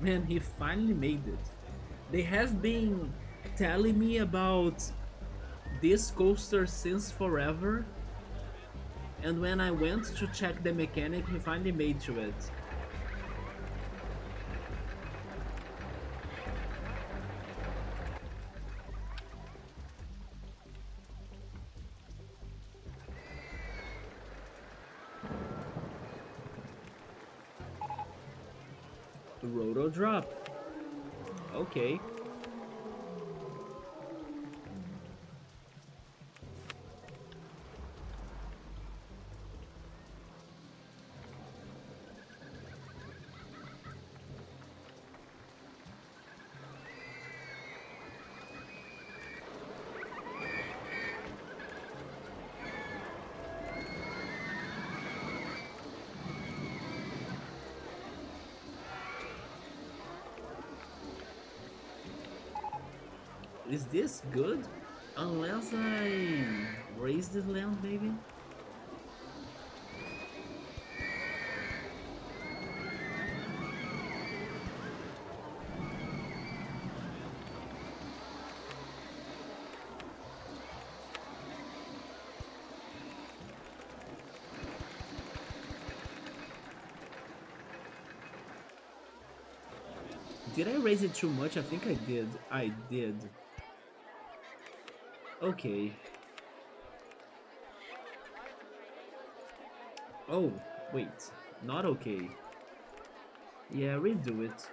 Man, he finally made it. They have been telling me about this coaster since forever, and when I went to check the mechanic, he finally made to it. Roto drop. Okay. Is this good? Unless I raise the land, maybe? Did I raise it too much? I think I did. I did. Okay. Oh, wait. Not okay. Yeah, redo it.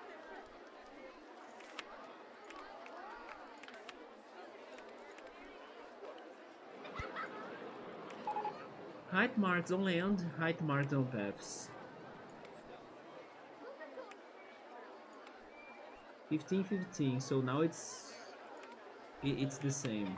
Height marks on land, height marks on paths. 15-15, so now it's the same.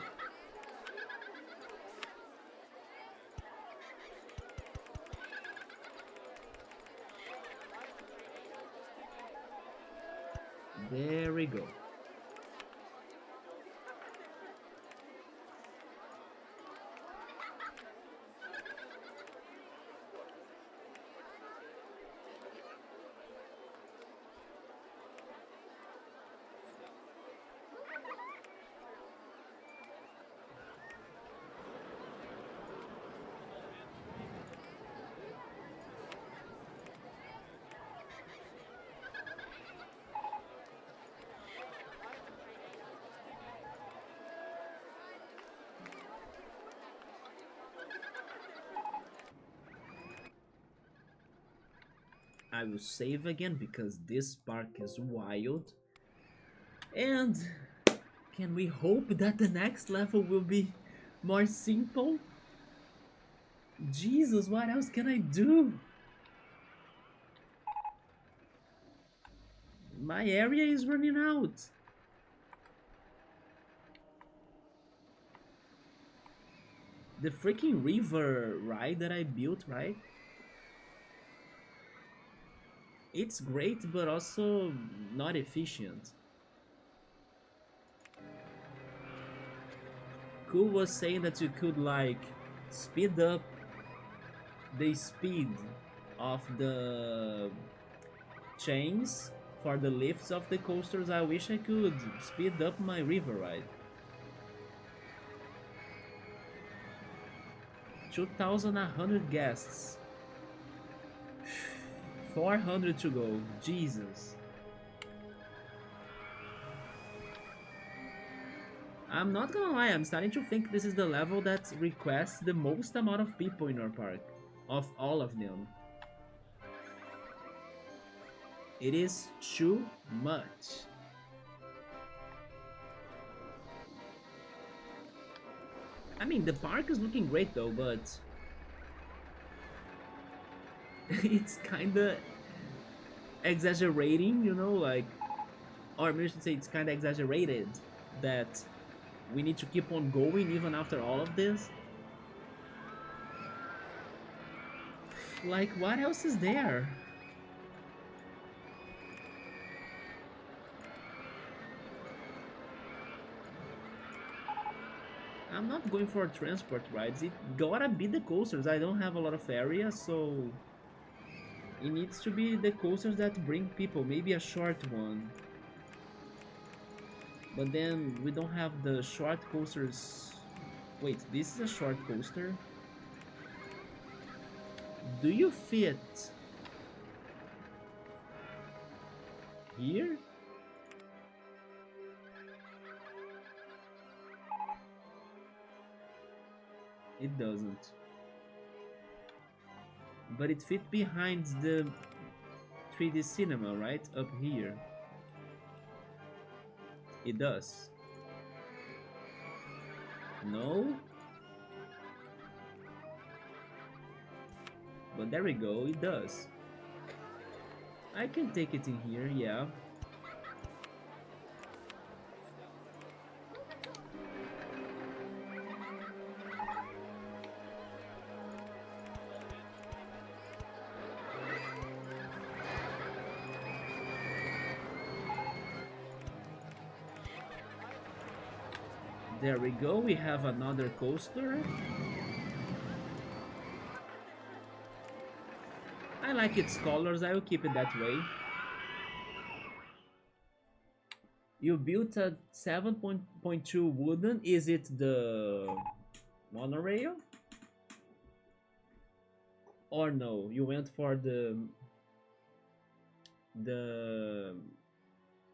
There we go. I will save again because this park is wild. And can we hope that the next level will be more simple? Jesus, what else can I do? My area is running out. The freaking river ride that I built, right? It's great, but also not efficient. Cool was saying that you could like speed up the speed of the chains for the lifts of the coasters. I wish I could speed up my river ride. 2,100 guests. 400 to go. Jesus. I'm not gonna lie, I'm starting to think this is the level that requests the most amount of people in our park. Of all of them. It is too much. I mean, the park is looking great though, but it's kinda exaggerating, you know, like, or maybe I should say it's kinda exaggerated that we need to keep on going even after all of this. Like, what else is there? I'm not going for transport rides. It gotta be the coasters. I don't have a lot of area, so it needs to be the coasters that bring people. Maybe a short one. But then we don't have the short coasters. Wait, this is a short coaster? Do you fit here? It doesn't. But it fit behind the 3D cinema, right? Up here. It does. No? But there we go, it does. I can take it in here, yeah. There we go, we have another coaster. I like its colors, I will keep it that way. You built a 7.2 wooden, is it the monorail? Or no, you went for the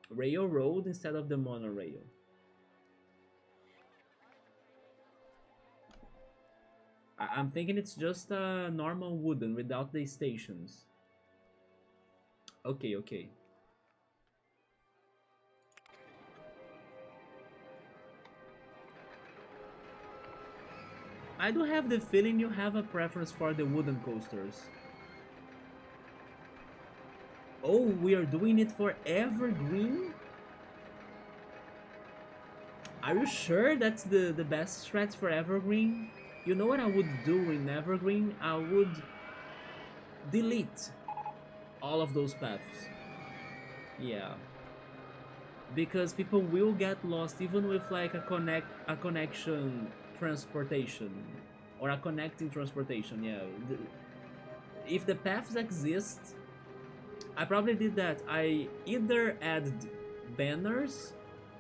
Railroad instead of the monorail. I'm thinking it's just a normal wooden without the stations. Okay, okay. I do have the feeling you have a preference for the wooden coasters. Oh, we are doing it for Evergreen? Are you sure that's the best strat for Evergreen? You know what I would do in Evergreen? I would delete all of those paths. Yeah. Because people will get lost even with like a connection transportation or a connecting transportation. Yeah. If the paths exist, I probably did that. I either added banners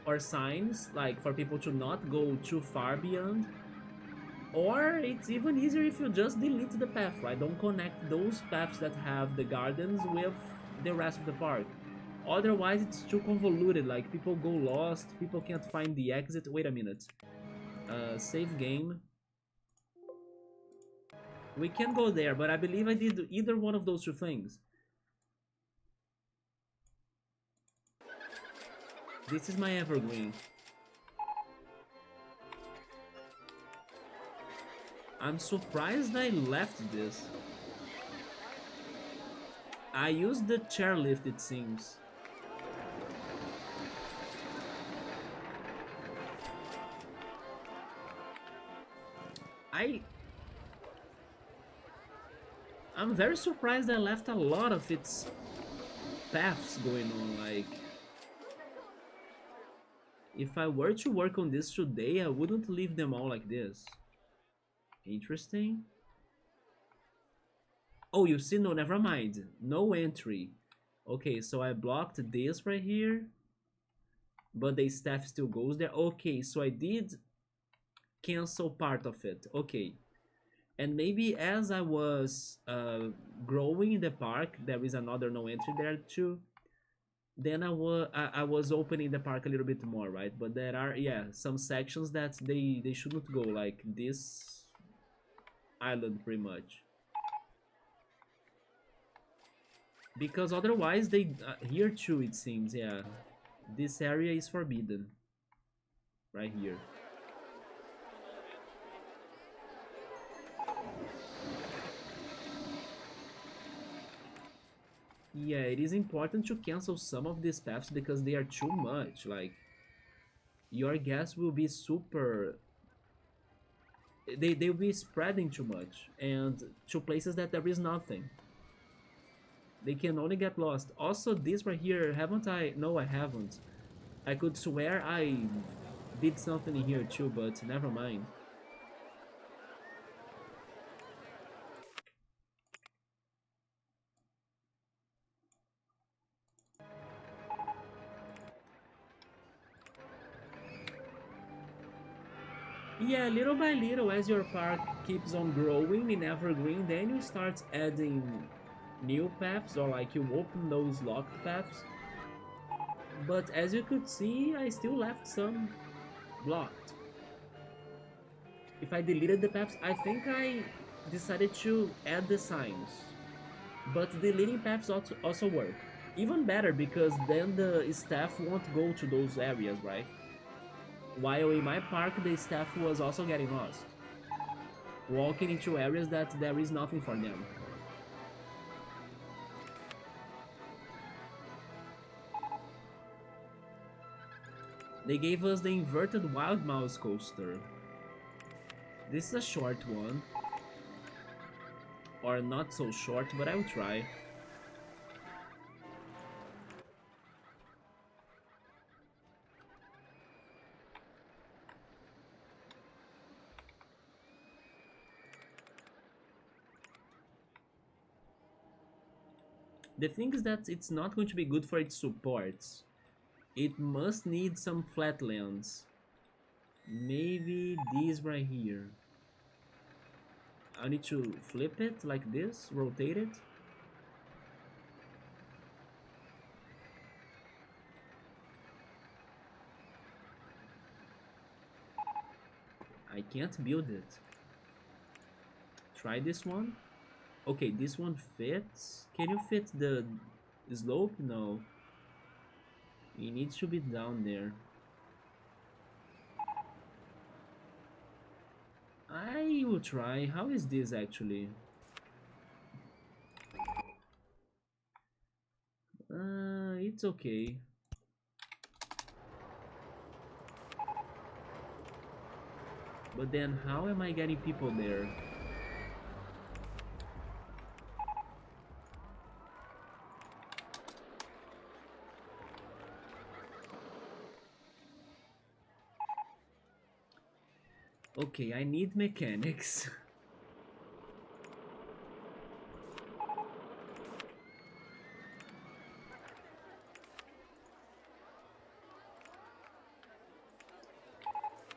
or signs like for people to not go too far beyond, or it's even easier if you just delete the path, right? Don't connect those paths that have the gardens with the rest of the park. Otherwise, it's too convoluted. Like, people go lost, people can't find the exit. Wait a minute. Save game. We can go there, but I believe I did either one of those two things. This is my evergreen. I'm surprised I left this. I used the chairlift, it seems. I... I'm very surprised I left a lot of its paths going on, like... If I were to work on this today, I wouldn't leave them all like this. Interesting. Oh, you see, no, never mind. No entry. Okay, so I blocked this right here, but the staff still goes there. Okay, so I did cancel part of it. Okay. And maybe as I was growing in the park, there is another no entry there too. Then I was opening the park a little bit more, right? But there are, yeah, some sections that they shouldn't go, like this island pretty much. Because otherwise they here too, it seems, yeah. This area is forbidden right here. Yeah, it is important to cancel some of these paths because they are too much. Like, your gas will be super... They'll be spreading too much and to places that there is nothing. They can only get lost. Also, this right here, haven't I? No, I haven't. I could swear I did something in here too, but never mind. Yeah, little by little, as your park keeps on growing in Evergreen, then you start adding new paths, or like you open those locked paths. But as you could see, I still left some blocked. If I deleted the paths, I think I decided to add the signs. But deleting paths also work. Even better, because then the staff won't go to those areas, right? While in my park, the staff was also getting lost, walking into areas that there is nothing for them. They gave us the inverted Wild Mouse coaster. This is a short one. Or not so short, but I will try. The thing is that it's not going to be good for its supports. It must need some flatlands. Maybe these right here. I need to flip it like this, rotate it. I can't build it. Try this one. Okay, this one fits. Can you fit the slope? No. It needs to be down there. I will try. How is this actually? It's okay. But then how am I getting people there? Okay, I need mechanics.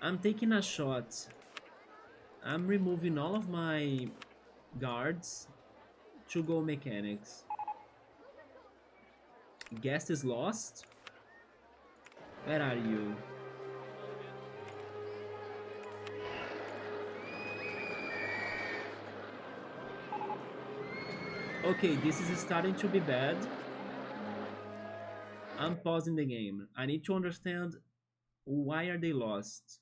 I'm taking a shot. I'm removing all of my guards to go mechanics. Guest is lost? Where are you? Okay, this is starting to be bad. I'm pausing the game. I need to understand why are they lost.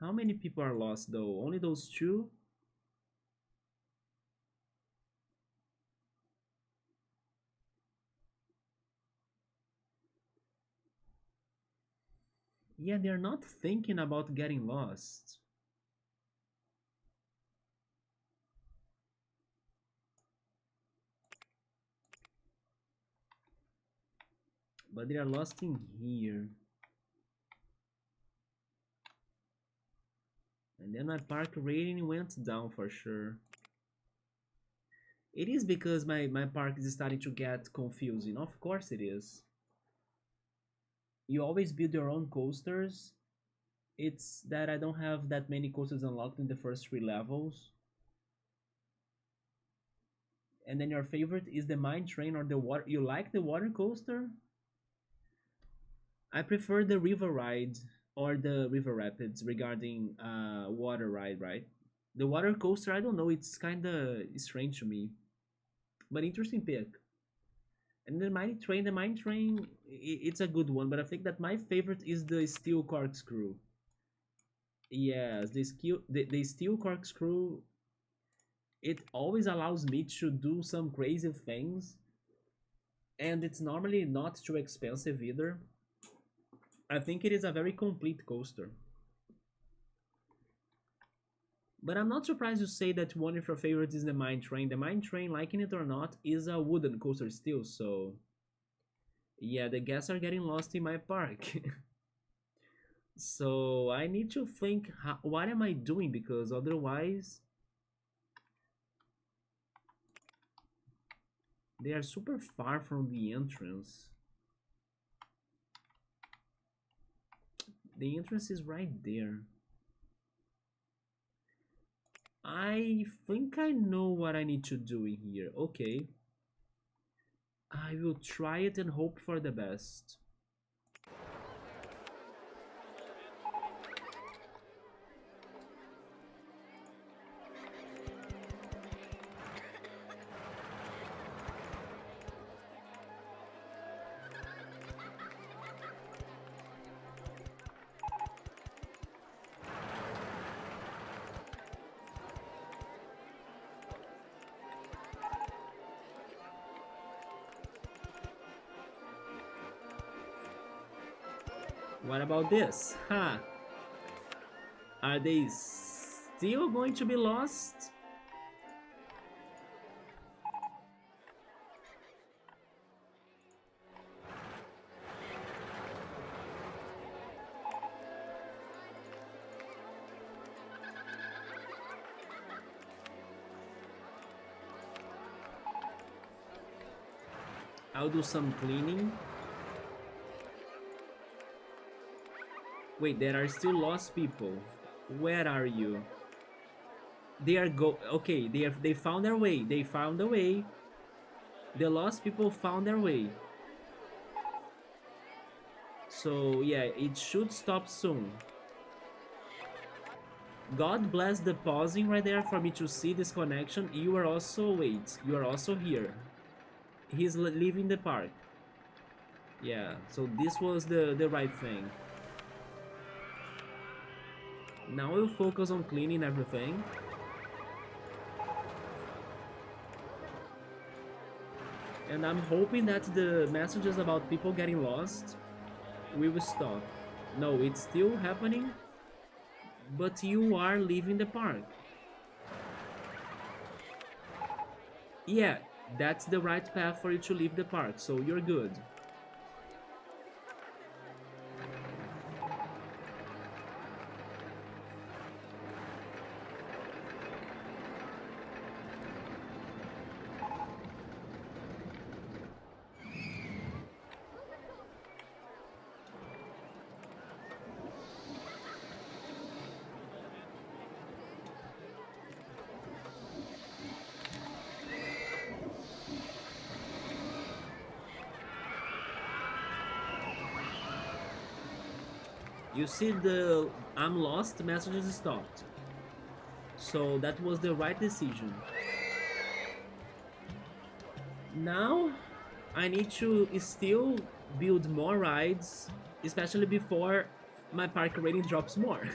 How many people are lost though? Only those two? Yeah, they're not thinking about getting lost. But they are lost in here. And then my park rating went down for sure. It is because my park is starting to get confusing. Of course it is. You always build your own coasters. It's that I don't have that many coasters unlocked in the first 3 levels. And then your favorite is the mine train or the water. You like the water coaster? I prefer the river ride or the river rapids regarding water ride, right? The water coaster, I don't know, it's kind of strange to me, but interesting pick. And the mine train, it's a good one, but I think that my favorite is the steel corkscrew. Yes, the steel corkscrew. It always allows me to do some crazy things, and it's normally not too expensive either. I think it is a very complete coaster. But I'm not surprised you say that one of your favorites is the mine train. The mine train, liking it or not, is a wooden coaster still, so yeah, the guests are getting lost in my park. So I need to think, what am I doing? Because otherwise, they are super far from the entrance. The entrance is right there. I think I know what I need to do in here. Okay. I will try it and hope for the best. What about this? Ha! Are they still going to be lost? I'll do some cleaning. Wait, there are still lost people. Where are you? They are okay, they found their way. They found a way. The lost people found their way. So yeah, it should stop soon. God bless the pausing right there for me to see this connection. You are also, wait, you are also here. He's leaving the park. Yeah, so this was the right thing. Now we'll focus on cleaning everything. And I'm hoping that the messages about people getting lost will stop. No, it's still happening, but you are leaving the park. Yeah, that's the right path for you to leave the park, so you're good. You see the I'm lost messages stopped. So that was the right decision. Now I need to still build more rides, especially before my park rating drops more.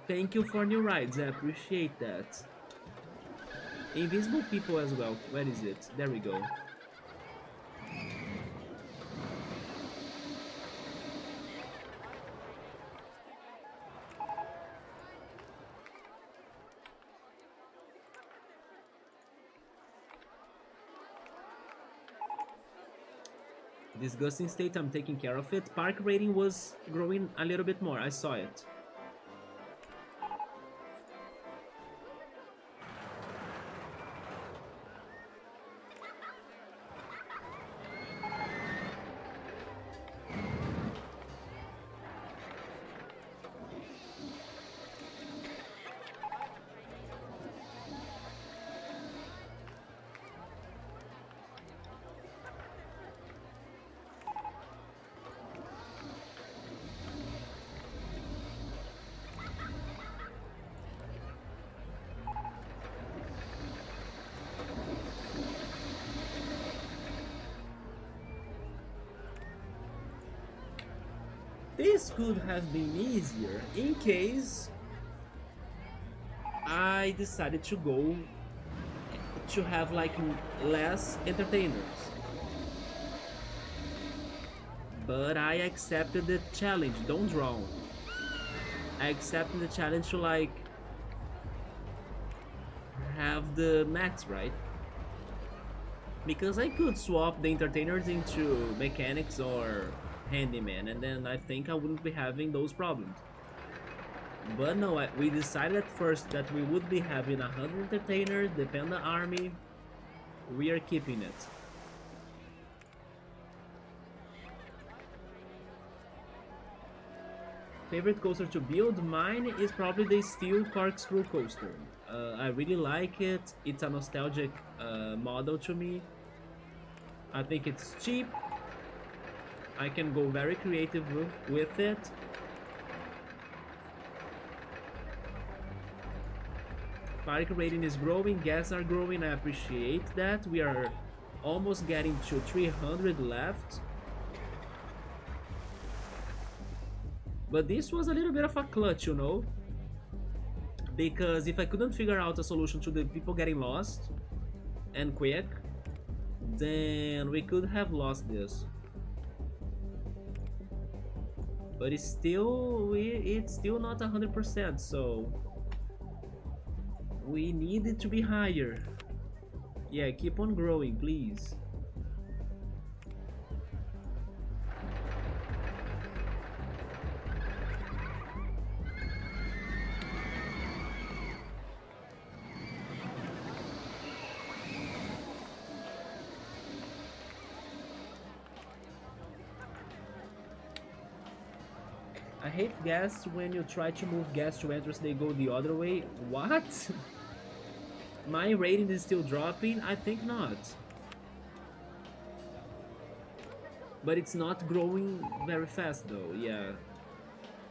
Thank you for new rides, I appreciate that. Invisible people as well, where is it? There we go. Disgusting state, I'm taking care of it. Park rating was growing a little bit more, I saw it. This could have been easier in case I decided to go to have like less entertainers. But I accepted the challenge, don't drown. I accepted the challenge to like have the max, right? Because I could swap the entertainers into mechanics or handyman, and then I think I wouldn't be having those problems. But no, we decided at first that we would be having 100 entertainers, the Panda Army. We are keeping it. Favorite coaster to build? Mine is probably the Steel Corkscrew coaster. I really like it. It's a nostalgic model to me. I think it's cheap. I can go very creative with it. Park rating is growing, guests are growing, I appreciate that. We are almost getting to 300 left. But this was a little bit of a clutch, you know? Because if I couldn't figure out a solution to the people getting lost and quick, then we could have lost this. But it's still not 100%, so we need it to be higher. Yeah, keep on growing, please. I hate guests when you try to move guests to entrance, they go the other way. What? My rating is still dropping? I think not. But it's not growing very fast though. Yeah,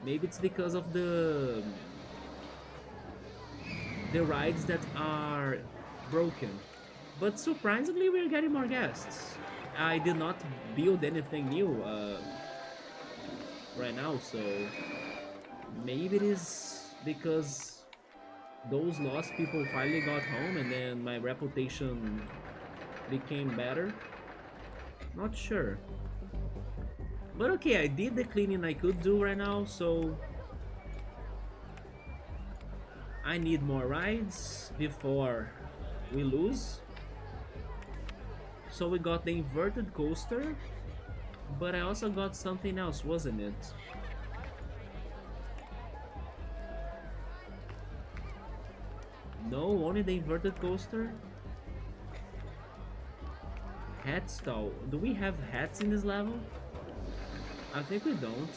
maybe it's because of the rides that are broken. But surprisingly, we're getting more guests. I did not build anything new right now, so maybe it is because those lost people finally got home and then my reputation became better. Not sure. But okay, I did the cleaning I could do right now, so I need more rides before we lose. So we got the inverted coaster, but I also got something else, wasn't it? No, only the inverted coaster? Hat stall. Do we have hats in this level? I think we don't.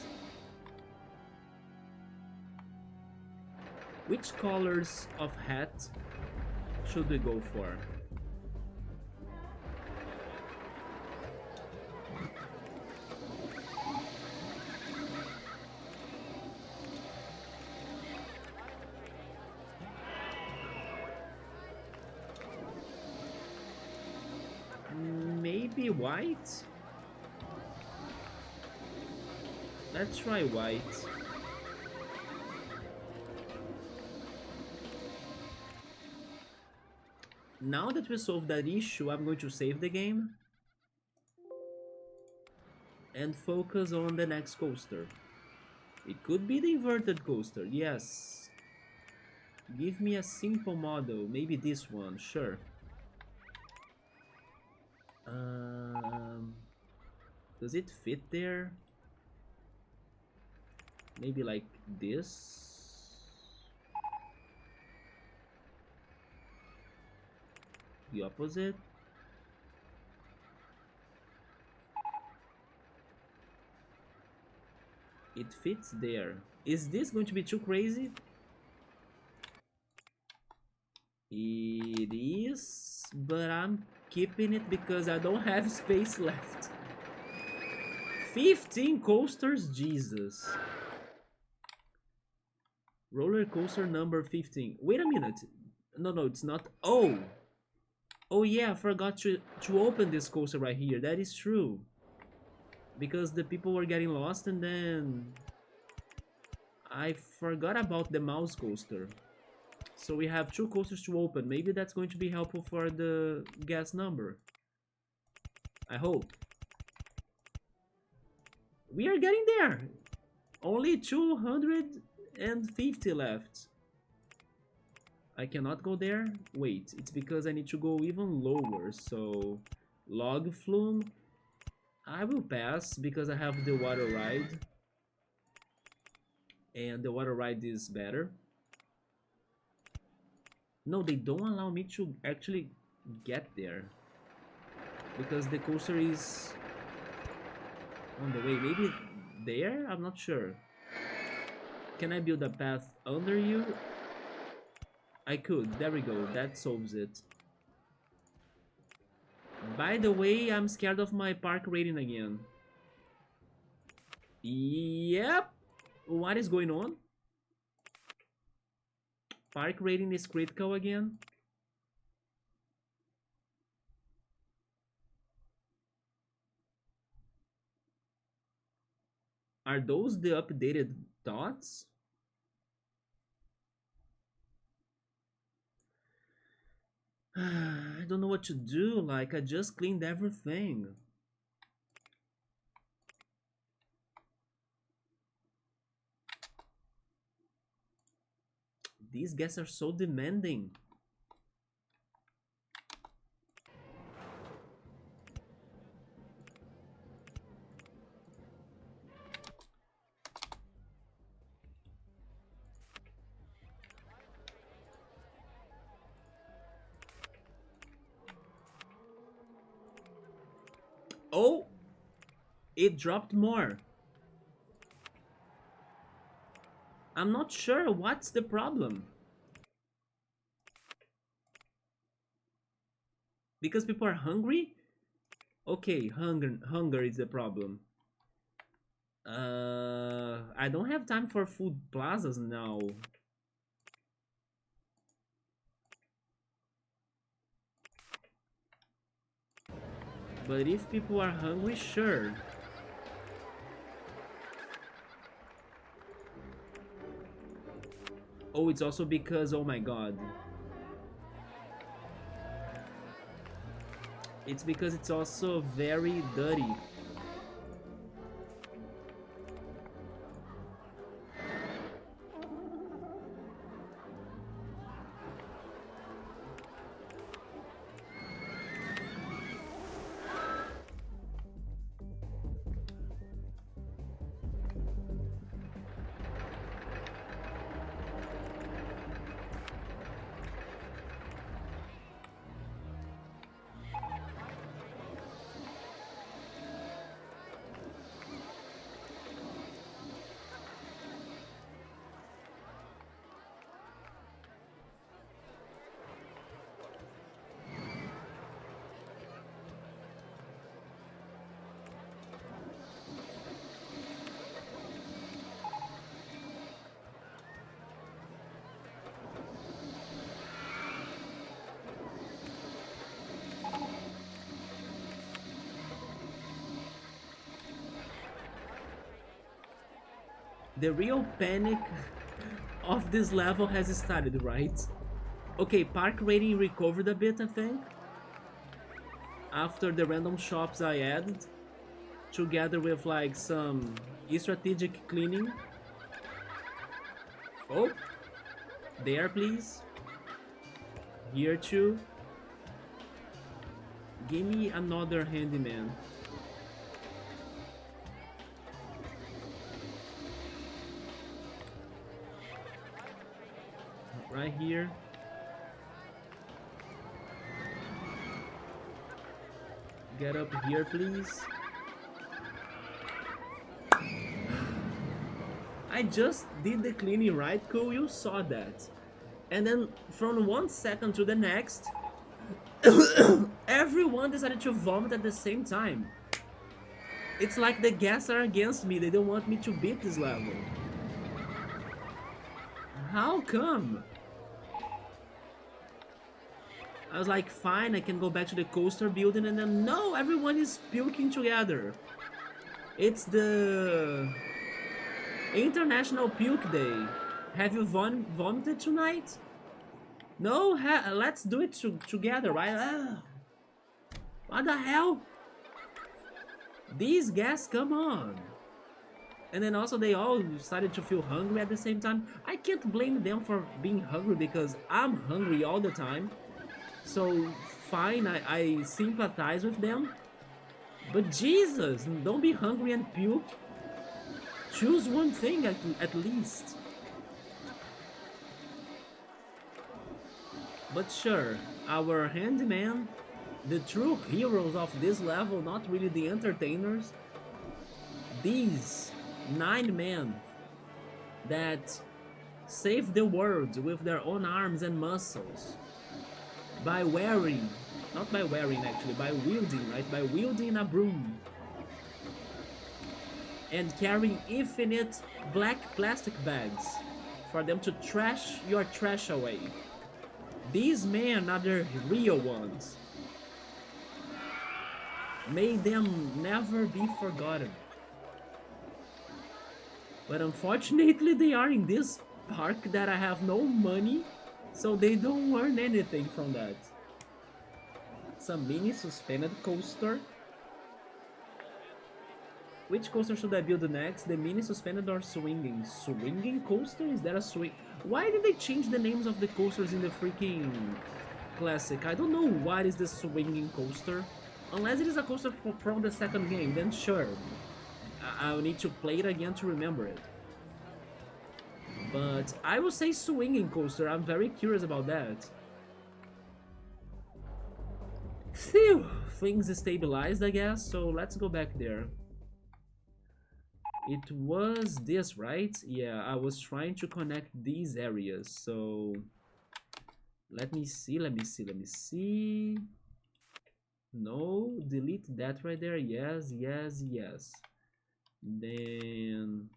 Which colors of hat should we go for? Maybe white? Let's try white. Now that we solved that issue, I'm going to save the game and focus on the next coaster. It could be the inverted coaster, yes. Give me a simple model, maybe this one, sure. Does it fit there? Maybe like this? The opposite? It fits there. Is this going to be too crazy? It is, but I'm keeping it because I don't have space left. 15 coasters? Jesus. Roller coaster number 15. Wait a minute. No, it's not. Oh! Oh yeah, I forgot to open this coaster right here. That is true. Because the people were getting lost and then I forgot about the mouse coaster. So we have 2 coasters to open. Maybe that's going to be helpful for the guest number. I hope. We are getting there. Only 250 left. I cannot go there? Wait, it's because I need to go even lower. So, log flume. I will pass because I have the water ride. And the water ride is better. No, they don't allow me to actually get there. Because the coaster is on the way. Maybe there? I'm not sure. Can I build a path under you? I could. There we go. That solves it. By the way, I'm scared of my park rating again. Yep. What is going on? Park rating is critical again. Are those the updated dots? I don't know what to do. Like, I just cleaned everything. These guests are so demanding. Oh! It dropped more. I'm not sure what's the problem. Because people are hungry? Okay, hunger is the problem. I don't have time for food plazas now. But if people are hungry, sure. Oh, it's also because, oh my god. It's because it's also very dirty. The real panic of this level has started, right? Okay, park rating recovered a bit, I think. After the random shops I added, together with like some strategic cleaning. Oh, there please. Here too. Give me another handyman. Right here. Get up here, please. I just did the cleaning, right? Cool, you saw that. And then from 1 second to the next, everyone decided to vomit at the same time. It's like the guests are against me. They don't want me to beat this level. How come? I was like, fine, I can go back to the coaster building, and then no, everyone is puking together. It's the International Puke Day. Have you vomited tonight? No, let's do it together, right? What the hell? These guests, come on. And then also they all started to feel hungry at the same time. I can't blame them for being hungry because I'm hungry all the time. So fine, I sympathize with them. But Jesus, don't be hungry and puke. Choose one thing at least. But sure, our handyman, the true heroes of this level, not really the entertainers. These 9 men that save the world with their own arms and muscles by wearing, not by wearing actually, by wielding, right? By wielding a broom and carrying infinite black plastic bags for them to trash your trash away. These men are the real ones. May them never be forgotten. But unfortunately they are in this park that I have no money, so they don't earn anything from that. Some mini suspended coaster. Which coaster should I build next? The mini suspended or swinging? Swinging coaster? Is that a swing? Why did they change the names of the coasters in the freaking classic? I don't know what is the swinging coaster. Unless it is a coaster from the second game, then sure. I'll need to play it again to remember it. But I will say swinging coaster. I'm very curious about that. Phew! Things stabilized, I guess, so let's go back there. It was this, right? Yeah, I was trying to connect these areas, so... Let me see. No, delete that right there. Yes, yes, yes. Then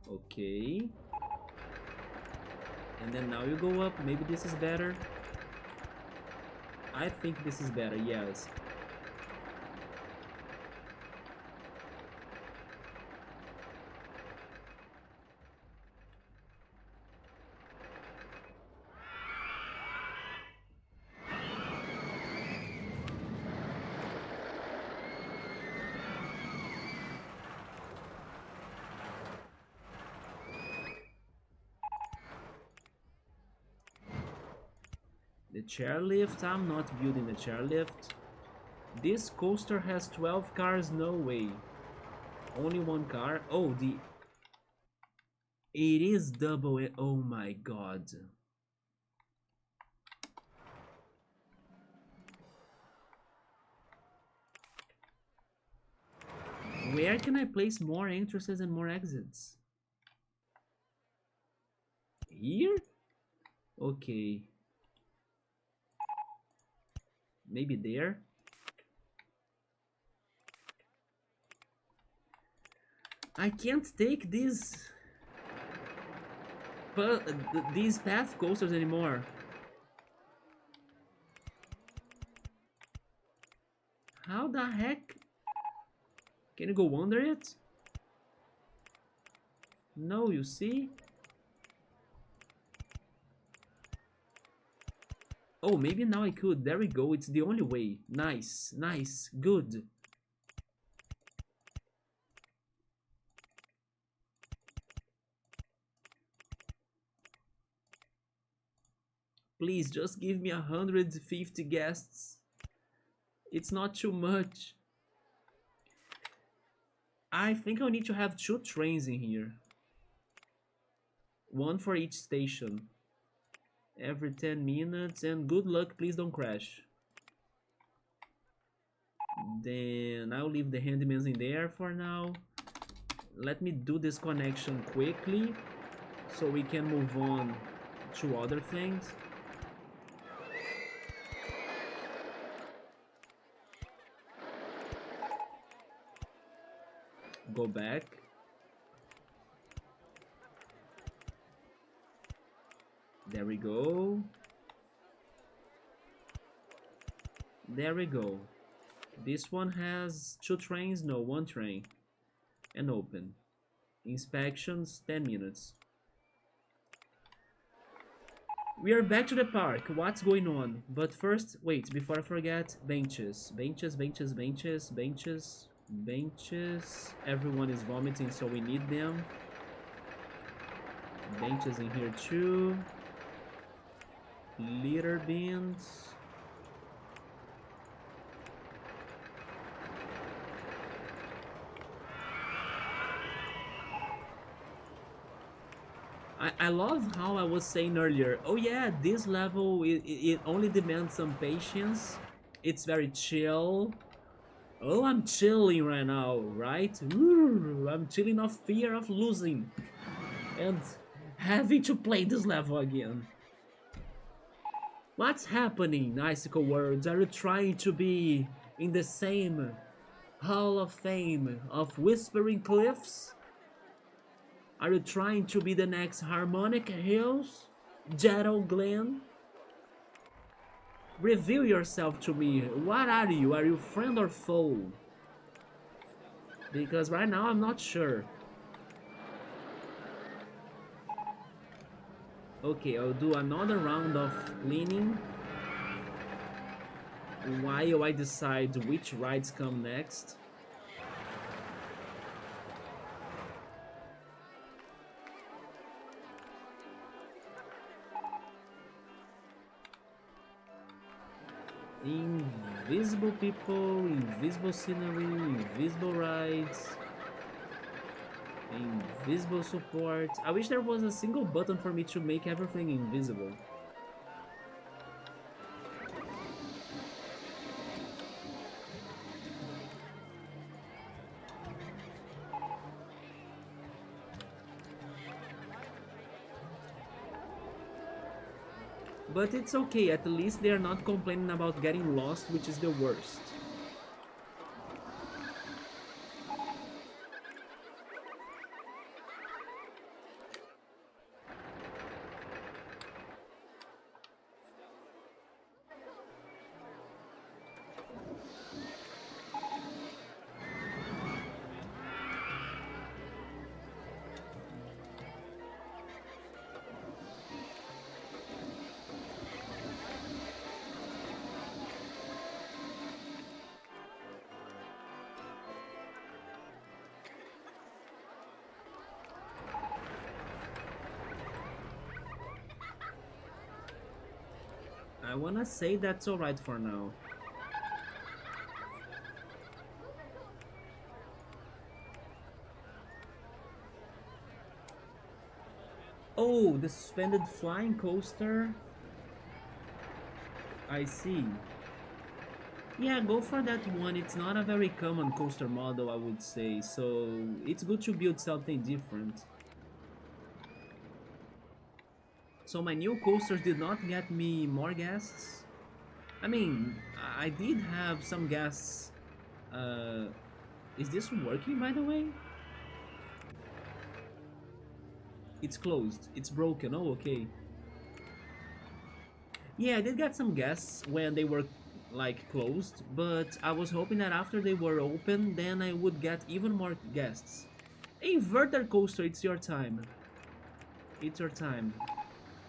okay. And then now you go up. Maybe this is better. I think this is better, yes. The chairlift, I'm not building the chairlift. This coaster has 12 cars, no way. Only one car. Oh, it is double. Oh my god. Where can I place more entrances and more exits? Here? Okay. Maybe there? I can't take these path coasters anymore. How the heck? Can you go under it? No, you see? Oh, maybe now I could. There we go. It's the only way. Nice, nice, good. Please, just give me 150 guests. It's not too much. I think I'll need to have 2 trains in here. One for each station. Every 10 minutes. And good luck, please don't crash. Then I'll leave the handymans in there for now. Let me do this connection quickly so we can move on to other things. Go back. There we go. There we go. This one has 2 trains, no, 1 train. And open. Inspections, 10 minutes. We are back to the park. What's going on? But first, wait, before I forget, benches. Benches, benches, benches, benches, benches. Everyone is vomiting, so we need them. Benches in here too. Litter bins. I love how I was saying earlier, oh yeah, this level, it only demands some patience. It's very chill. Oh, I'm chilling right now, right? Ooh, I'm chilling off fear of losing and having to play this level again. What's happening, Icicle Worlds? Are you trying to be in the same Hall of Fame of Whispering Cliffs? Are you trying to be the next Harmonic Hills? Jettle Glen? Reveal yourself to me. What are you? Are you friend or foe? Because right now I'm not sure. Okay, I'll do another round of cleaning while I decide which rides come next. Invisible people, invisible scenery, invisible rides, invisible support. I wish there was a single button for me to make everything invisible. But it's okay, at least they are not complaining about getting lost, which is the worst. I wanna say that's alright for now. Oh, the suspended flying coaster. I see. Yeah, go for that one. It's not a very common coaster model, I would say, so it's good to build something different. So my new coasters did not get me more guests. I mean, I did have some guests. Uh, is this working, by the way? It's closed. It's broken. Oh, okay. Yeah, I did get some guests when they were like closed, but I was hoping that after they were open, then I would get even more guests. Inverter coaster, it's your time. It's your time.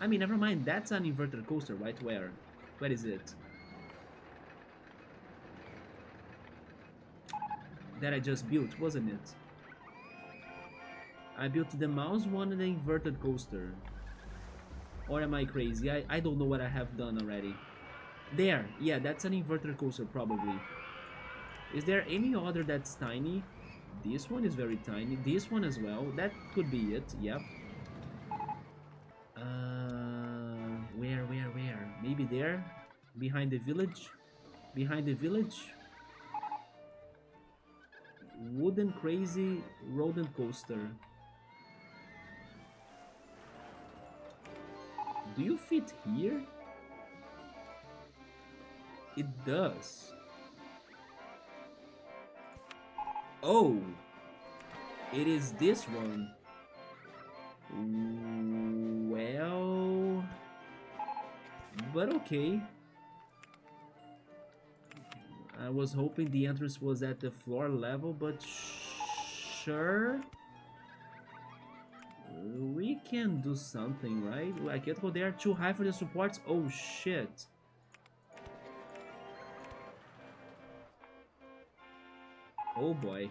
I mean, never mind. That's an inverter coaster, right? Where? Where is it? That I just built, wasn't it? I built the mouse one and the inverted coaster. Or am I crazy? I don't know what I have done already. There, yeah, that's an inverter coaster probably. Is there any other that's tiny? This one is very tiny. This one as well. That could be it, yep. Where? Maybe there? Behind the village? Behind the village? Wooden crazy rodent coaster. Do you fit here? It does. Oh, it is this one. Well, but okay. I was hoping the entrance was at the floor level, but sure. We can do something, right? I can't go there. Too high for the supports. Oh shit. Oh boy.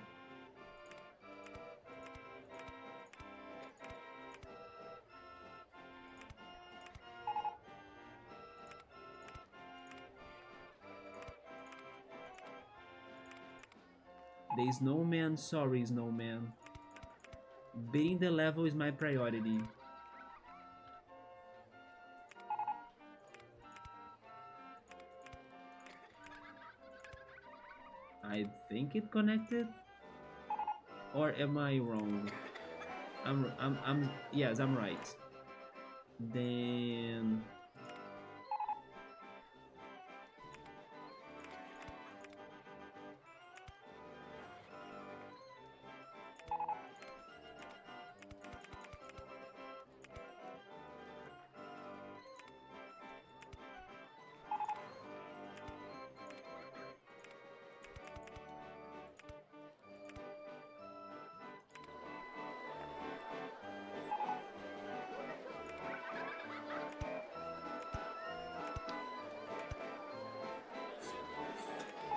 There is no man, sorry, snowman. Beating the level is my priority. I think it connected? Or am I wrong? Yes, I'm right. Then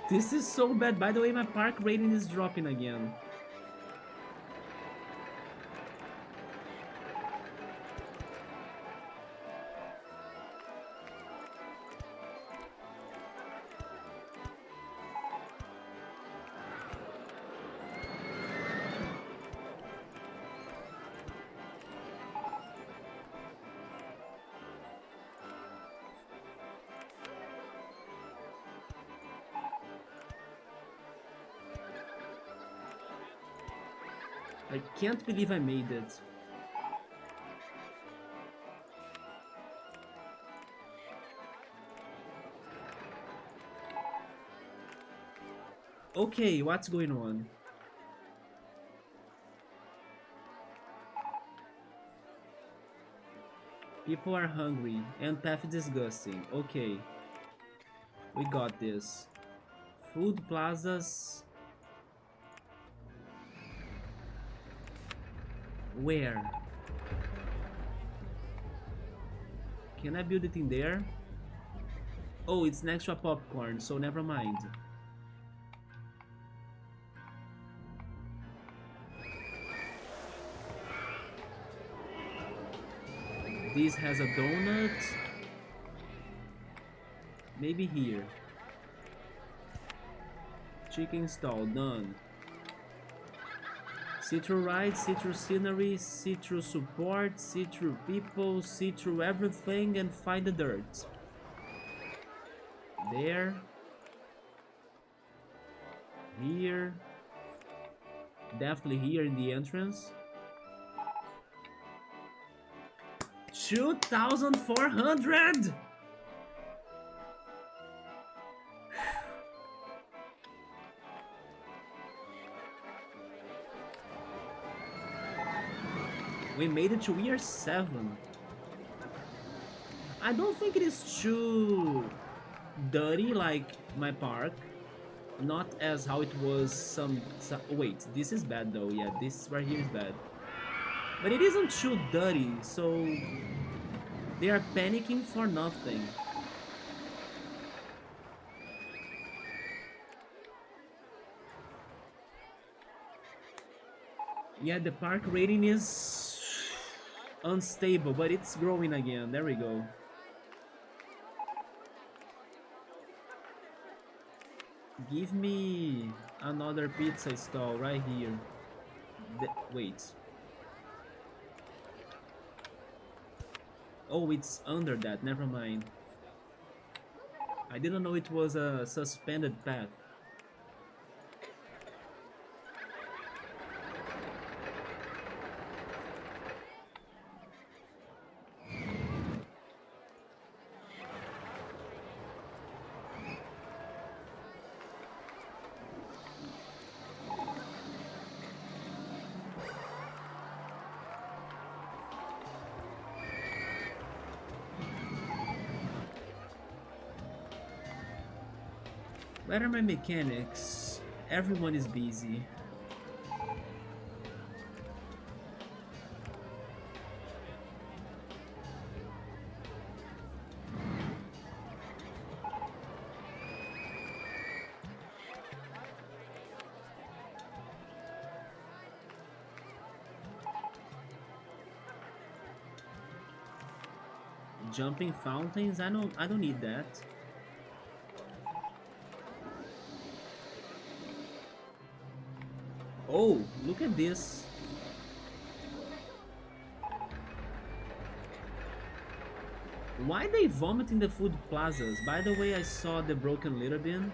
this is so bad. By the way, my park rating is dropping again. I can't believe I made it. Okay, what's going on? People are hungry and path disgusting. Okay, we got this. Food plazas. Where? Can I build it in there? Oh, it's next to a popcorn, so never mind. This has a donut. Maybe here. Chicken stall, done. Citrus ride, citrus scenery, citrus support, citrus people, citrus everything, and find the dirt. There. Here. Definitely here in the entrance. 2,400! We made it to year 7. I don't think it is too dirty like my park. Not as how it was some wait, this is bad though. Yeah, this right here is bad. But it isn't too dirty, so they are panicking for nothing. Yeah, the park rating is unstable, but it's growing again. There we go. Give me another pizza stall right here. Wait. Oh, it's under that. Never mind. I didn't know it was a suspended path. Where are my mechanics? Everyone is busy. Jumping fountains? I don't need that. Oh, look at this. Why they vomit in the food plazas? By the way, I saw the broken litter bin.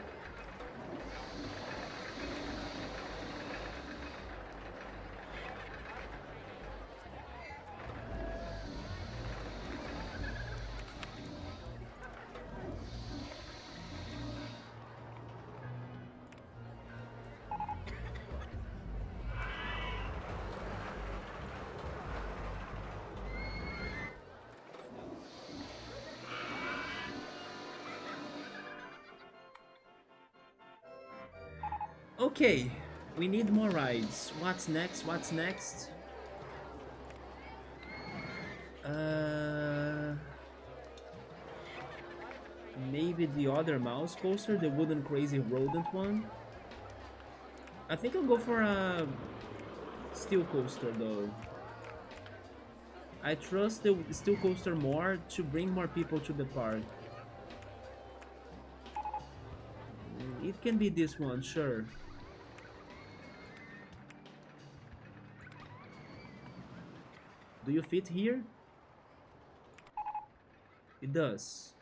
Okay, we need more rides. What's next? What's next? Maybe the other mouse coaster, the wooden crazy rodent one. I think I'll go for a steel coaster though. I trust the steel coaster more to bring more people to the park. It can be this one, sure. Do you fit here? It does.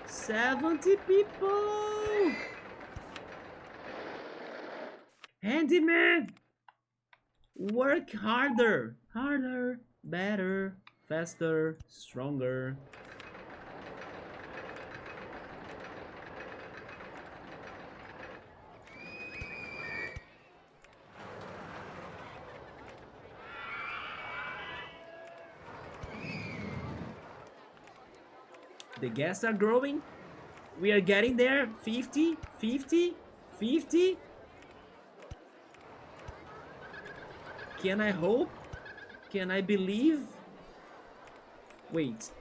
$70 people! Handyman! Work harder! Harder, better, faster, stronger. The guests are growing. We are getting there. 50, 50, 50. Can I hope? Can I believe? Wait,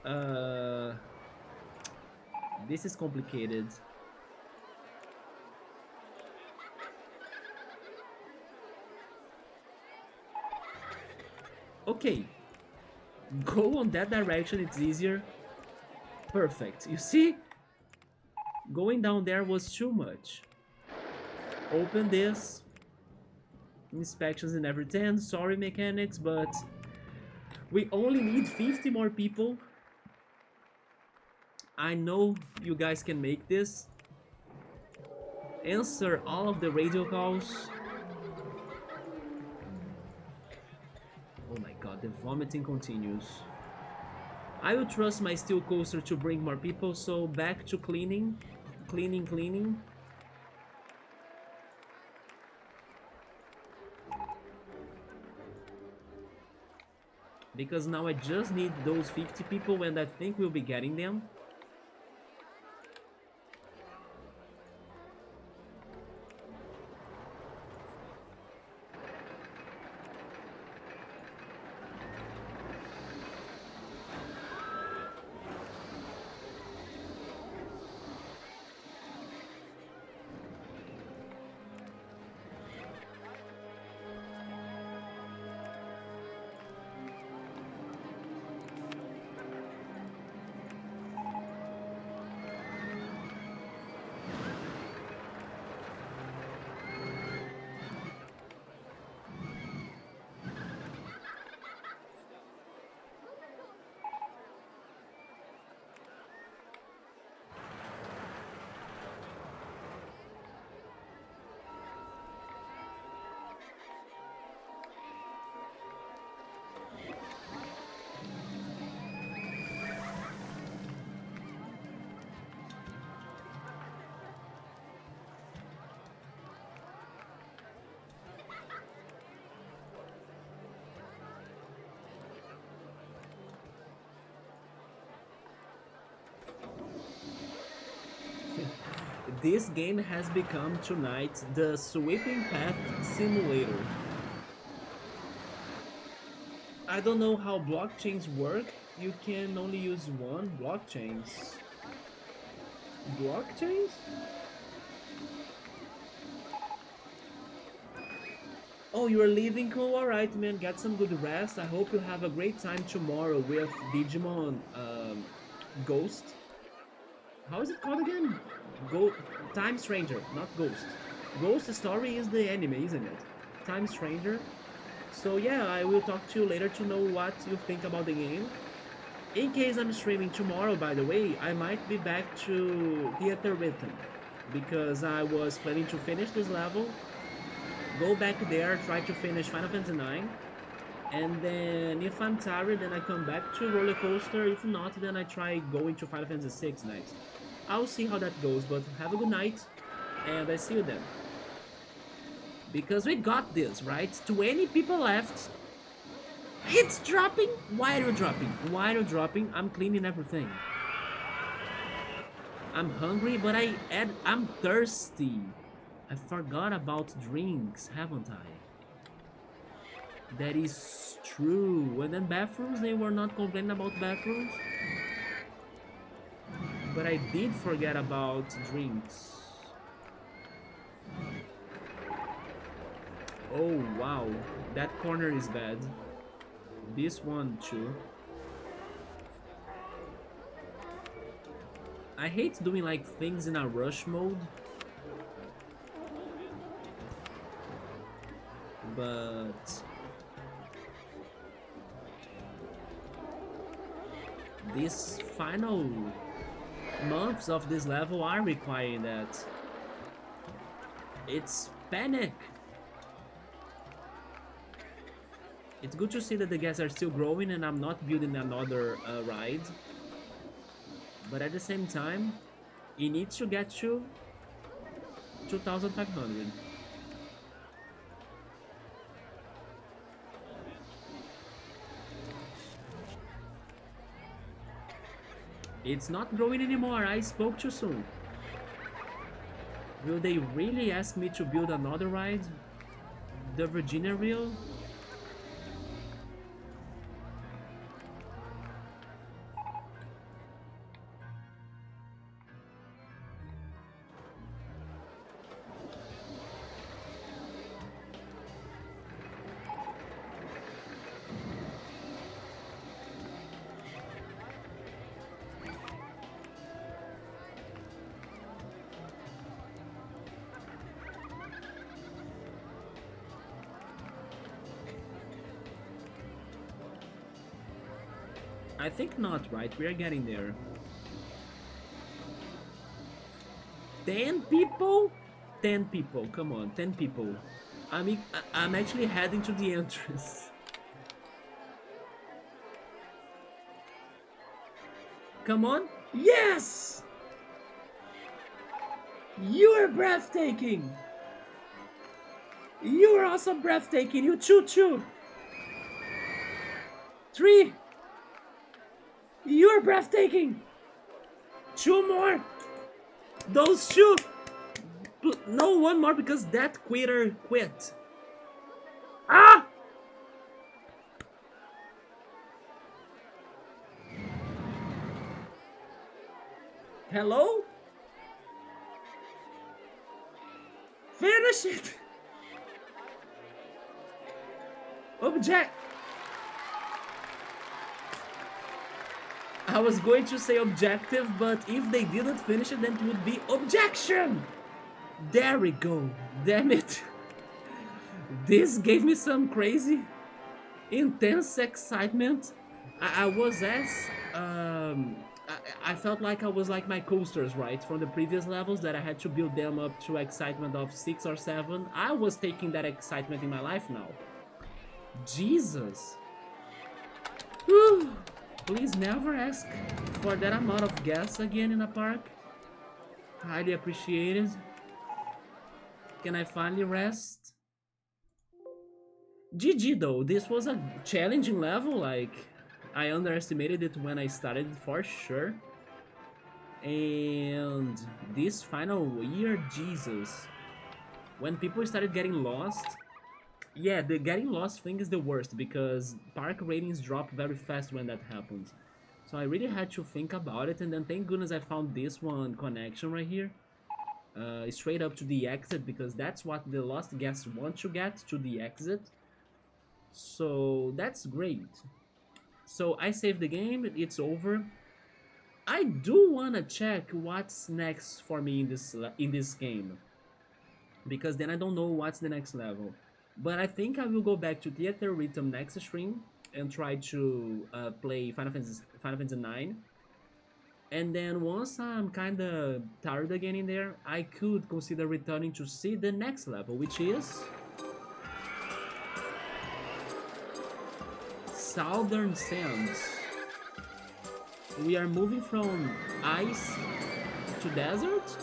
this is complicated. Okay, go on that direction, it's easier. Perfect. You see? Going down there was too much. Open this. Inspections in every 10. Sorry, mechanics, but we only need 50 more people. I know you guys can make this. Answer all of the radio calls. Oh my god, the vomiting continues. I will trust my steel coaster to bring more people, so back to cleaning. Cleaning, cleaning. Because now I just need those 50 people and I think we'll be getting them. This game has become tonight the Sweeping Path Simulator. I don't know how blockchains work. You can only use one blockchains. Blockchains? Oh, you're leaving? Cool. Alright, man. Get some good rest. I hope you have a great time tomorrow with Digimon Ghost. How is it called again? Time Stranger, not Ghost. Ghost Story is the anime, isn't it? Time Stranger. So yeah, I will talk to you later to know what you think about the game. In case I'm streaming tomorrow, by the way, I might be back to Theater Rhythm because I was planning to finish this level, go back there, try to finish Final Fantasy IX, and then if I'm tired, then I come back to Roller Coaster. If not, then I try going to Final Fantasy VI next. I'll see how that goes, but have a good night, and I see you then. Because we got this, right? 20 people left. It's dropping? Why are you dropping? Why are you dropping? I'm cleaning everything. I'm hungry, but I'm thirsty. I forgot about drinks, haven't I? That is true. And then bathrooms, they were not complaining about bathrooms. But I did forget about drinks. Oh wow, that corner is bad. This one too. I hate doing like things in a rush mode. But these final months of this level are requiring that. It's panic. It's good to see that the guests are still growing and I'm not building another ride. But at the same time, it needs to get to 2,500. It's not growing anymore. I spoke too soon. Will they really ask me to build another ride? The Virginia Reel? I think not, right? We are getting there. 10 people? 10 people, come on, 10 people. I'm actually heading to the entrance. Come on. Yes! You are breathtaking! You are also breathtaking, you choo-choo! 3! You're breathtaking! 2 more! Those 2! No, 1 more because that quitter quit. Ah! Hello? Finish it! Object! I was going to say objective, but if they didn't finish it, then it would be objection! There we go. Damn it. This gave me some crazy, intense excitement. I was as... I felt like I was like my coasters, right? From the previous levels that I had to build them up to excitement of 6 or 7. I was taking that excitement in my life now. Jesus. Whew. Please never ask for that amount of gas again in a park. Highly appreciated. Can I finally rest? GG though, this was a challenging level, like, I underestimated it when I started for sure. And this final year, Jesus. When people started getting lost, yeah, the getting lost thing is the worst because park ratings drop very fast when that happens. So I really had to think about it, and then thank goodness I found this one connection right here. Straight up to the exit, because that's what the lost guests want to get, to the exit. So that's great. So I saved the game, it's over. I do wanna check what's next for me in this game, because then I don't know what's the next level. But I think I will go back to Theater Rhythm next stream and try to play Final Fantasy 9. And then once I'm kinda tired again in there, I could consider returning to see the next level, which is Southern Sands. We are moving from ice to desert.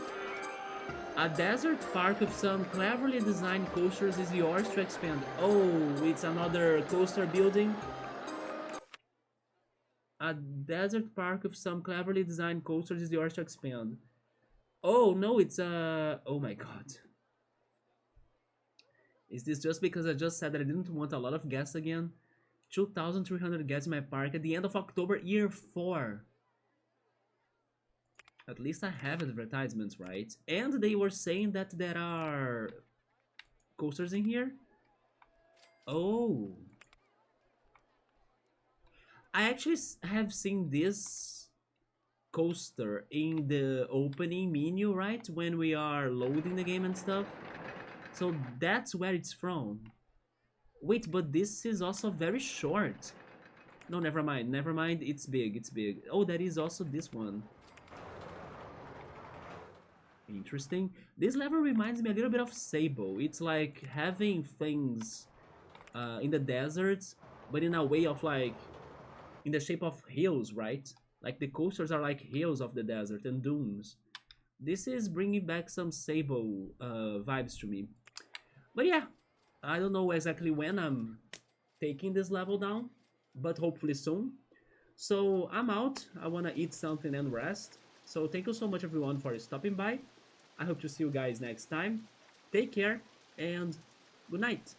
A desert park of some cleverly designed coasters is yours to expand. Oh, it's another coaster building. A desert park of some cleverly designed coasters is yours to expand. Oh no, it's a... Oh my god. Is this just because I just said that I didn't want a lot of gas again? 2,300 gas in my park at the end of October, year 4. At least I have advertisements, right? And they were saying that there are coasters in here. Oh. I actually have seen this coaster in the opening menu, right? When we are loading the game and stuff. So that's where it's from. Wait, but this is also very short. No, never mind, never mind. It's big, it's big. Oh, that is also this one. Interesting. This level reminds me a little bit of Sable. It's like having things in the desert, but in a way of like, in the shape of hills, right? Like the coasters are like hills of the desert and dunes. This is bringing back some Sable vibes to me. But yeah, I don't know exactly when I'm taking this level down, but hopefully soon. So I'm out. I wanna eat something and rest. So thank you so much everyone for stopping by. I hope to see you guys next time. Take care and good night.